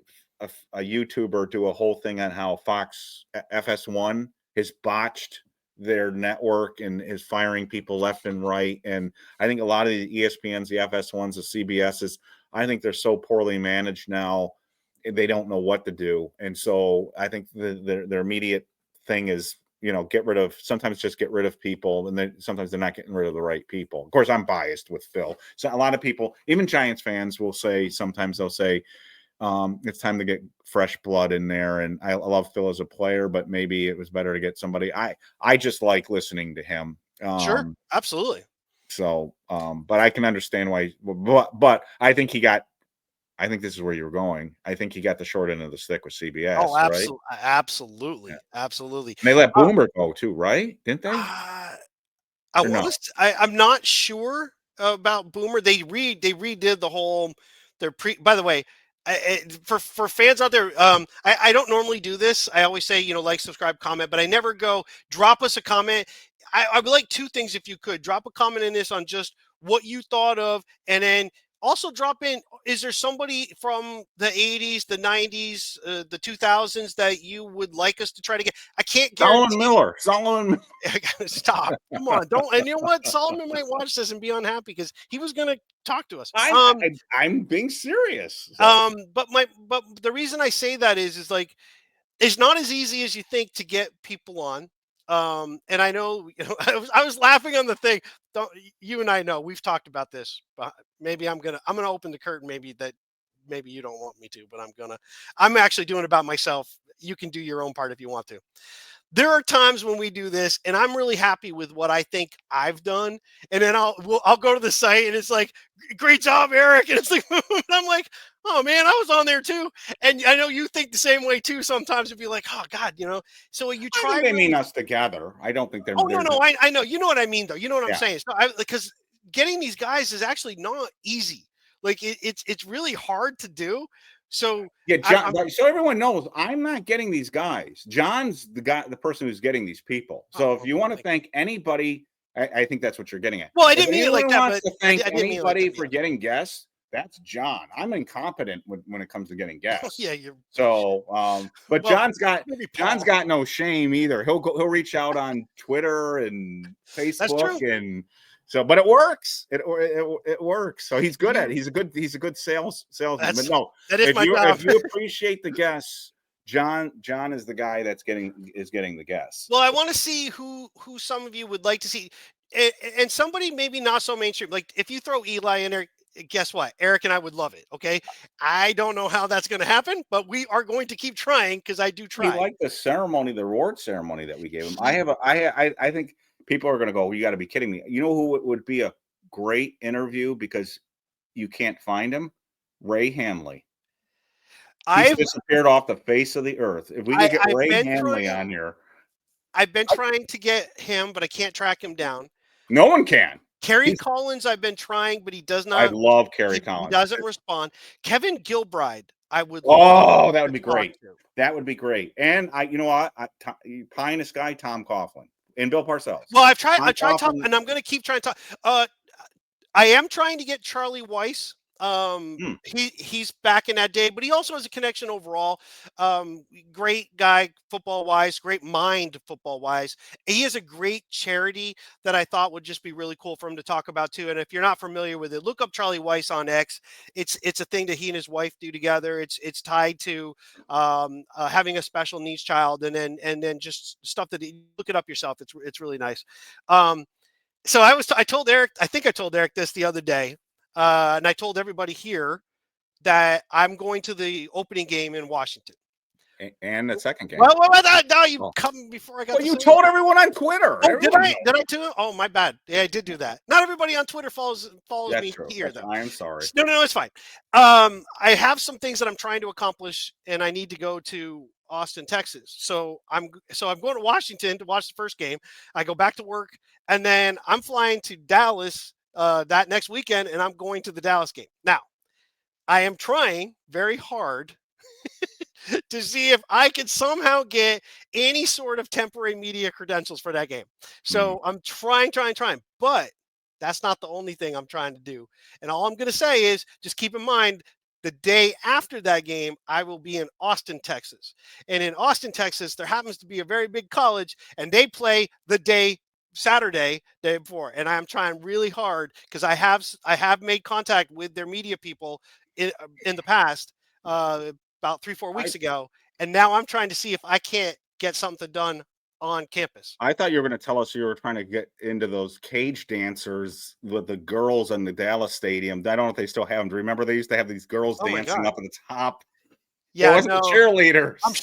YouTuber do a whole thing on how Fox FS1 has botched their network and is firing people left and right. And I think a lot of the ESPNs, the FS1s, the CBSs, I think they're so poorly managed now, they don't know what to do. And so I think their immediate thing is, sometimes just get rid of people, and then sometimes they're not getting rid of the right people. Of course, I'm biased with Phil. So a lot of people, even Giants fans, will say, sometimes they'll say, it's time to get fresh blood in there. And I love Phil as a player, but maybe it was better to get somebody. I just like listening to him. sure, absolutely. So, but I can understand why. But I think I think this is where you're going. I think he got the short end of the stick with CBS, Oh, right? absolutely, Yeah. absolutely. And they let Boomer go too, right? Didn't they? I Or no? want to. I'm not sure about Boomer. They redid the whole. Their pre. By the way, for fans out there, I don't normally do this. I always say, like, subscribe, comment, but I never go drop us a comment. I would like two things if you could drop a comment in this on just what you thought of, and then also drop in, is there somebody from the 80s, the 90s, the 2000s that you would like us to try to get? I can't Solomon guarantee. Miller. Solomon. I gotta stop. Come on, don't. And you know what? Solomon might watch this and be unhappy because he was gonna talk to us. I'm being serious. So. But the reason I say that is like it's not as easy as you think to get people on. And I know, I was laughing on the thing. Don't, you and I know we've talked about this, but maybe I'm gonna open the curtain. Maybe you don't want me to, but I'm actually doing it about myself. You can do your own part if you want to. There are times when we do this and I'm really happy with what I think I've done. And then I'll go to the site and it's like, great job, Eric. And it's like, and I'm like, oh man, I was on there too. And I know you think the same way too. Sometimes it'd be like, oh God, so you I try think they really. mean us together. I don't think they're. Oh, no. I know. You know what I mean though. You know what I'm Yeah. saying? So because getting these guys is actually not easy. Like it's really hard to do. So Yeah, John. So everyone knows I'm not getting these guys. John's the person who's getting these people. So if you want to thank anybody, I think that's what you're getting at. Well, I If didn't mean it like that, wants but to thank I didn't mean it like anybody that, for getting guests, that's John. I'm incompetent when it comes to getting guests. Yeah, you're. So, but Well, John's got no shame either. He'll reach out on Twitter and That's true. Facebook and. So, but it works. It works. So he's good at it. He's a good salesman. But no, that is my job. If you appreciate the guests, John is the guy that's getting the guests. Well, I want to see who some of you would like to see, and somebody maybe not so mainstream. Like if you throw Eli in there, guess what? Eric and I would love it. Okay, I don't know how that's going to happen, but we are going to keep trying because I do try. He liked the reward ceremony that we gave him. I think people are going to go, you got to be kidding me. You know who would be a great interview because you can't find him? Ray Hanley. He's disappeared off the face of the earth. If we could get Ray Hanley on here. I've been trying to get him, but I can't track him down. No one can. Kerry Collins, I've been trying, but he does not. I love Kerry Collins. He doesn't respond. Kevin Gilbride, I would. Oh, that would be great. That would be great. And you know what? Pie in the Sky, Tom Coughlin and Bill Parcells. Well, I've tried Tom, and I'm going to keep trying to talk. I am trying to get Charlie Weiss. He's back in that day, but he also has a connection overall. Great guy football wise, great mind football wise. He has a great charity that I thought would just be really cool for him to talk about too. And if you're not familiar with it, look up Charlie Weiss on X. It's a thing that he and his wife do together. It's tied to having a special needs child, and then just stuff that look it up yourself. It's really nice. So I told Eric, I think I told Eric this the other day. And I told everybody here that I'm going to the opening game in Washington. And the second game. Well, now you come before I got. Well, you told everyone on Twitter. Oh, did I do it? Oh, my bad. Yeah, I did do that. Not everybody on Twitter follows me here, though. I am sorry. No, it's fine. I have some things that I'm trying to accomplish, and I need to go to Austin, Texas. So I'm going to Washington to watch the first game. I go back to work, and then I'm flying to Dallas that next weekend, and I'm going to the Dallas game. Now, I am trying very hard to see if I can somehow get any sort of temporary media credentials for that game. So I'm trying, but that's not the only thing I'm trying to do. And all I'm going to say is just keep in mind the day after that game, I will be in Austin, Texas. And in Austin, Texas, there happens to be a very big college, and they play the day Saturday, day before. And I'm trying really hard because I have made contact with their media people in the past, about 3-4 weeks ago, and now I'm trying to see if I can't get something done on campus. I thought you were going to tell us you were trying to get into those cage dancers with the girls in the Dallas stadium. I don't know if they still have them. Do you remember they used to have these girls dancing up at the top? Yeah, it wasn't the cheerleaders. I'm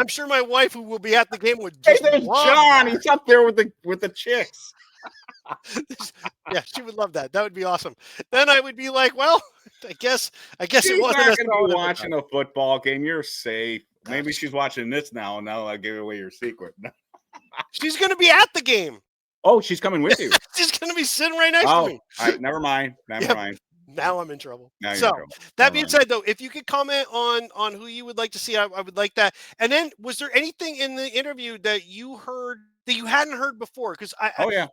sure my wife, who will be at the game, would just hey, there's John. That. He's up there with the chicks. Yeah, she would love that. That would be awesome. Then I would be like, well, I guess she's it wasn't not going to be watching a football game. You're safe. Maybe she's watching this now, and now I'll give away your secret. She's going to be at the game. Oh, she's coming with you. She's going to be sitting right next to me. All right, never mind. Now I'm in trouble. So that being said, though, if you could comment on who you would like to see, I would like that. And then, was there anything in the interview that you heard that you hadn't heard before? Because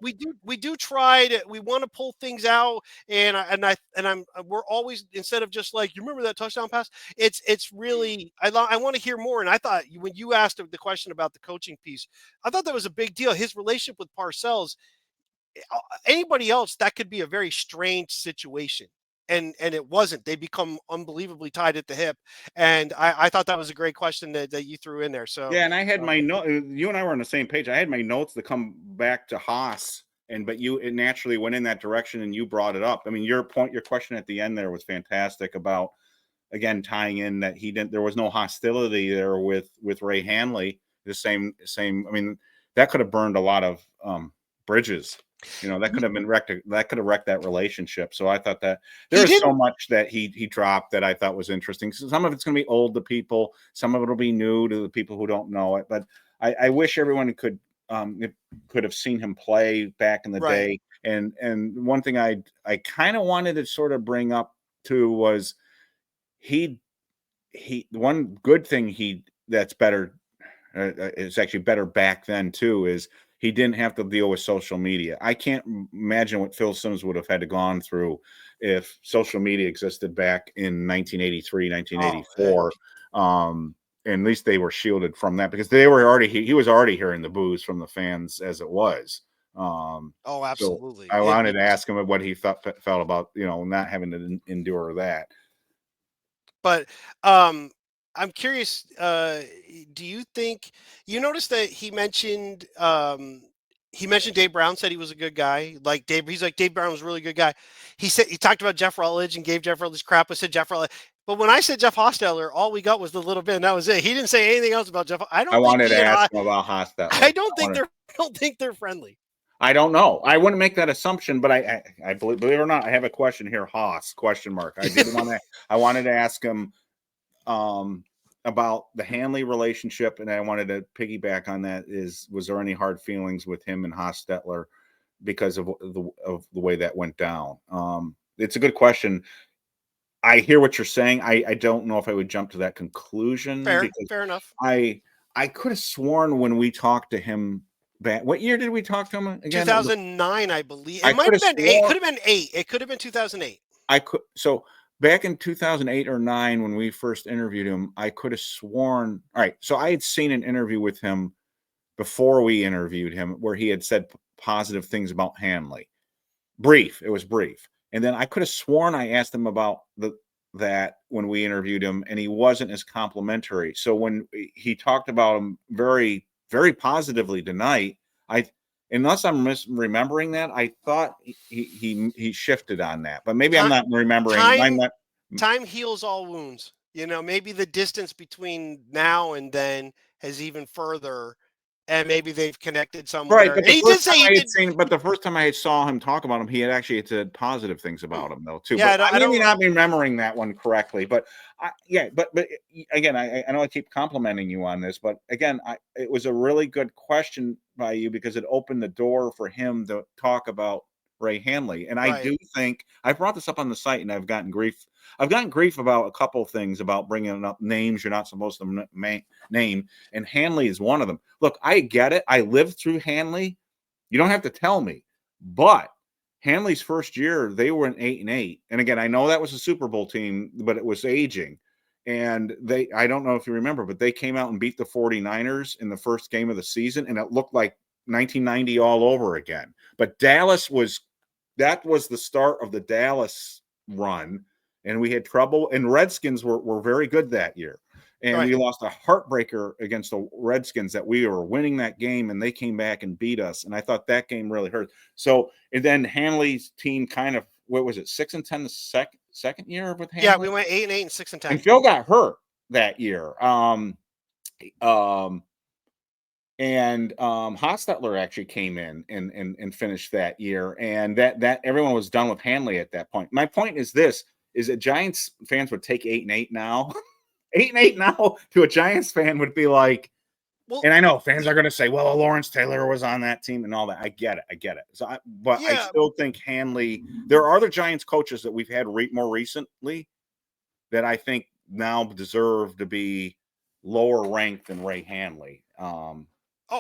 we do try to, we want to pull things out, we're always, instead of just like, you remember that touchdown pass? It's really, I want to hear more. And I thought when you asked the question about the coaching piece, I thought that was a big deal. His relationship with Parcells. Anybody else, that could be a very strange situation. And it wasn't. They become unbelievably tied at the hip. And I thought that was a great question that you threw in there. So yeah, and I had my note. You and I were on the same page. I had my notes to come back to Haas, but it naturally went in that direction, and you brought it up. I mean, your question at the end there was fantastic about, again, tying in that there was no hostility there with Ray Hanley. The same. I mean, that could have burned a lot of bridges. That could have been wrecked. That could have wrecked that relationship. So I thought that there was so much that he dropped that I thought was interesting. So some of it's going to be old to people. Some of it will be new to the people who don't know it. But I wish everyone could have seen him play back in the day. And one thing I kind of wanted to sort of bring up too was one good thing that's better. It's actually better back then too is. He didn't have to deal with social media. I can't imagine what Phil Simms would have had to gone through if social media existed back in 1983, 1984. And at least they were shielded from that because he was already hearing the boos from the fans as it was. Absolutely. So I wanted to ask him what he felt about, not having to endure that. But I'm curious, do you think you noticed that he mentioned Dave Brown, said he was a good guy. He's like, Dave Brown was a really good guy. He talked about Jeff Rutledge and gave Jeff Rutledge crap. I said Jeff Rutledge. But when I said Jeff Hostetler, all we got was the little bit, and that was it. He didn't say anything else about Jeff. I wanted to ask him about Hostetler. I don't think they're friendly. I don't know. I wouldn't make that assumption, but I believe it or not, I have a question here. Haas ? I wanted to ask him about the Hanley relationship, and I wanted to piggyback on that. Was there any hard feelings with him and Hostetler because of the way that went down? It's a good question. I hear what you're saying. I don't know if I would jump to that conclusion. Fair enough. I could have sworn when we talked to him back. What year did we talk to him again? 2009, I believe. It might have been 8. Could have been 8. It could have been 2008. Back in 2008 or 9, when we first interviewed him, I could have sworn. All right, so I had seen an interview with him before we interviewed him where he had said positive things about Hanley. It was brief. And then I could have sworn I asked him about that when we interviewed him, and he wasn't as complimentary. So when he talked about him very, very positively tonight, unless I'm remembering that, I thought he shifted on that, but maybe I'm not remembering. Time heals all wounds. Maybe the distance between now and then has even further, and maybe they've connected somewhere. Right, but the first time I saw him talk about him, he had actually said positive things about him though too. Yeah, I may not be remembering that one correctly, but again, I know I keep complimenting you on this, but again, it was a really good question by you because it opened the door for him to talk about Ray Handley. And I do think I brought this up on the site, and I've gotten grief. I've gotten grief about a couple of things about bringing up names you're not supposed to name, and Handley is one of them. Look, I get it. I lived through Handley. You don't have to tell me, but Handley's first year, they were an 8-8. And again, I know that was a Super Bowl team, but it was aging. And I don't know if you remember, but they came out and beat the 49ers in the first game of the season, and it looked like 1990 all over again. But that was the start of the Dallas run, and we had trouble. And Redskins were very good that year. And we lost a heartbreaker against the Redskins that we were winning that game, and they came back and beat us. And I thought that game really hurt. So, and then Handley's team kind of, what was it, 6-10 the second year with Handley? Yeah, we went 8-8 and 6-10. And Phil got hurt that year. Hostetler actually came in and finished that year. And that everyone was done with Handley at that point. My point is this, is that Giants fans would take 8-8 now. 8-8 now to a Giants fan would be like, well, and I know fans are going to say, well, Lawrence Taylor was on that team and all that. I get it. So, I still think Handley, there are other Giants coaches that we've had more recently that I think now deserve to be lower ranked than Ray Handley. Oh,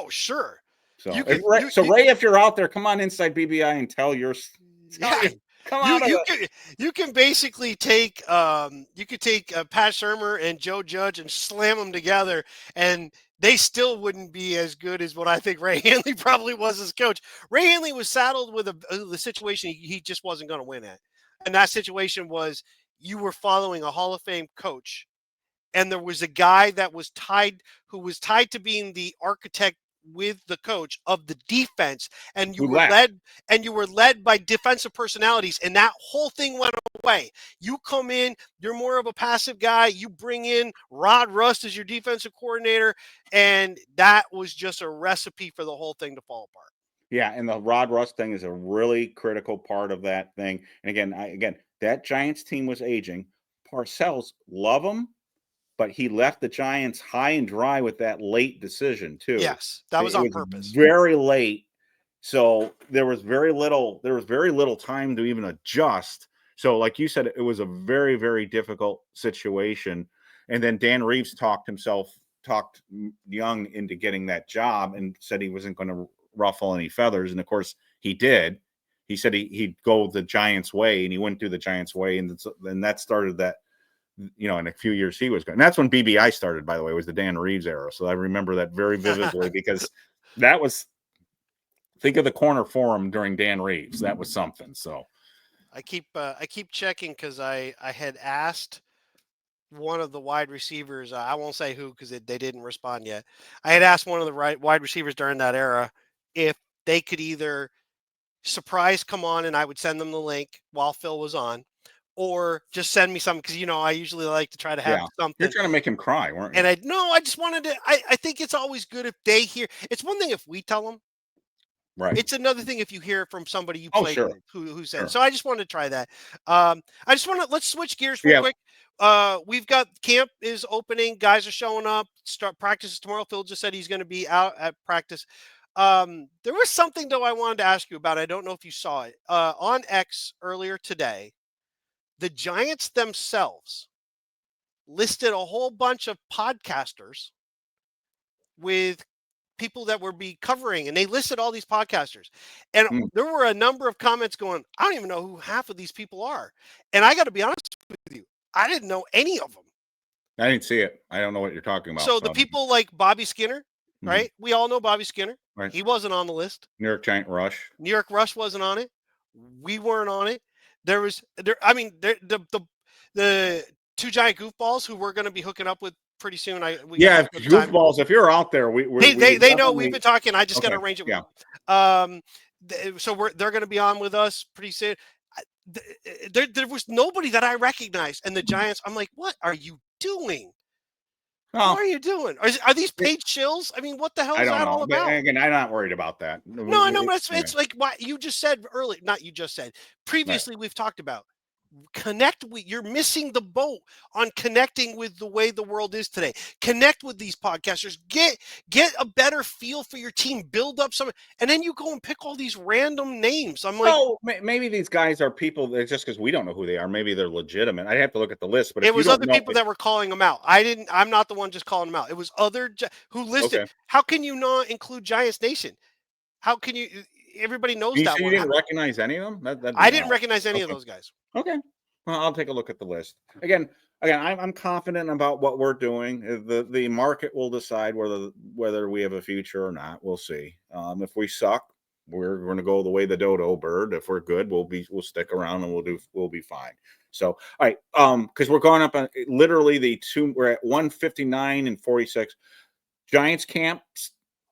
sure. So, Ray, if you're out there, come on Inside BBI and tell your you can basically take Pat Shurmur and Joe Judge and slam them together, and they still wouldn't be as good as what I think Ray Handley probably was as coach. Ray Handley was saddled with the situation he just wasn't going to win at, and that situation was you were following a Hall of Fame coach, and there was a guy that was tied to being the architect with the coach of the defense, and you were led by defensive personalities, and that whole thing went away. You come in, you're more of a passive guy, you bring in Rod Rust as your defensive coordinator, and that was just a recipe for the whole thing to fall apart. Yeah, and the Rod Rust thing is a really critical part of that thing. And again, that Giants team was aging. Parcells, love him, but he left the Giants high and dry with that late decision too. Yes, that was on purpose. Very late. So there was very little time to even adjust. So like you said, it was a very, very difficult situation. And then Dan Reeves talked Young into getting that job and said he wasn't going to ruffle any feathers. And of course he did. He said he'd go the Giants way, and he went through the Giants way. And that started that, in a few years he was going. And that's when BBI started, by the way, was the Dan Reeves era. So I remember that very vividly because that was, think of the corner forum during Dan Reeves. That was something. So I keep checking because I had asked one of the wide receivers. I won't say who because they didn't respond yet. I had asked one of the wide receivers during that era if they could either surprise come on and I would send them the link while Phil was on, or just send me something because I usually like to try to have something. You're trying to make him cry, weren't you? And I just wanted to. I think it's always good if they hear. It's one thing if we tell them. Right. It's another thing if you hear it from somebody you played with who said. Sure. So I just wanted to try that. Let's switch gears real quick. We've got camp is opening. Guys are showing up. Start practices tomorrow. Phil just said he's going to be out at practice. There was something though I wanted to ask you about. I don't know if you saw it on X earlier today. The Giants themselves listed a whole bunch of podcasters with people that would be covering, and they listed all these podcasters. And there were a number of comments going, I don't even know who half of these people are. And I got to be honest with you, I didn't know any of them. I didn't see it. I don't know what you're talking about. So the people like Bobby Skinner, right? We all know Bobby Skinner. Right. He wasn't on the list. New York Giant Rush. New York Rush wasn't on it. We weren't on it. The two giant goofballs who we're going to be hooking up with pretty soon. Goofballs. If you're out there, they know we've been talking. I just got to arrange it. Yeah. So they're going to be on with us pretty soon. There was nobody that I recognized, and the Giants. I'm like, what are you doing? What are you doing? Are these paid shills? I mean, what the hell is that all about? But again, I'm not worried about that. No, I know, but it's like what you just said earlier. Not you just said. Previously, we've talked about Connect with, you're missing the boat on connecting with the way the world is today. Connect with these podcasters, get a better feel for your team, build up some, and then you go and pick all these random names. I'm like, oh, maybe these guys are people that just because we don't know who they are, maybe they're legitimate. I'd have to look at the list, but it if you was don't other know, people that were calling them out. I'm not the one just calling them out. It was other who listed. okay. How can you not include Giants Nation? How can you? Everybody knows You that say you one. didn't recognize any of them? That'd be I didn't odd. recognize any of Okay. those guys. Okay. Well, I'll take a look at the list. Again, I'm confident about what we're doing. The market will decide whether we have a future or not. We'll see. If we suck, we're going to go the way the dodo bird. If we're good, we'll stick around and we'll be fine. So, all right, because we're going up on literally we're at 159 and 46. Giants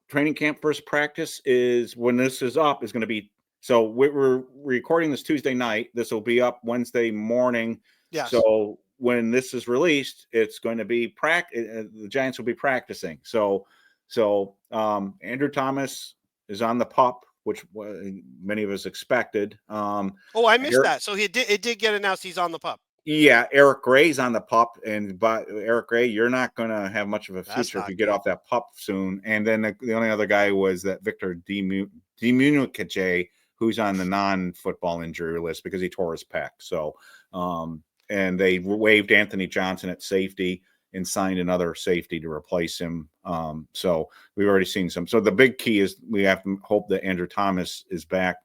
training camp first practice is when this is up is going to be. So we're recording this Tuesday night. This will be up Wednesday morning. Yes. So when this is released, it's going to be the Giants will be practicing. So Andrew Thomas is on the PUP, which many of us expected. I missed that. So it did get announced he's on the PUP. Yeah, Eric Gray's on the PUP, but Eric Gray, you're not going to have much of a future if you get off that PUP soon. And then the only other guy was that Victor Dimunovic, who's on the non-football injury list because he tore his pec. So, and they waived Anthony Johnson at safety and signed another safety to replace him. So we've already seen some. So the big key is we have to hope that Andrew Thomas is back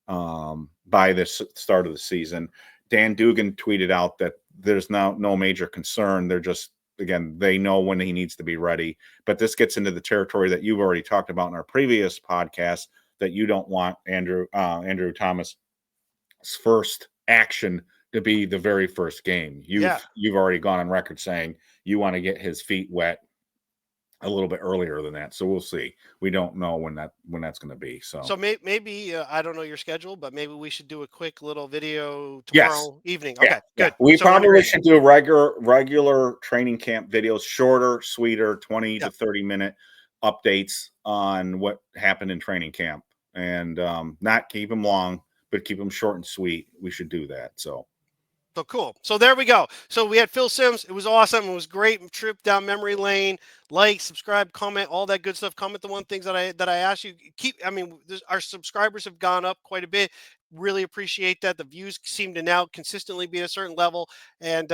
by the start of the season. Dan Dugan tweeted out that there's no major concern. They're just, again, they know when he needs to be ready. But this gets into the territory that you've already talked about in our previous podcast, that you don't want Andrew Thomas' first action to be the very first game. You've already gone on record saying you want to get his feet wet a little bit earlier than that. So we'll see. We don't know when that's going to be. So maybe I don't know your schedule, but maybe we should do a quick little video tomorrow evening. Okay, good. We probably should do regular training camp videos, shorter, sweeter, 20 to 30 minute updates on what happened in training camp, and not keep them long, but keep them short and sweet. We should do that. So cool. So there we go. So we had Phil Simms. It was awesome. It was great trip down memory lane. Like, subscribe, comment, all that good stuff. Comment the one things that I asked you. Our subscribers have gone up quite a bit. Really appreciate that. The views seem to now consistently be at a certain level, and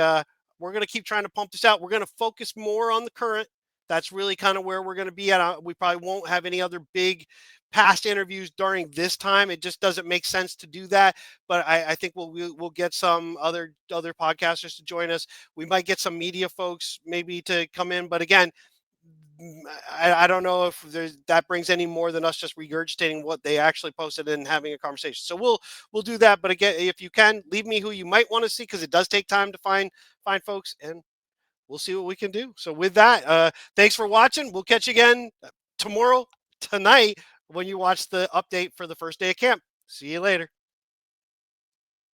we're going to keep trying to pump this out. We're going to focus more on the current. That's really kind of where we're going to be at. We probably won't have any other big past interviews during this time. It just doesn't make sense to do that. But I think we'll get some other podcasters to join us. We might get some media folks maybe to come in. But again, I don't know if that brings any more than us just regurgitating what they actually posted and having a conversation. So we'll do that. But again, if you can, leave me who you might want to see, because it does take time to find folks, and we'll see what we can do. So with that, thanks for watching. We'll catch you again tonight when you watch the update for the first day of camp. See you later.